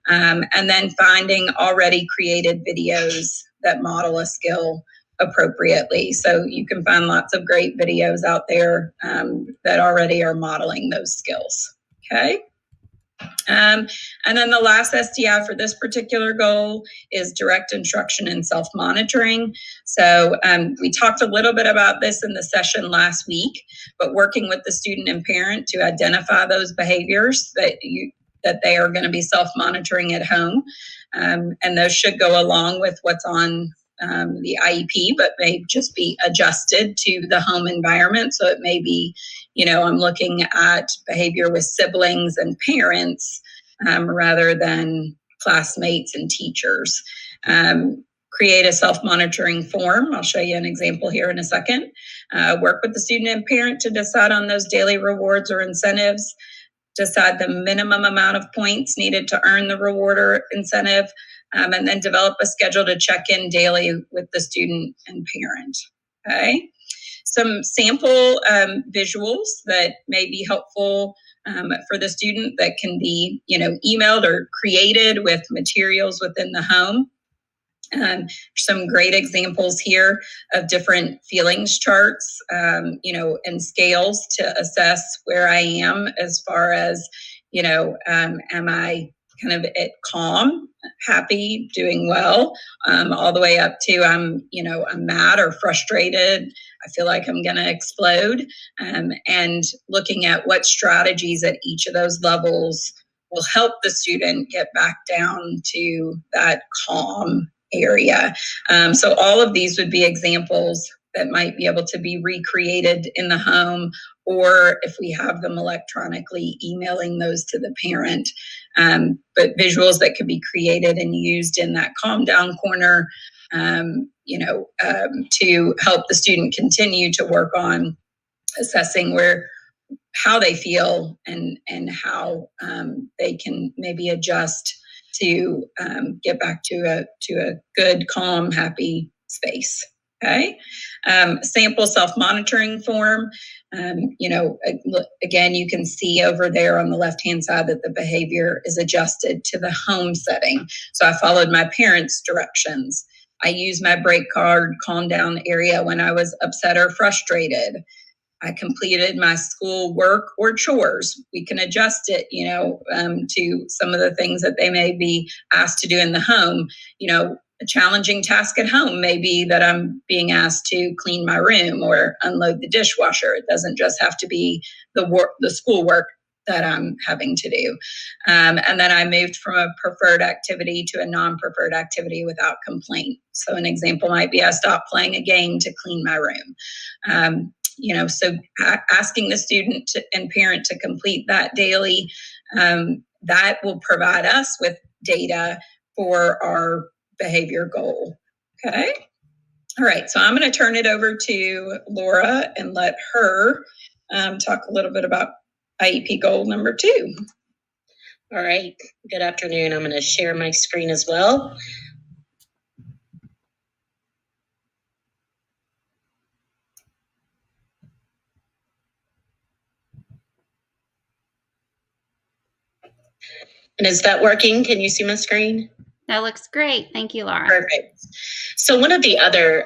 And then finding already created videos that model a skill appropriately. So you can find lots of great videos out there that already are modeling those skills. Okay. And then the last STI for this particular goal is direct instruction and self-monitoring. So we talked a little bit about this in the session last week, but working with the student and parent to identify those behaviors that they are going to be self-monitoring at home. And those should go along with what's on the IEP, but may just be adjusted to the home environment. So it may be, I'm looking at behavior with siblings and parents rather than classmates and teachers. Create a self-monitoring form. I'll show you an example here in a second. Work with the student and parent to decide on those daily rewards or incentives. Decide the minimum amount of points needed to earn the reward or incentive. And then develop a schedule to check in daily with the student and parent. Okay. Some sample visuals that may be helpful for the student that can be, emailed or created with materials within the home. Some great examples here of different feelings charts, and scales to assess where I am as far as, am I kind of calm, happy, doing well, all the way up to I'm mad or frustrated. I feel like I'm going to explode, and looking at what strategies at each of those levels will help the student get back down to that calm area. So all of these would be examples that might be able to be recreated in the home, or if we have them electronically, emailing those to the parent. But visuals that could be created and used in that calm down corner, to help the student continue to work on assessing how they feel and how they can maybe adjust to get back to a good, calm, happy space. Okay. Sample self-monitoring form. Again, you can see over there on the left-hand side that the behavior is adjusted to the home setting. So I followed my parents' directions. I used my break card, calm down area when I was upset or frustrated. I completed my school work or chores. We can adjust it, to some of the things that they may be asked to do in the home. A challenging task at home may be that I'm being asked to clean my room or unload the dishwasher. It doesn't just have to be the school work that I'm having to do. And then I moved from a preferred activity to a non-preferred activity without complaint. So an example might be I stopped playing a game to clean my room. So asking the student and parent to complete that daily, that will provide us with data for our behavior goal. Okay. All right. So I'm going to turn it over to Laura and let her talk a little bit about IEP goal number 2. All right. Good afternoon. I'm going to share my screen as well. And is that working? Can you see my screen? That looks great. Thank you, Laura. Perfect. So one of the other,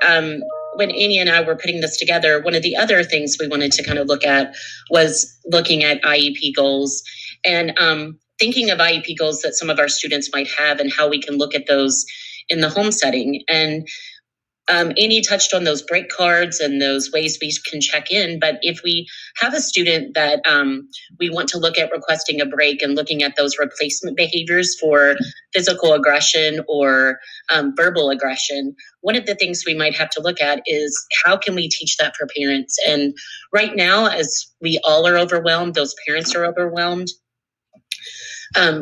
when Annie and I were putting this together, one of the other things we wanted to kind of look at was looking at IEP goals and thinking of IEP goals that some of our students might have and how we can look at those in the home setting. And Annie touched on those break cards and those ways we can check in. But if we have a student that we want to look at requesting a break and looking at those replacement behaviors for physical aggression or verbal aggression, one of the things we might have to look at is how can we teach that for parents? And right now, as we all are overwhelmed, those parents are overwhelmed.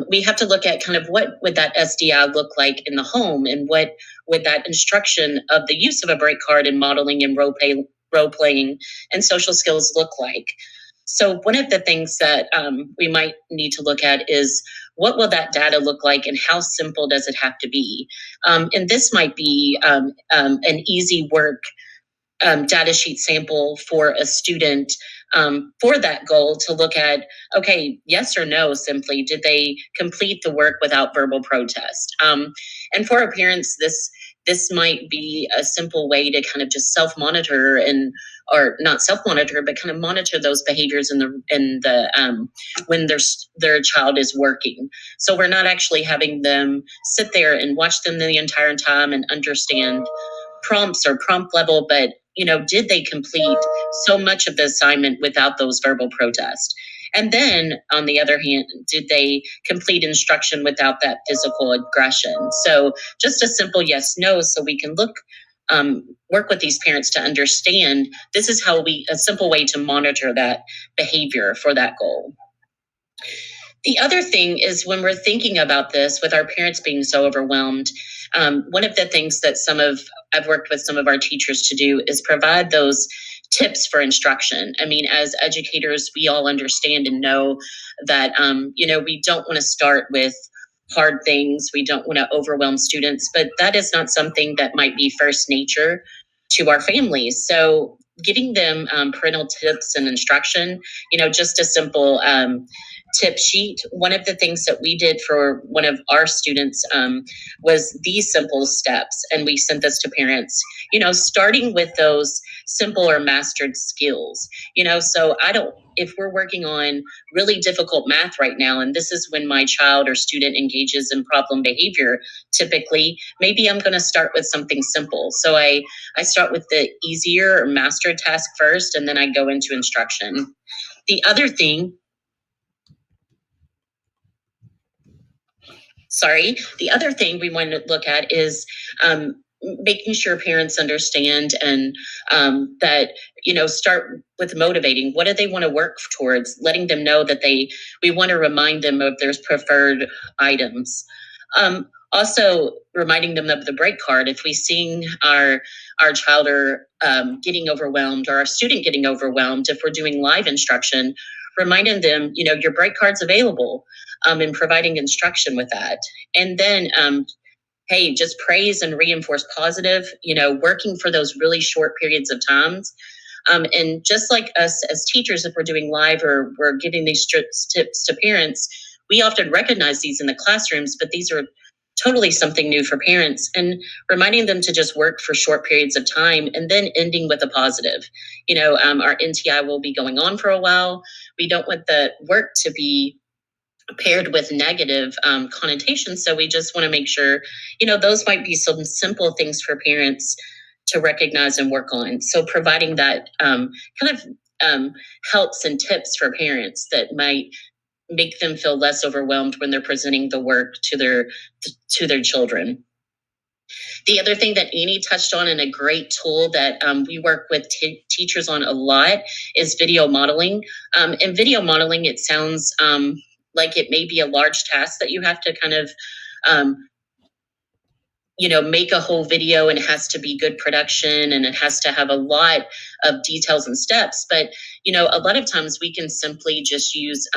We have to look at kind of what would that SDI look like in the home, and what would that instruction of the use of a break card and modeling and role playing and social skills look like. So one of the things that we might need to look at is what will that data look like and how simple does it have to be? And this might be an easy work data sheet sample for a student for that goal to look at, okay, yes or no, simply, did they complete the work without verbal protest? And for our parents, this might be a simple way to kind of just self-monitor or not self-monitor, but kind of monitor those behaviors in the when their child is working. So we're not actually having them sit there and watch them the entire time and understand prompts or prompt level, but did they complete so much of the assignment without those verbal protests? And then on the other hand, did they complete instruction without that physical aggression? So just a simple yes, no, so we can work with these parents to understand this is a simple way to monitor that behavior for that goal. The other thing is when we're thinking about this with our parents being so overwhelmed, one of the things that I've worked with some of our teachers to do is provide those tips for instruction. I mean, as educators, we all understand and know that, we don't want to start with hard things. We don't want to overwhelm students, but that is not something that might be first nature to our families. So giving them parental tips and instruction, just a simple tip sheet. One of the things that we did for one of our students was these simple steps, and we sent this to parents, starting with those simple or mastered skills. So if we're working on really difficult math right now, and this is when my child or student engages in problem behavior, typically, maybe I'm going to start with something simple. So I start with the easier or master task first, and then I go into instruction. The other thing we want to look at is making sure parents understand and that, start with motivating. What do they want to work towards? Letting them know that we want to remind them of their preferred items. Also reminding them of the break card. If we see our child are getting overwhelmed, or our student getting overwhelmed, if we're doing live instruction, reminding them, your break card's available, and providing instruction with that. And then, hey, just praise and reinforce positive, working for those really short periods of times. And just like us as teachers, if we're doing live or we're giving these tips to parents, we often recognize these in the classrooms, but these are totally something new for parents, and reminding them to just work for short periods of time and then ending with a positive. Our NTI will be going on for a while. We don't want the work to be paired with negative connotations. So we just want to make sure, those might be some simple things for parents to recognize and work on. So providing that helps and tips for parents that might make them feel less overwhelmed when they're presenting the work to their children. The other thing that Annie touched on, and a great tool that we work with teachers on a lot, is video modeling. In video modeling, it sounds like it may be a large task that you have to kind of make a whole video, and it has to be good production, and it has to have a lot of details and steps. But, a lot of times we can simply just use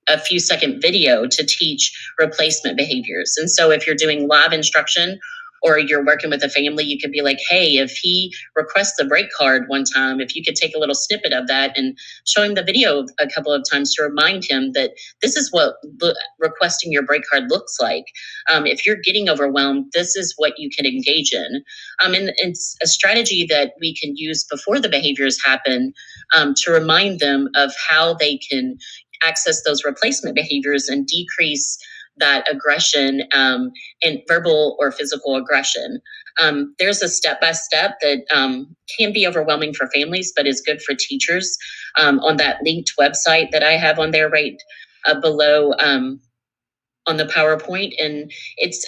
a few second video to teach replacement behaviors. And so if you're doing live instruction, or you're working with a family, you could be like, hey, if he requests the break card one time, if you could take a little snippet of that and show him the video a couple of times to remind him that this is what requesting your break card looks like. If you're getting overwhelmed, this is what you can engage in. And it's a strategy that we can use before the behaviors happen, to remind them of how they can access those replacement behaviors and decrease that aggression, and verbal or physical aggression. There's a step-by-step that can be overwhelming for families, but is good for teachers, on that linked website that I have on there right below on the PowerPoint. And it's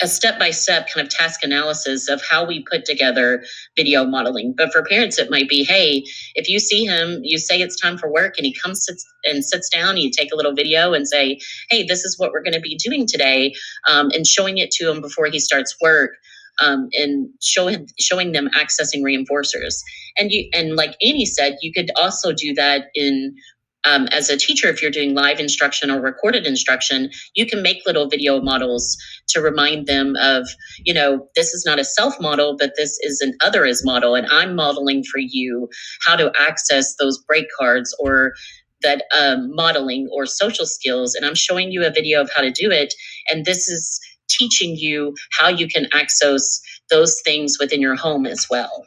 a step-by-step kind of task analysis of how we put together video modeling. But for parents, it might be, hey, if you see him, you say it's time for work, and he sits down, you take a little video and say, hey, this is what we're going to be doing today, and showing it to him before he starts work, and showing them accessing reinforcers. And like Annie said, you could also do that in as a teacher. If you're doing live instruction or recorded instruction, you can make little video models to remind them of, this is not a self model, but this is an other is model. And I'm modeling for you how to access those break cards, or that modeling or social skills. And I'm showing you a video of how to do it. And this is teaching you how you can access those things within your home as well.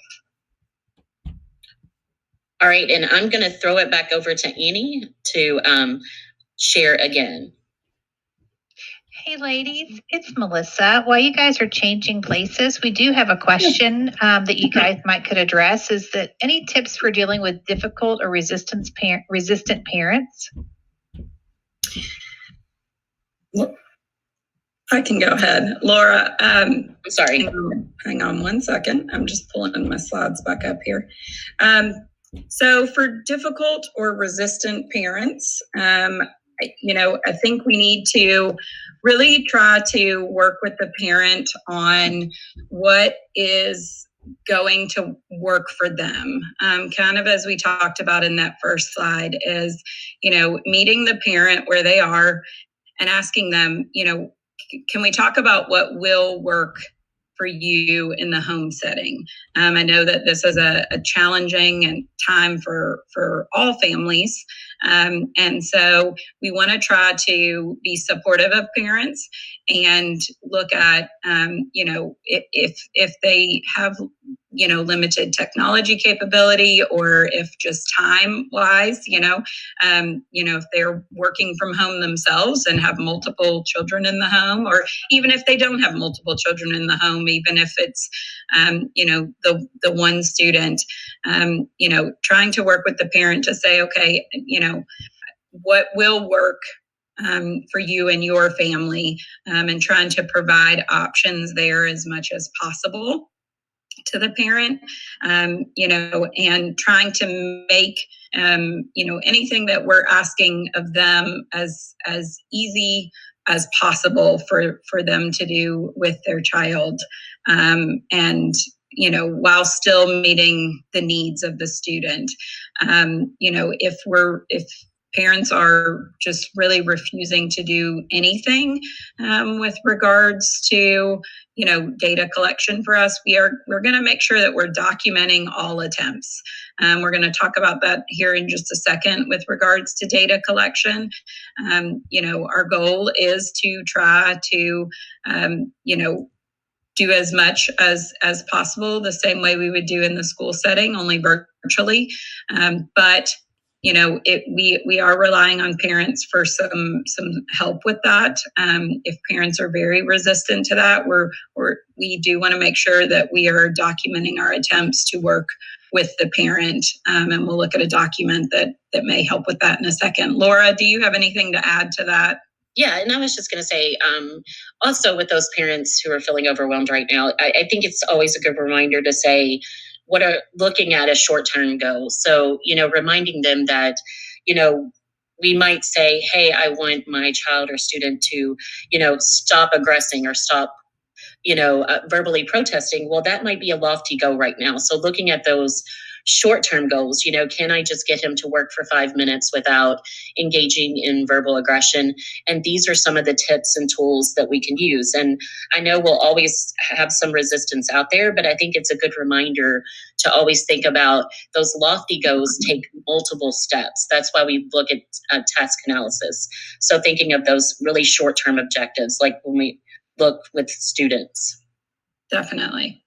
All right, and I'm going to throw it back over to Annie to share again. Hey, ladies, it's Melissa. While you guys are changing places, we do have a question that you guys could address. Is that any tips for dealing with difficult or resistant parents? I can go ahead. Laura, I'm sorry. Hang on one second. I'm just pulling my slides back up here. So for difficult or resistant parents, I think we need to really try to work with the parent on what is going to work for them. Kind of as we talked about in that first slide is, meeting the parent where they are and asking them, can we talk about what will work for you in the home setting? I know that this is a challenging time for all families, And so we want to try to be supportive of parents and look at, if they have, limited technology capability, or if just time wise, if they're working from home themselves and have multiple children in the home, or even if they don't have multiple children in the home, even if it's, the one student, trying to work with the parent to say, okay, what will work for you and your family, and trying to provide options there as much as possible to the parent, and trying to make, anything that we're asking of them as easy as possible for them to do with their child, and while still meeting the needs of the student. If parents are just really refusing to do anything with regards to data collection for us, we're going to make sure that we're documenting all attempts. We're going to talk about that here in just a second with regards to data collection. Our goal is to try to do as much as possible the same way we would do in the school setting, only virtually. But we are relying on parents for some help with that. If parents are very resistant to that, we do want to make sure that we are documenting our attempts to work with the parent, and we'll look at a document that may help with that in a second. Laura, do you have anything to add to that? Yeah, and I was just going to say, also with those parents who are feeling overwhelmed right now, I think it's always a good reminder to say, what are looking at a short-term goal. So, reminding them that, we might say, hey, I want my child or student to, stop aggressing or stop, verbally protesting. Well, that might be a lofty goal right now. So looking at those short-term goals, can I just get him to work for 5 minutes without engaging in verbal aggression? And these are some of the tips and tools that we can use. And I know we'll always have some resistance out there, but I think it's a good reminder to always think about those lofty goals take multiple steps. That's why we look at task analysis. So thinking of those really short-term objectives, like when we look with students. Definitely.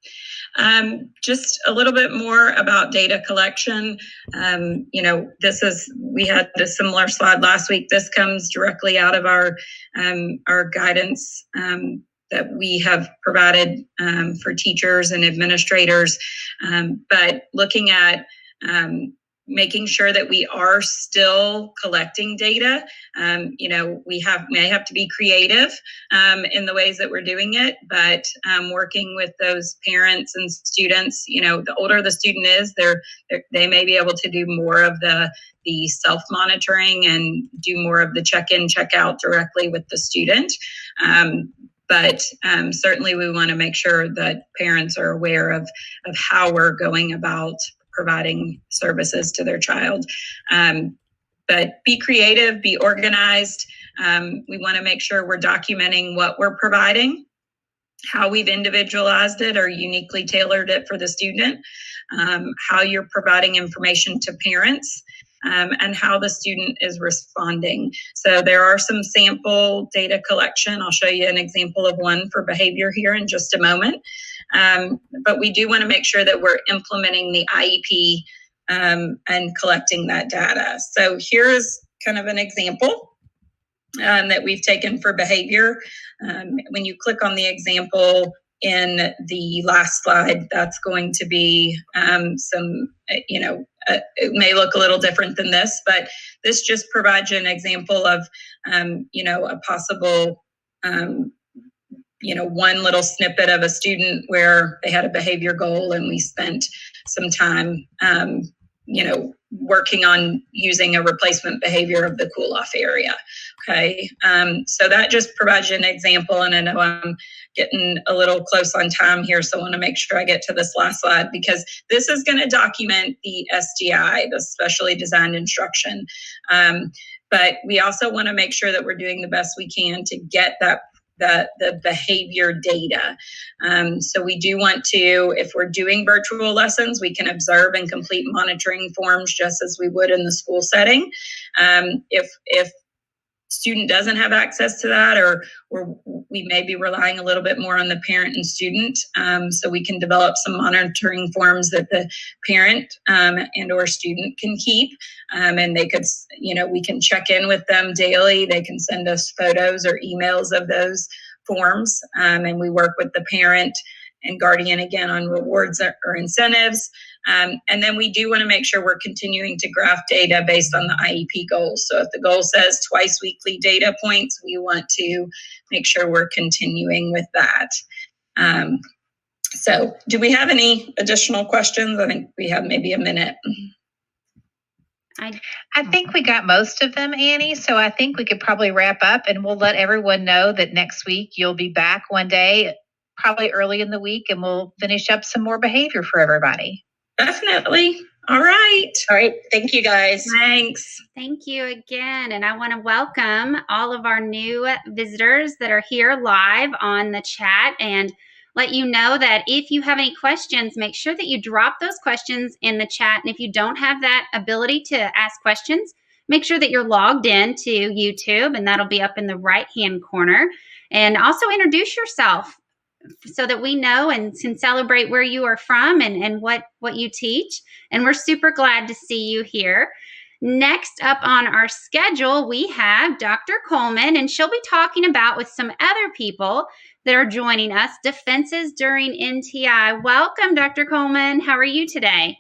Just a little bit more about data collection. We had a similar slide last week. This comes directly out of our guidance that we have provided for teachers and administrators. But looking at making sure that we are still collecting data. We may have to be creative in the ways that we're doing it, but working with those parents and students, the older the student is, they may be able to do more of the self-monitoring and do more of the check-in, check-out directly with the student. But certainly we want to make sure that parents are aware of how we're going about providing services to their child. But be creative, be organized. We want to make sure we're documenting what we're providing, how we've individualized it or uniquely tailored it for the student, how you're providing information to parents, and how the student is responding. So there are some sample data collection. I'll show you an example of one for behavior here in just a moment. But we do want to make sure that we're implementing the IEP and collecting that data. So here's kind of an example that we've taken for behavior. When you click on the example in the last slide, that's going to be it may look a little different than this, but this just provides you an example of, a possible, one little snippet of a student where they had a behavior goal and we spent some time, working on using a replacement behavior of the cool off area. Okay. So that just provides you an example, and I know I'm getting a little close on time here, so I want to make sure I get to this last slide, because this is going to document the SDI, the specially designed instruction. But we also want to make sure that we're doing the best we can to get that the behavior data. So we do want to, if we're doing virtual lessons, we can observe and complete monitoring forms just as we would in the school setting. If student doesn't have access to that, or we may be relying a little bit more on the parent and student, so we can develop some monitoring forms that the parent and or student can keep, and they could, we can check in with them daily. They can send us photos or emails of those forms, and we work with the parent and guardian again on rewards or incentives. And then we do want to make sure we're continuing to graph data based on the IEP goals. So if the goal says twice weekly data points, we want to make sure we're continuing with that. So do we have any additional questions? I think we have maybe a minute. I think we got most of them, Annie. So I think we could probably wrap up, and we'll let everyone know that next week you'll be back one day, probably early in the week, and we'll finish up some more behavior for everybody. Definitely. All right. All right. Thank you, guys. Thanks. Thank you again. And I want to welcome all of our new visitors that are here live on the chat, and let you know that if you have any questions, make sure that you drop those questions in the chat. And if you don't have that ability to ask questions, make sure that you're logged in to YouTube, and that'll be up in the right-hand corner. And also introduce yourself so that we know and can celebrate where you are from and what you teach. And we're super glad to see you here. Next up on our schedule, we have Dr. Coleman, and she'll be talking about, with some other people that are joining us, defenses during NTI. Welcome, Dr. Coleman. How are you today?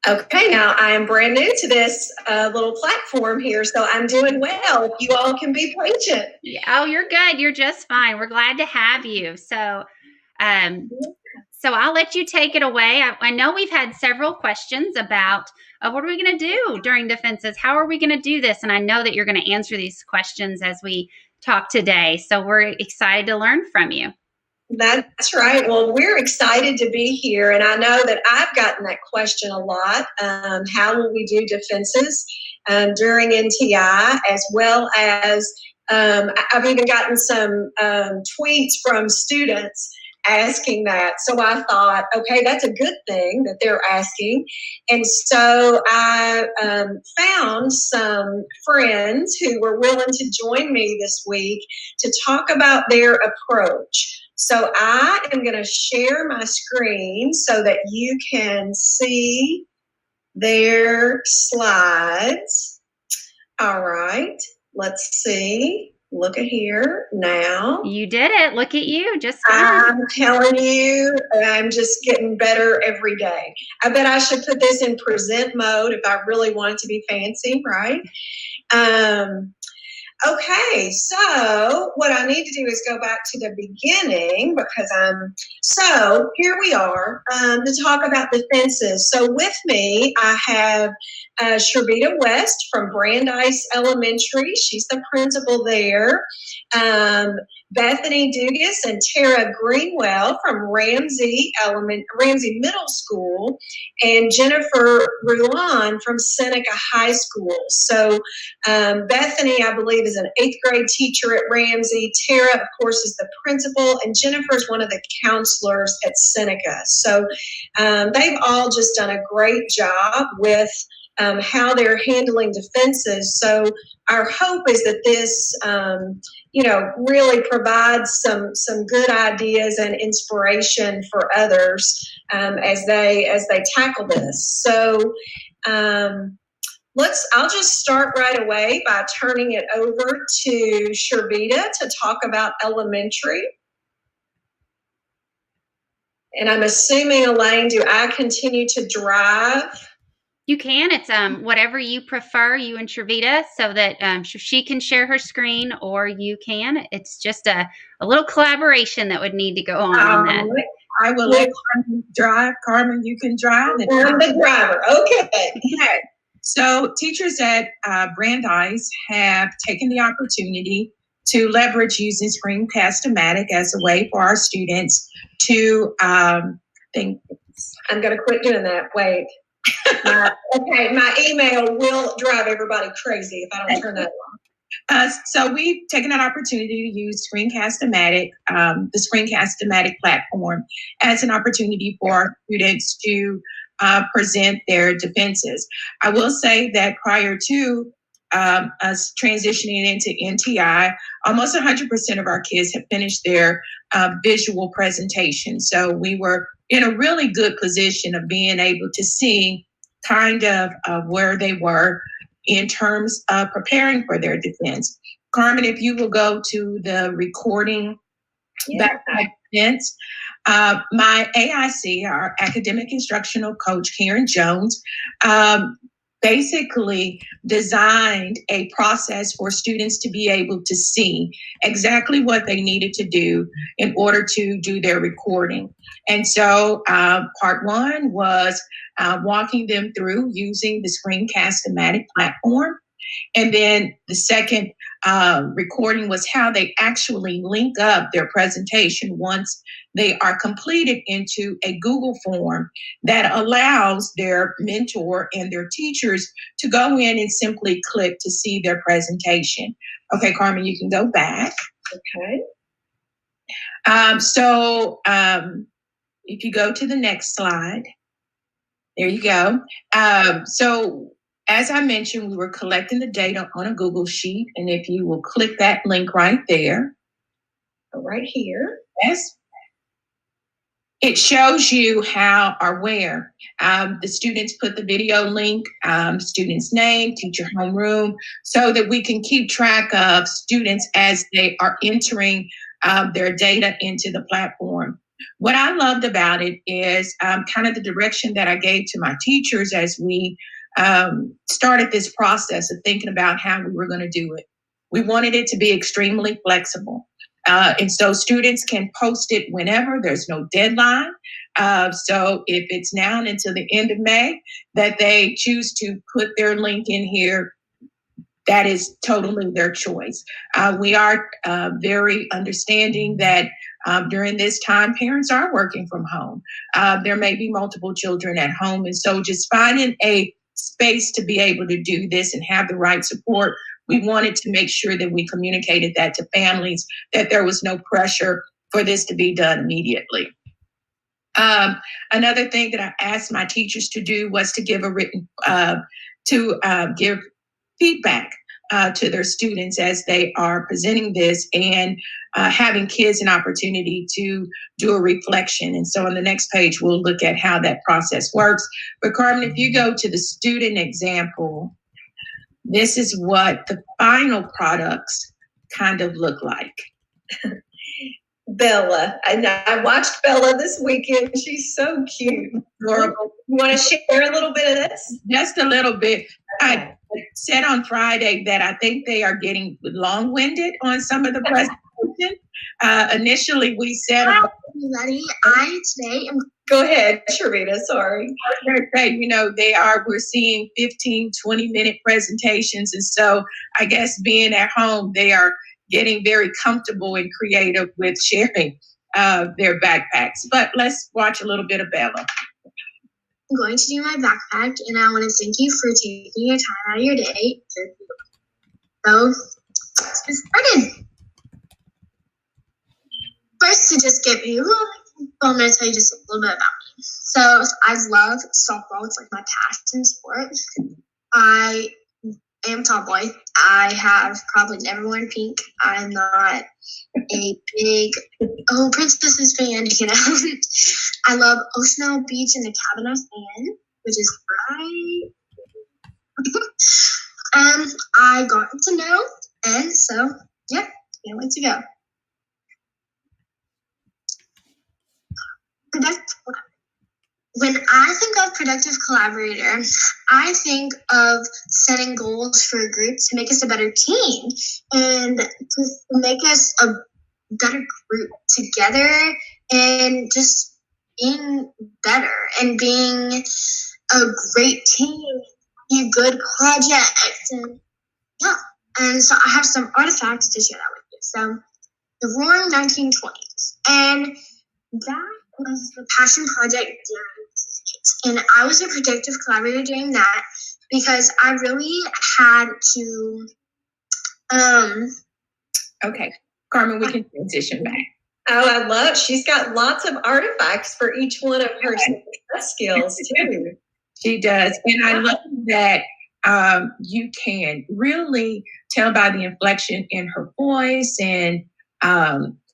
Okay, now I am brand new to this little platform here, so I'm doing well. If you all can be patient. Yeah, oh, you're good. You're just fine. We're glad to have you. So I'll let you take it away. I know we've had several questions about what are we going to do during defenses? How are we going to do this? And I know that you're going to answer these questions as we talk today. So we're excited to learn from you. That's right. Well, we're excited to be here. And I know that I've gotten that question a lot. How will we do defenses during NTI, as well as I've even gotten some tweets from students asking that. So I thought, okay, that's a good thing that they're asking. And so I found some friends who were willing to join me this week to talk about their approach. So I am going to share my screen so that you can see their slides. All right, let's see. Look at here now. You did it. Look at you. Just fine. I'm telling you, I'm just getting better every day. I bet I should put this in present mode if I really want it to be fancy, right? Okay, so what I need to do is go back to the beginning, because so here we are to talk about defenses. So with me, I have Shervita West from Brandeis Elementary. She's the principal there. Bethany Dugas and Tara Greenwell from Ramsey Middle School, and Jennifer Rulon from Seneca High School. So Bethany, I believe, is an 8th grade teacher at Ramsey. Tara, of course, is the principal, and Jennifer is one of the counselors at Seneca. So they've all just done a great job with how they're handling defenses. So our hope is that this, really provides some good ideas and inspiration for others as they tackle this. So I'll just start right away by turning it over to Shervita to talk about elementary. And I'm assuming, Elaine, do I continue to drive? You can. It's whatever you prefer, you and Shervita, so that she can share her screen, or you can. It's just a little collaboration that would need to go on in that. I will let Carmen drive. Carmen, you can drive. I'm the driver. Okay. Okay. So teachers at Brandeis have taken the opportunity to leverage using Screencast-O-Matic as a way for our students to think. I'm going to quit doing that. Wait. Okay, my email will drive everybody crazy if I don't turn that on. So we've taken that opportunity to use Screencast-O-Matic, the Screencast-O-Matic platform, as an opportunity for our students to present their defenses. I will say that prior to us transitioning into NTI, almost 100% of our kids have finished their visual presentation. So we were in a really good position of being able to see kind of where they were in terms of preparing for their defense. Carmen, if you will go to the recording backpack defense, my AIC, our academic instructional coach, Karen Jones, basically designed a process for students to be able to see exactly what they needed to do in order to do their recording. And so part one was walking them through using the Screencast-O-Matic platform. And then the second recording was how they actually link up their presentation once they are completed into a Google form that allows their mentor and their teachers to go in and simply click to see their presentation. Okay, Carmen, you can go back. Okay. If you go to the next slide, there you go. So as I mentioned, we were collecting the data on a Google Sheet, and if you will click that link right there. Right here. Yes. It shows you how or where. The students put the video link, student's name, teacher homeroom, so that we can keep track of students as they are entering their data into the platform. What I loved about it is kind of the direction that I gave to my teachers as we started this process of thinking about how we were going to do it. We wanted it to be extremely flexible. And so students can post it whenever. There's no deadline. So if it's now until the end of May that they choose to put their link in here, that is totally their choice. We are very understanding that during this time, parents are working from home. There may be multiple children at home. And so just finding a space to be able to do this and have the right support, we wanted to make sure that we communicated that to families, that there was no pressure for this to be done immediately. Another thing that I asked my teachers to do was to give give feedback to their students as they are presenting this, and having kids an opportunity to do a reflection. And so on the next page, we'll look at how that process works. But Carmen, if you go to the student example, this is what the final products kind of look like. Bella. And I watched Bella this weekend. She's so cute. Adorable. You want to share a little bit of this? Just a little bit. I said on Friday that I think they are getting long-winded on some of the presentation. Initially, we said... Hi, everybody. Today am... Go ahead, Sharita. Sorry. We're seeing 15, 20-minute presentations. And so I guess being at home, they are getting very comfortable and creative with sharing their backpacks. But let's watch a little bit of Bella. I'm going to do my backpack, and I want to thank you for taking your time out of your day. So, let's get started. First, to just get me, I'm going to tell you just a little bit about me. So, I love softball. It's like my passion sport. I am a tomboy. I have probably never worn pink. I'm not a big princesses fan, I love Ocean Beach and the cabin I stay in, which is right. I got to know, and so yeah, can't wait to go. When I think of productive collaborator, I think of setting goals for a group to make us a better team and to make us a better group together, and just being better and being a great team, be a good project, and yeah. And so I have some artifacts to share that with you. So the Roaring 1920s, and that was the passion project during And I was a protective collaborator during that because I really had to. Okay, Carmen, we can transition back. Oh, I love, she's got lots of artifacts for each one of her success skills too. She does. And I love that you can really tell by the inflection in her voice and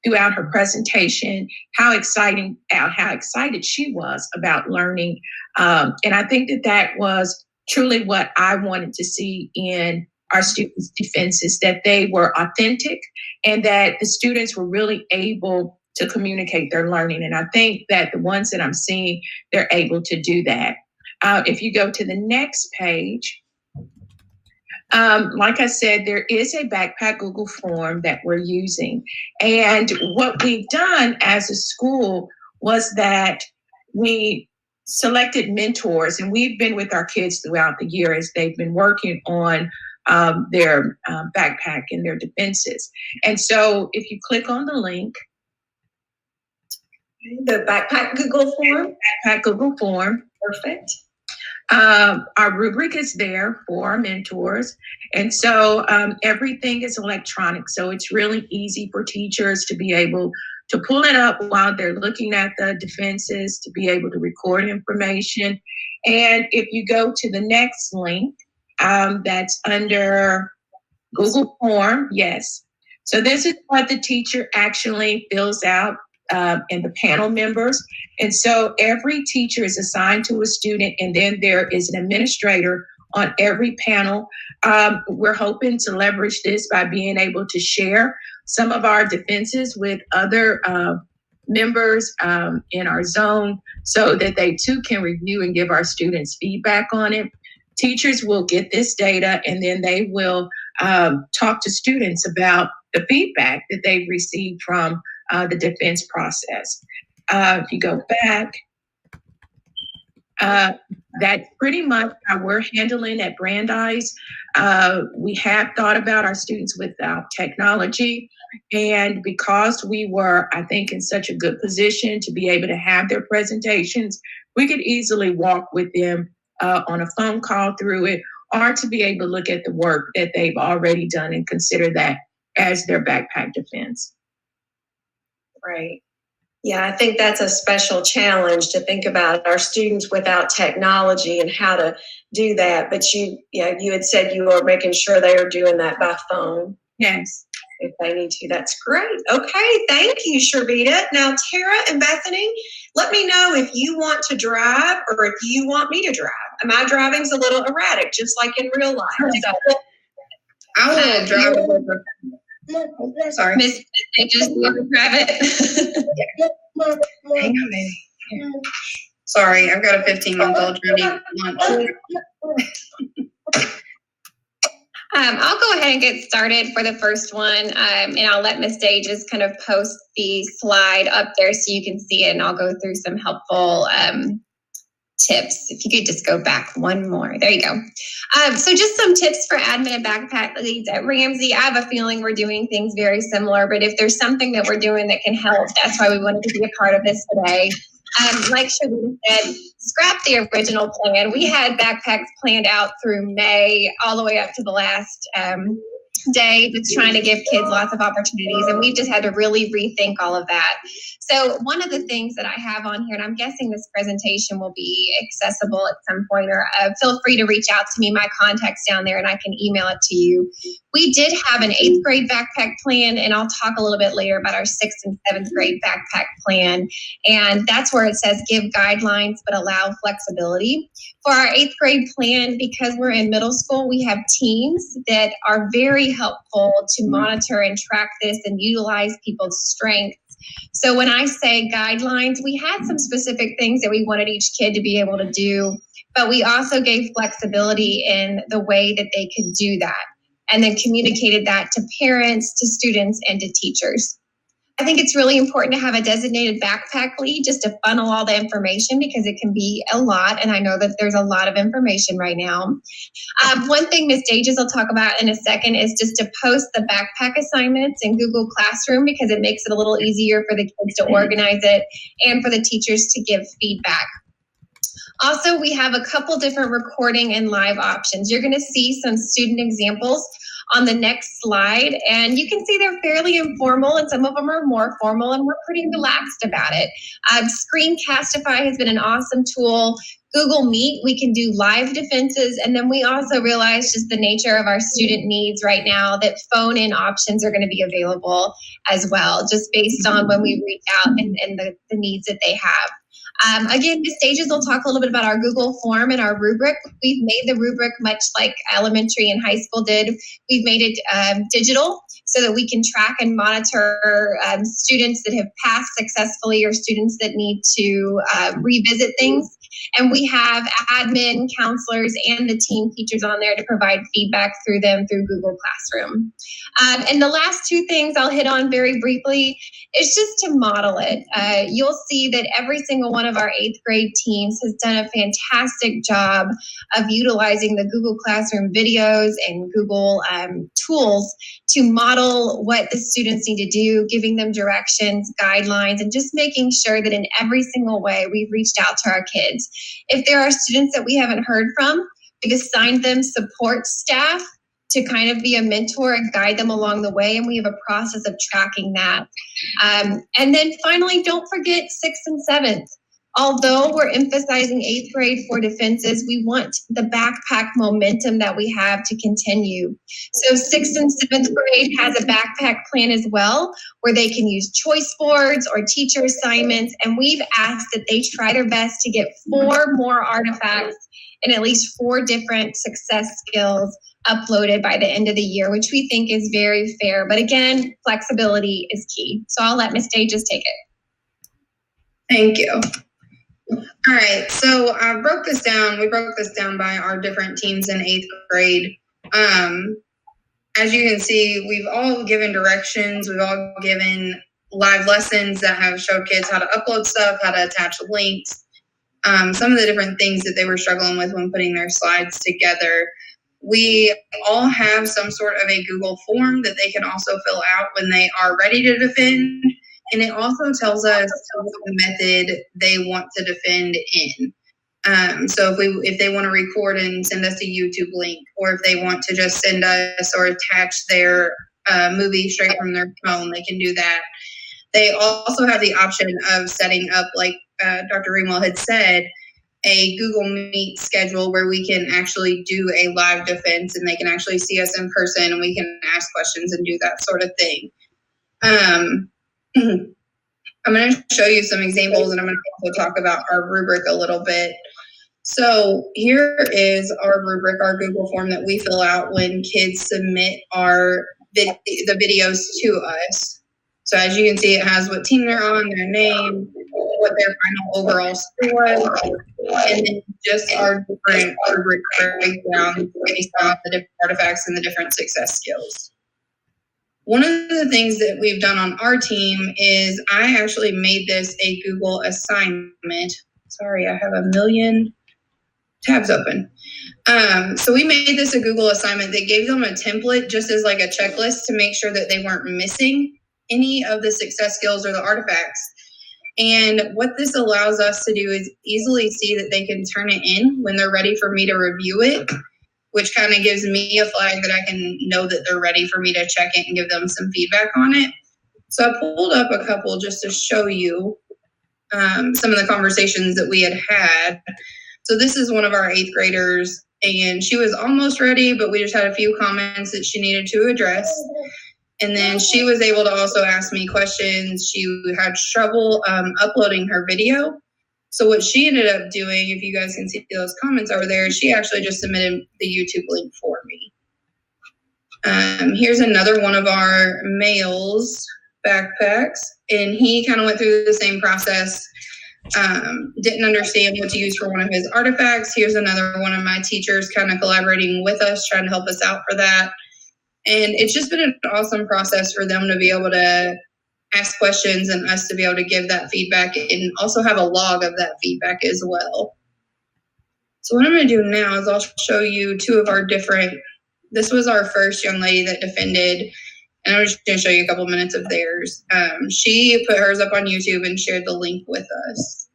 throughout her presentation how excited she was about learning. And I think that was truly what I wanted to see in our students' defenses, that they were authentic and that the students were really able to communicate their learning. And I think that the ones that I'm seeing, they're able to do that. If you go to the next page, like I said, there is a backpack Google form that we're using. And what we've done as a school was that we selected mentors, and we've been with our kids throughout the year as they've been working on their backpack and their defenses. And so if you click on the link, the backpack Google form. Backpack Google form. Perfect. Our rubric is there for our mentors. And so everything is electronic. So it's really easy for teachers to be able to pull it up while they're looking at the defenses, to be able to record information. And if you go to the next link, that's under Google Form, yes. So this is what the teacher actually fills out and the panel members. And so every teacher is assigned to a student, and then there is an administrator on every panel. We're hoping to leverage this by being able to share some of our defenses with other members in our zone so that they too can review and give our students feedback on it. Teachers will get this data, and then they will talk to students about the feedback that they've received from the defense process. If you go back, that's pretty much how we're handling at Brandeis. We have thought about our students without technology, and because we were, I think, in such a good position to be able to have their presentations, we could easily walk with them on a phone call through it, or to be able to look at the work that they've already done and consider that as their backpack defense. Right. Yeah, I think that's a special challenge to think about our students without technology and how to do that. But you had said you were making sure they are doing that by phone. Yes. If they need to, that's great. Okay, thank you, Sharvita. Now, Tara and Bethany, let me know if you want to drive or if you want me to drive. My driving's a little erratic, just like in real life. So, I will drive over. Sorry. Miss, just grab it. Hang on, baby. Here. Sorry, I've got a 15-month-old running lunch. I'll go ahead and get started for the first one, and I'll let Miss Day just kind of post the slide up there so you can see it, and I'll go through some helpful tips. If you could just go back one more. There you go. So just some tips for admin and backpack leads at Ramsey. I have a feeling we're doing things very similar, but if there's something that we're doing that can help, that's why we wanted to be a part of this today. Like Sharvita said, scrap the original plan. We had backpacks planned out through May, all the way up to the last day, that's trying to give kids lots of opportunities, and we've just had to really rethink all of that. So one of the things that I have on here, and I'm guessing this presentation will be accessible at some point, or feel free to reach out to me. My contact's down there and I can email it to you. We did have an 8th grade backpack plan, and I'll talk a little bit later about our 6th and 7th grade backpack plan. And that's where it says give guidelines but allow flexibility. For our 8th grade plan, because we're in middle school, we have teams that are very helpful to monitor and track this and utilize people's strengths. So when I say guidelines, we had some specific things that we wanted each kid to be able to do, but we also gave flexibility in the way that they could do that, and then communicated that to parents, to students, and to teachers. I think it's really important to have a designated backpack lead just to funnel all the information, because it can be a lot, and I know that there's a lot of information right now. One thing Ms. Dages will talk about in a second is just to post the backpack assignments in Google Classroom, because it makes it a little easier for the kids to organize it and for the teachers to give feedback. Also, we have a couple different recording and live options. You're going to see some student examples on the next slide, and you can see they're fairly informal, and some of them are more formal, and we're pretty relaxed about it. Screencastify has been an awesome tool. Google Meet, we can do live defenses, and then we also realize just the nature of our student needs right now that phone-in options are going to be available as well, just based on when we reach out and the needs that they have. Again, the stages will talk a little bit about our Google form and our rubric. We've made the rubric much like elementary and high school did. We've made it digital so that we can track and monitor students that have passed successfully or students that need to revisit things. And we have admin, counselors, and the team teachers on there to provide feedback through them through Google Classroom. And the last two things I'll hit on very briefly is just to model it. You'll see that every single one of our 8th grade teams has done a fantastic job of utilizing the Google Classroom videos and Google tools to model what the students need to do, giving them directions, guidelines, and just making sure that in every single way we've reached out to our kids. If there are students that we haven't heard from, we've assigned them support staff to kind of be a mentor and guide them along the way, and we have a process of tracking that. And then finally, don't forget 6th and 7th. Although we're emphasizing 8th grade for defenses, we want the backpack momentum that we have to continue. So 6th and 7th grade has a backpack plan as well, where they can use choice boards or teacher assignments, and we've asked that they try their best to get 4 more artifacts and at least 4 different success skills uploaded by the end of the year, which we think is very fair. But again, flexibility is key. So I'll let Ms. Day just take it. Thank you. All right, so I broke this down. We broke this down by our different teams in 8th grade. As you can see, we've all given directions. We've all given live lessons that have showed kids how to upload stuff, how to attach links, some of the different things that they were struggling with when putting their slides together. We all have some sort of a Google form that they can also fill out when they are ready to defend. And it also tells us what method they want to defend in. So if they want to record and send us a YouTube link, or if they want to just send us or attach their movie straight from their phone, they can do that. They also have the option of setting up, like Dr. Greenwell had said, a Google Meet schedule where we can actually do a live defense and they can actually see us in person and we can ask questions and do that sort of thing. I'm going to show you some examples, and I'm going to also talk about our rubric a little bit. So here is our rubric, our Google form that we fill out when kids submit the videos to us. So as you can see, it has what team they're on, their name, what their final overall score was, and then just our different rubric breakdown based on the different artifacts and the different success skills. One of the things that we've done on our team is I actually made this a Google assignment. Sorry, I have a million tabs open. So we made this a Google assignment that gave them a template just as like a checklist to make sure that they weren't missing any of the success skills or the artifacts. And what this allows us to do is easily see that they can turn it in when they're ready for me to review it, which kind of gives me a flag that I can know that they're ready for me to check it and give them some feedback on it. So I pulled up a couple just to show you some of the conversations that we had. So this is one of our 8th graders, and she was almost ready, but we just had a few comments that she needed to address. And then she was able to also ask me questions. She had trouble uploading her video. So what she ended up doing, if you guys can see those comments over there, she actually just submitted the YouTube link for me. Here's another one of our males backpacks, and he kind of went through the same process. Didn't understand what to use for one of his artifacts. Here's another one of my teachers kind of collaborating with us, trying to help us out for that. And it's just been an awesome process for them to be able to ask questions and us to be able to give that feedback and also have a log of that feedback as well. So what I'm going to do now is I'll show you 2 of our different, this was our first young lady that defended, and I'm just going to show you a couple minutes of theirs. She put hers up on YouTube and shared the link with us.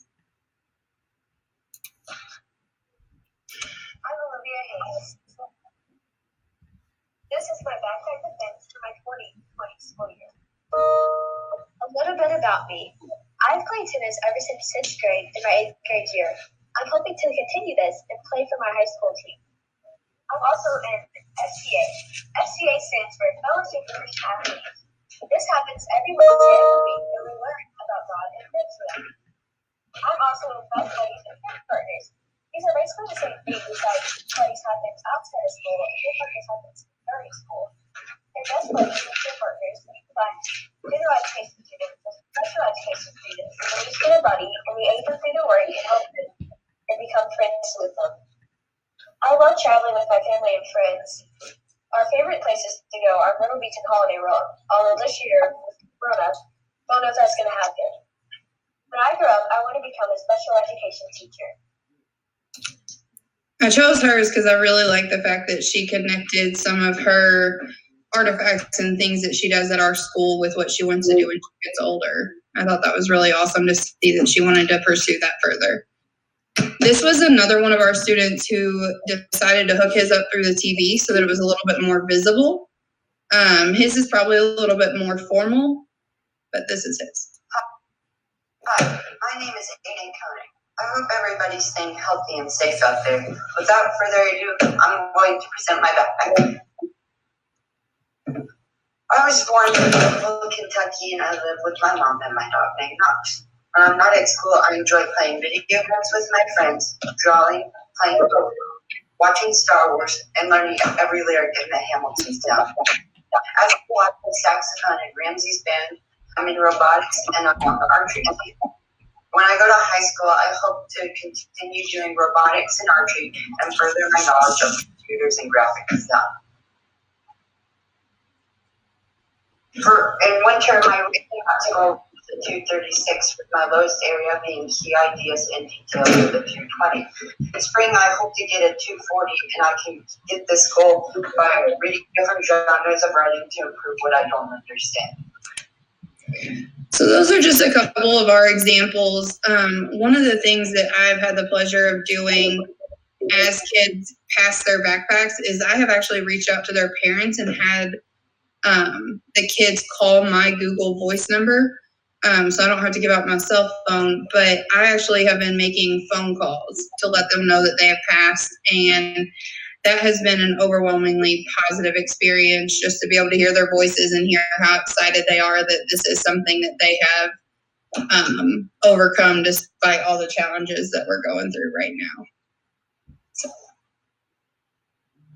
This is my backpack defense for my 2020 school year. A little bit about me. I've played tennis ever since 6th grade in my 8th grade year. I'm hoping to continue this and play for my high school team. I'm also in FCA. FCA stands for Fellowship for Christian Athletes. This happens every Wednesday of the week, and we learn about God and live for them. I'm also in Best Buddies and Friend Partners. These are basically the same thing besides buddies happens outside of school and Friend Partners happens during school. In Best Buddies and Friend Partners, we combine general education students with special education students, and we get a buddy and we aid them through their work and help them and become friends with them. I love traveling with my family and friends. Our favorite places to go are Myrtle Beach and Holiday World, although this year, with Corona, don't know if that's going to happen. When I grow up, I want to become a special education teacher. I chose hers because I really like the fact that she connected some of her artifacts and things that she does at our school with what she wants to do when she gets older. I thought that was really awesome to see that she wanted to pursue that further. This was another one of our students who decided to hook his up through the TV so that it was a little bit more visible. His is probably a little bit more formal, but this is his. Hi, my name is Aiden Koenig. I hope everybody's staying healthy and safe out there. Without further ado, I'm going to present my backpack. I was born in Louisville, Kentucky, and I live with my mom and my dog named Knox. When I'm not at school, I enjoy playing video games with my friends, drawing, playing poker, watching Star Wars, and learning every lyric in the Hamilton sound. As I watch the saxophone in Ramsey's band, I'm in robotics and I'm on the archery team. When I go to high school, I hope to continue doing robotics and archery and further my knowledge of computers and graphic design. In winter, my rating got to go to 236, with my lowest area being key ideas and details of the 220. In spring, I hope to get a 240, and I can get this goal by reading different genres of writing to improve what I don't understand. So those are just a couple of our examples. One of the things that I've had the pleasure of doing as kids pass their backpacks is I have actually reached out to their parents and had the kids call my Google Voice number. So I don't have to give out my cell phone, but I actually have been making phone calls to let them know that they have passed. And that has been an overwhelmingly positive experience, just to be able to hear their voices and hear how excited they are that this is something that they have overcome despite all the challenges that we're going through right now.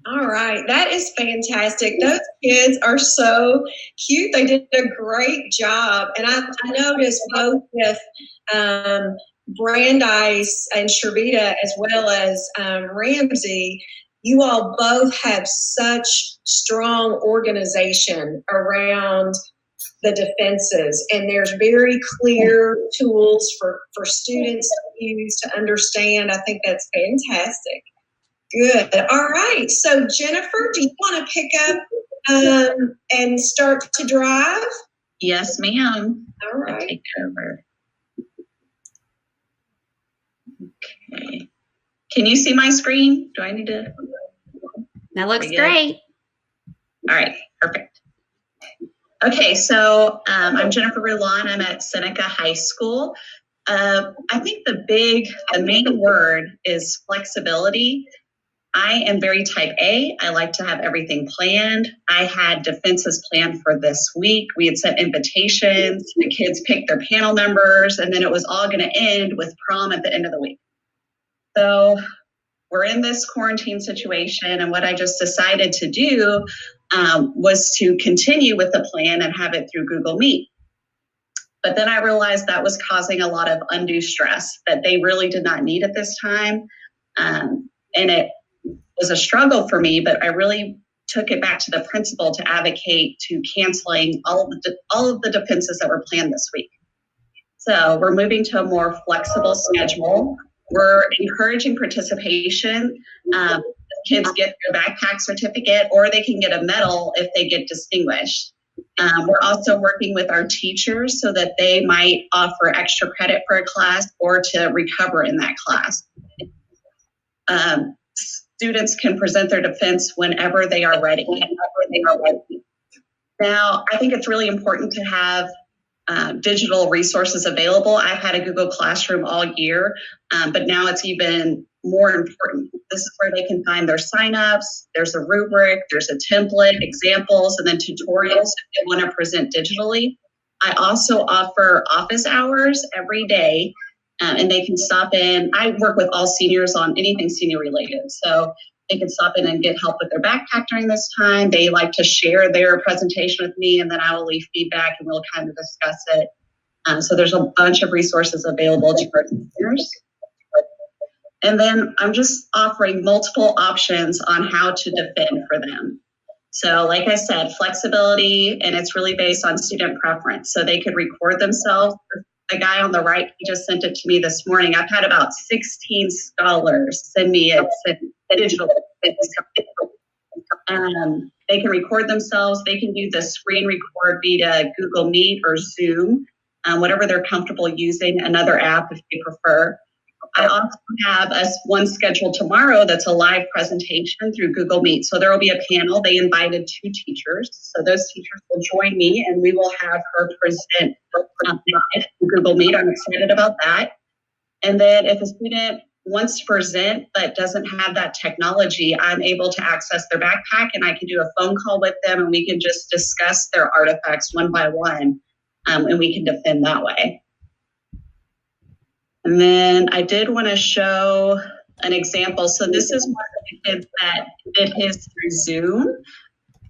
All right, that is fantastic. Those kids are so cute. They did a great job. And I noticed both with Brandeis and Shervita as well as Ramsey, you all both have such strong organization around the defenses. And there's very clear tools for students to use to understand. I think that's fantastic. Good. All right. So Jennifer, do you want to pick up and start to drive? Yes, ma'am. All right. I'll take over. Okay. Can you see my screen? Do I need to? That looks great. All right. Perfect. Okay. So I'm Jennifer Rulon. I'm at Seneca High School. I think the main word is flexibility. I am very type A. I like to have everything planned. I had defenses planned for this week. We had sent invitations. The kids picked their panel members, and then it was all going to end with prom at the end of the week. So we're in this quarantine situation, and what I just decided to do was to continue with the plan and have it through Google Meet. But then I realized that was causing a lot of undue stress that they really did not need at this time. And it was a struggle for me, but I really took it back to the principal to advocate to canceling all of the defenses that were planned this week. So we're moving to a more flexible schedule. We're encouraging participation. Kids get their backpack certificate, or they can get a medal if they get distinguished. We're also working with our teachers so that they might offer extra credit for a class or to recover in that class. students can present their defense whenever they are ready. Now, I think it's really important to have digital resources available. I've had a Google Classroom all year, but now it's even more important. This is where they can find their signups. There's a rubric, there's a template, examples, and then tutorials if they want to present digitally. I also offer office hours every day, and they can stop in. I work with all seniors on anything senior related, so they can stop in and get help with their backpack during this time. They like to share their presentation with me, and then I will leave feedback and we'll kind of discuss it. So there's a bunch of resources available to our seniors. And then I'm just offering multiple options on how to defend for them. So like I said, flexibility, and it's really based on student preference. So they could record themselves. The guy on the right, he just sent it to me this morning. I've had about 16 scholars send me a digital. They can record themselves. They can do the screen record via Google Meet or Zoom, whatever they're comfortable using, another app if they prefer. I also have one scheduled tomorrow that's a live presentation through Google Meet. So there will be a panel. They invited 2 teachers. So those teachers will join me and we will have her present live through Google Meet. I'm excited about that. And then if a student wants to present but doesn't have that technology, I'm able to access their backpack and I can do a phone call with them and we can just discuss their artifacts one by one, and we can defend that way. And then I did want to show an example. So this is one of the kids that did his through Zoom.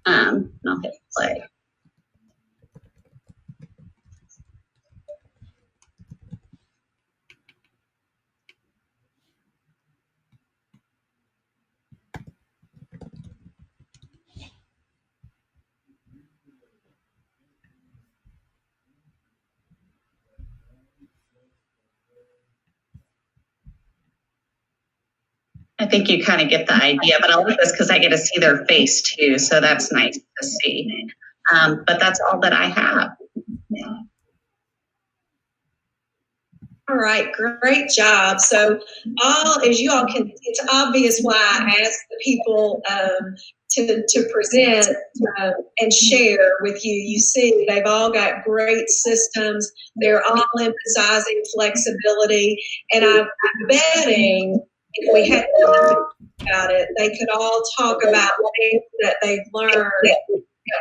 And I'll hit play. I think you kind of get the idea, but I like this because I get to see their face too. So that's nice to see. But that's all that I have. Yeah. All right, great job. So as you all can, it's obvious why I asked the people to present and share with you. You see, they've all got great systems. They're all emphasizing flexibility. And I'm betting if we had to talk about it, they could all talk about things that they've learned that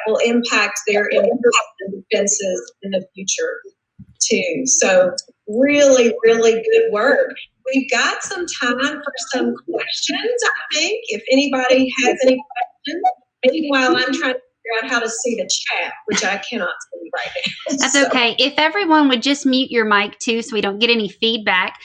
will impact their defenses in the future too. So really, really good work. We've got some time for some questions, I think, if anybody has any questions. Meanwhile, I'm trying to figure out how to see the chat, which I cannot see right now. That's okay. If everyone would just mute your mic too so we don't get any feedback.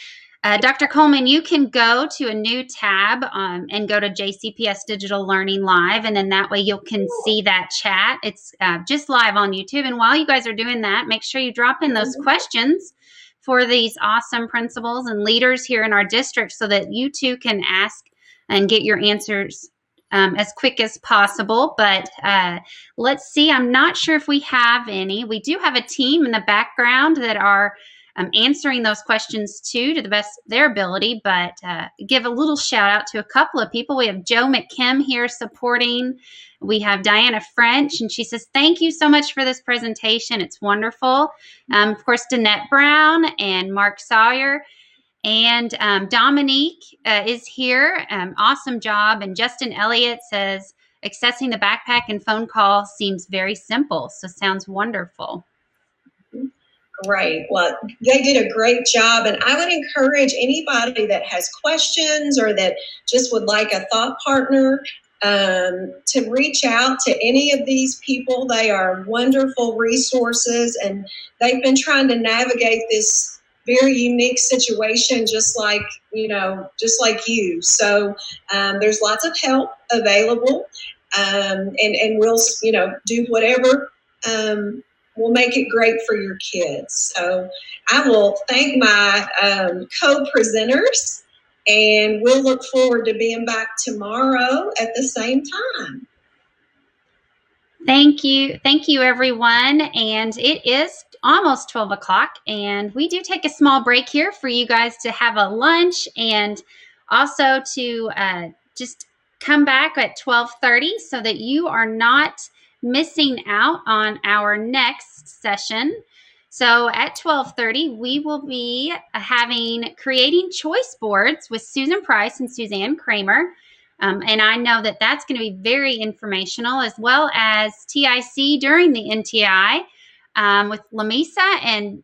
Dr. Coleman, you can go to a new tab and go to JCPS Digital Learning Live, and then that way you can see that chat. It's just live on YouTube. And while you guys are doing that, make sure you drop in those questions for these awesome principals and leaders here in our district so that you too can ask and get your answers as quick as possible. But let's see. I'm not sure if we have any. We do have a team in the background that are answering those questions too to the best of their ability, but give a little shout out to a couple of people. We have Joe McKim here supporting. We have Diana French, and she says, thank you so much for this presentation. It's wonderful. Of course, Danette Brown and Mark Sawyer. And Dominique is here. Awesome job. And Justin Elliott says, accessing the backpack and phone call seems very simple. So sounds wonderful. Great. Well, they did a great job. And I would encourage anybody that has questions or that just would like a thought partner to reach out to any of these people. They are wonderful resources, and they've been trying to navigate this very unique situation just like you. So there's lots of help available, and we'll do whatever will make it great for your kids. So I will thank my co-presenters, and we'll look forward to being back tomorrow at the same time. Thank you. Thank you, everyone. And it is almost 12 o'clock, and we do take a small break here for you guys to have a lunch and also to just come back at 12:30 so that you are not missing out on our next session. So at 12:30, we will be creating choice boards with Susan Price and Suzanne Kramer. And I know that that's going to be very informational, as well as TIC during the NTI with Lamisa and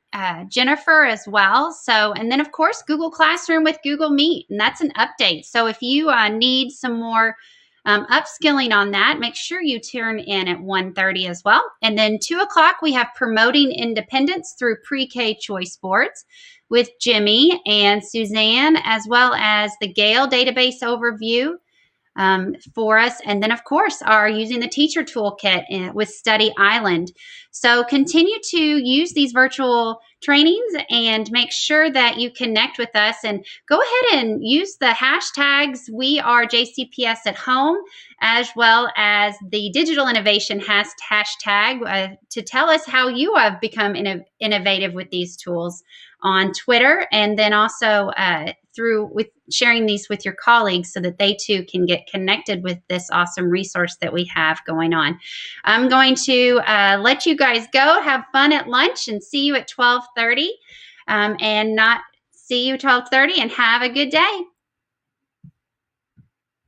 Jennifer as well. So, and then of course, Google Classroom with Google Meet, and that's an update. So if you need some more upskilling on that, make sure you tune in at 1:30 as well. And then 2 o'clock, we have Promoting Independence Through Pre-K Choice Boards with Jimmy and Suzanne, as well as the Gale database overview for us. And then, of course, are using the teacher toolkit with Study Island. So continue to use these virtual trainings and make sure that you connect with us, and go ahead and use the hashtags We Are JCPS at Home, as well as the Digital Innovation hashtag to tell us how you have become innovative with these tools on Twitter, and then also with sharing these with your colleagues so that they too can get connected with this awesome resource that we have going on. I'm going to let you guys go, have fun at lunch, and see you at 12:30, and have a good day.